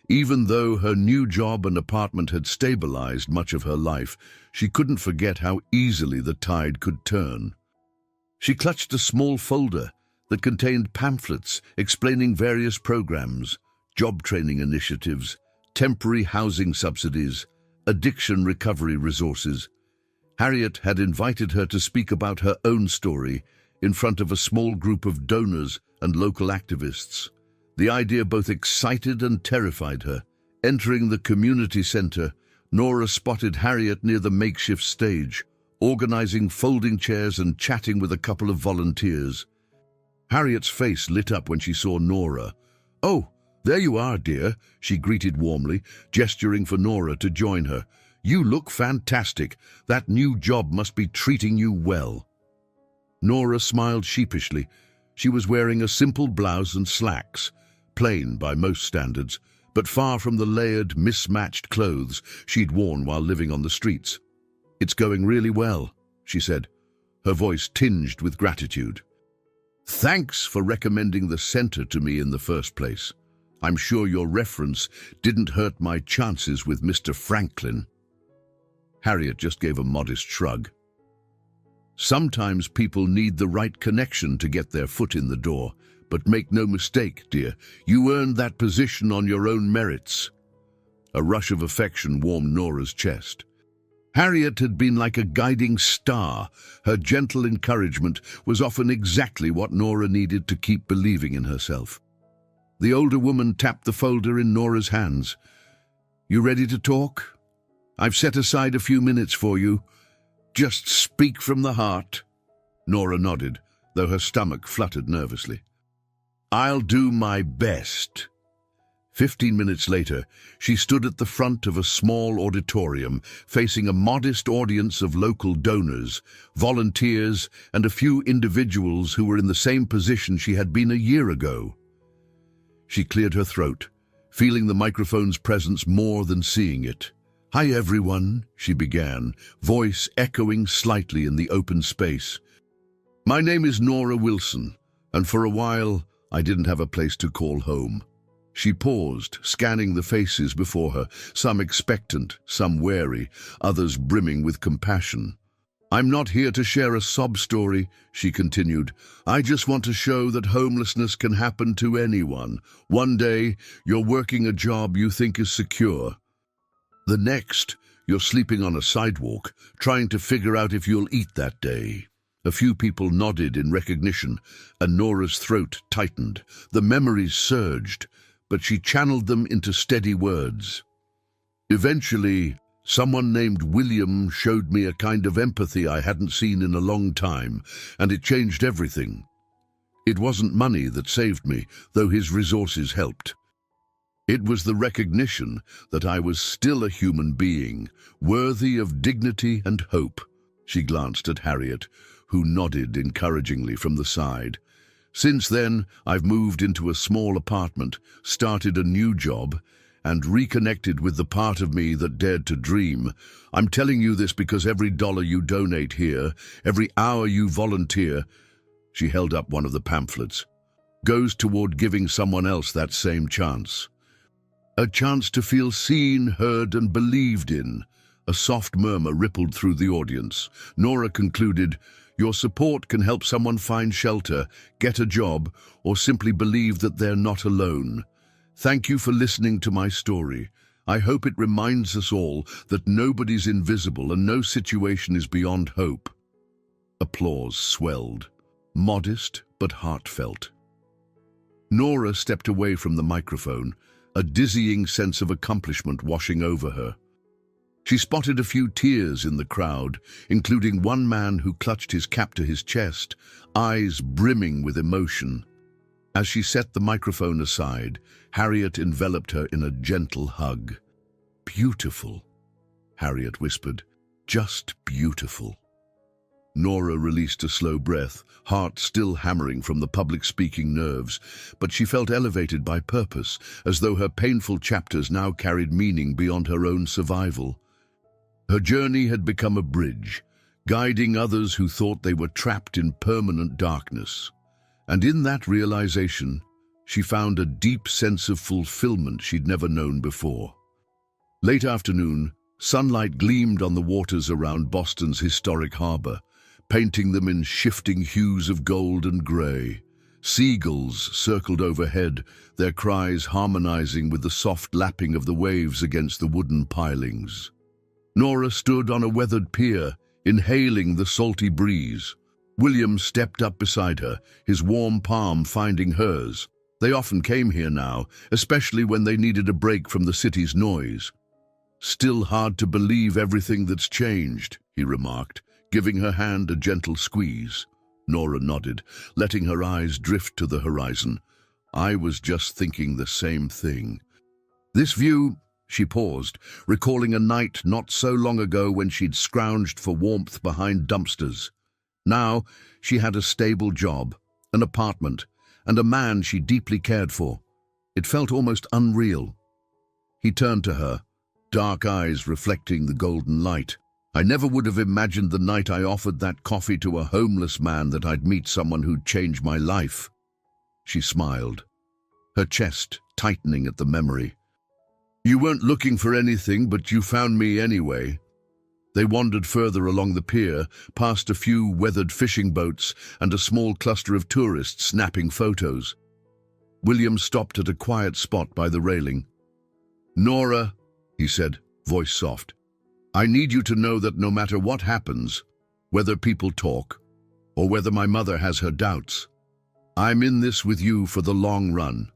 Even though her new job and apartment had stabilized much of her life, she couldn't forget how easily the tide could turn. She clutched a small folder that contained pamphlets explaining various programs, job training initiatives, temporary housing subsidies, addiction recovery resources. Harriet had invited her to speak about her own story in front of a small group of donors and local activists. The idea both excited and terrified her. Entering the community center, Nora spotted Harriet near the makeshift stage, organizing folding chairs and chatting with a couple of volunteers. Harriet's face lit up when she saw Nora. "Oh, there you are, dear," she greeted warmly, gesturing for Nora to join her. "You look fantastic. That new job must be treating you well." Nora smiled sheepishly. She was wearing a simple blouse and slacks, plain by most standards, but far from the layered, mismatched clothes she'd worn while living on the streets. "It's going really well," she said, her voice tinged with gratitude. "Thanks for recommending the center to me in the first place. I'm sure your reference didn't hurt my chances with Mr. Franklin." Harriet just gave a modest shrug. "Sometimes people need the right connection to get their foot in the door, but make no mistake, dear, you earned that position on your own merits." A rush of affection warmed Nora's chest. Harriet had been like a guiding star. Her gentle encouragement was often exactly what Nora needed to keep believing in herself. The older woman tapped the folder in Nora's hands. "You ready to talk? I've set aside a few minutes for you. Just speak from the heart." Nora nodded, though her stomach fluttered nervously. "I'll do my best." 15 minutes later, she stood at the front of a small auditorium, facing a modest audience of local donors, volunteers, and a few individuals who were in the same position she had been a year ago. She cleared her throat, feeling the microphone's presence more than seeing it. "Hi, everyone," she began, voice echoing slightly in the open space. "My name is Nora Wilson, and for a while, I didn't have a place to call home." She paused, scanning the faces before her, some expectant, some wary, others brimming with compassion. "I'm not here to share a sob story," she continued. "I just want to show that homelessness can happen to anyone. One day, you're working a job you think is secure. The next, you're sleeping on a sidewalk, trying to figure out if you'll eat that day." A few people nodded in recognition, and Nora's throat tightened. The memories surged, but she channeled them into steady words. "Eventually, someone named William showed me a kind of empathy I hadn't seen in a long time, and it changed everything. It wasn't money that saved me, though his resources helped. It was the recognition that I was still a human being, worthy of dignity and hope." She glanced at Harriet, who nodded encouragingly from the side. "Since then, I've moved into a small apartment, started a new job, and reconnected with the part of me that dared to dream. I'm telling you this because every dollar you donate here, every hour you volunteer," she held up one of the pamphlets, "goes toward giving someone else that same chance. A chance to feel seen, heard, and believed in." A soft murmur rippled through the audience. Nora concluded, "Your support can help someone find shelter, get a job, or simply believe that they're not alone. Thank you for listening to my story. I hope it reminds us all that nobody's invisible and no situation is beyond hope." Applause swelled, modest but heartfelt. Nora stepped away from the microphone, a dizzying sense of accomplishment washing over her. She spotted a few tears in the crowd, including one man who clutched his cap to his chest, eyes brimming with emotion. As she set the microphone aside, Harriet enveloped her in a gentle hug. "Beautiful," Harriet whispered, "just beautiful." Nora released a slow breath, heart still hammering from the public-speaking nerves, but she felt elevated by purpose, as though her painful chapters now carried meaning beyond her own survival. Her journey had become a bridge, guiding others who thought they were trapped in permanent darkness. And in that realization, she found a deep sense of fulfillment she'd never known before. Late afternoon, sunlight gleamed on the waters around Boston's historic harbor, painting them in shifting hues of gold and gray. Seagulls circled overhead, their cries harmonizing with the soft lapping of the waves against the wooden pilings. Nora stood on a weathered pier, inhaling the salty breeze. William stepped up beside her, his warm palm finding hers. They often came here now, especially when they needed a break from the city's noise. "Still hard to believe everything that's changed," he remarked, giving her hand a gentle squeeze. Nora nodded, letting her eyes drift to the horizon. "I was just thinking the same thing." This view, she paused, recalling a night not so long ago when she'd scrounged for warmth behind dumpsters. Now, she had a stable job, an apartment, and a man she deeply cared for. It felt almost unreal. He turned to her, dark eyes reflecting the golden light. "I never would have imagined the night I offered that coffee to a homeless man that I'd meet someone who'd change my life." She smiled, her chest tightening at the memory. "You weren't looking for anything, but you found me anyway." They wandered further along the pier, past a few weathered fishing boats and a small cluster of tourists snapping photos. William stopped at a quiet spot by the railing. "Nora," he said, voice soft, "I need you to know that no matter what happens, whether people talk or whether my mother has her doubts, I'm in this with you for the long run."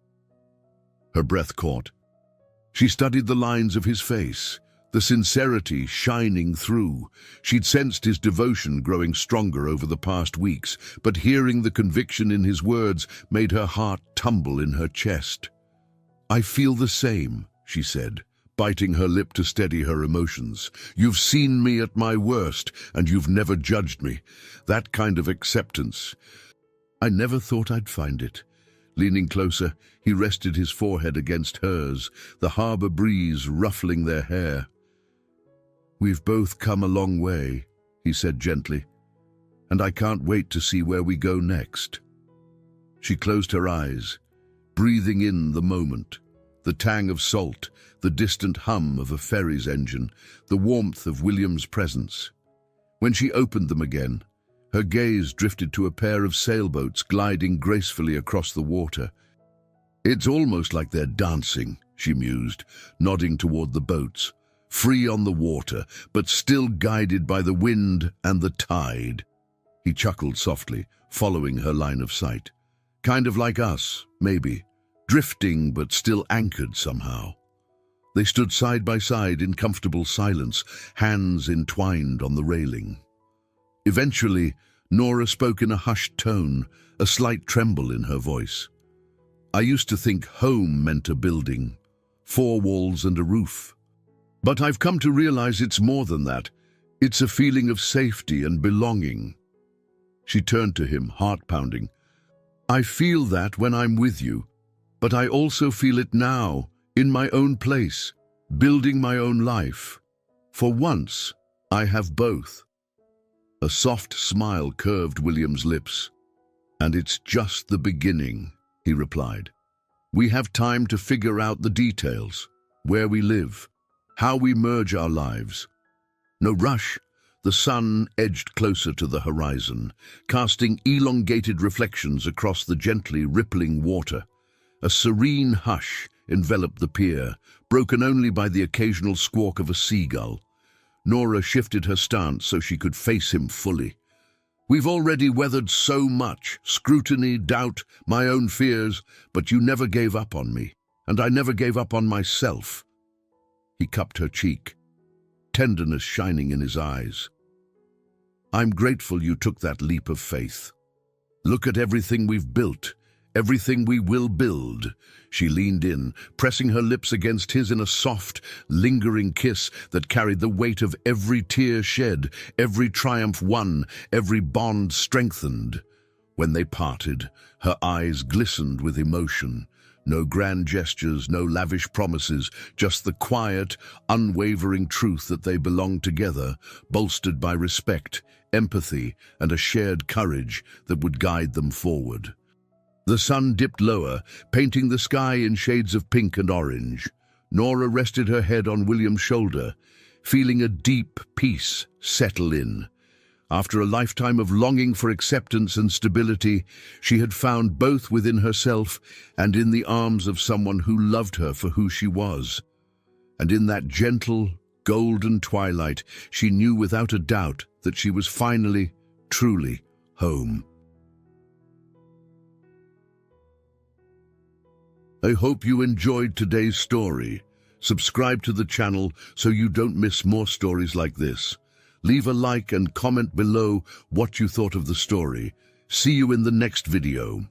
Her breath caught. She studied the lines of his face, the sincerity shining through. She'd sensed his devotion growing stronger over the past weeks, but hearing the conviction in his words made her heart tumble in her chest. "I feel the same," she said, biting her lip to steady her emotions. "You've seen me at my worst, and you've never judged me. That kind of acceptance. I never thought I'd find it." Leaning closer, he rested his forehead against hers, the harbor breeze ruffling their hair. "We've both come a long way," he said gently, "and I can't wait to see where we go next." She closed her eyes, breathing in the moment, the tang of salt, the distant hum of a ferry's engine, the warmth of William's presence. When she opened them again, her gaze drifted to a pair of sailboats gliding gracefully across the water. "It's almost like they're dancing," she mused, nodding toward the boats, free on the water, but still guided by the wind and the tide. He chuckled softly, following her line of sight. "Kind of like us, maybe, drifting but still anchored somehow." They stood side by side in comfortable silence, hands entwined on the railing. Eventually, Nora spoke in a hushed tone, a slight tremble in her voice. "I used to think home meant a building, 4 walls and a roof. But I've come to realize it's more than that. It's a feeling of safety and belonging." She turned to him, heart pounding. "I feel that when I'm with you, but I also feel it now, in my own place, building my own life. For once, I have both." A soft smile curved William's lips. "And it's just the beginning," he replied. "We have time to figure out the details, where we live, how we merge our lives. No rush." The sun edged closer to the horizon, casting elongated reflections across the gently rippling water. A serene hush enveloped the pier, broken only by the occasional squawk of a seagull. Nora shifted her stance so she could face him fully. "We've already weathered so much, scrutiny, doubt, my own fears, but you never gave up on me, and I never gave up on myself." He cupped her cheek, tenderness shining in his eyes. "I'm grateful you took that leap of faith. Look at everything we've built, Everything we will build. She leaned in, pressing her lips against his in a soft, lingering kiss that carried the weight of every tear shed, every triumph won, every bond strengthened. When they parted, her eyes glistened with emotion. No grand gestures, no lavish promises, just the quiet, unwavering truth that they belonged together, bolstered by respect, empathy, and a shared courage that would guide them forward. The sun dipped lower, painting the sky in shades of pink and orange. Nora rested her head on William's shoulder, feeling a deep peace settle in. After a lifetime of longing for acceptance and stability, she had found both within herself and in the arms of someone who loved her for who she was. And in that gentle, golden twilight, she knew without a doubt that she was finally, truly home. I hope you enjoyed today's story. Subscribe to the channel so you don't miss more stories like this. Leave a like and comment below what you thought of the story. See you in the next video.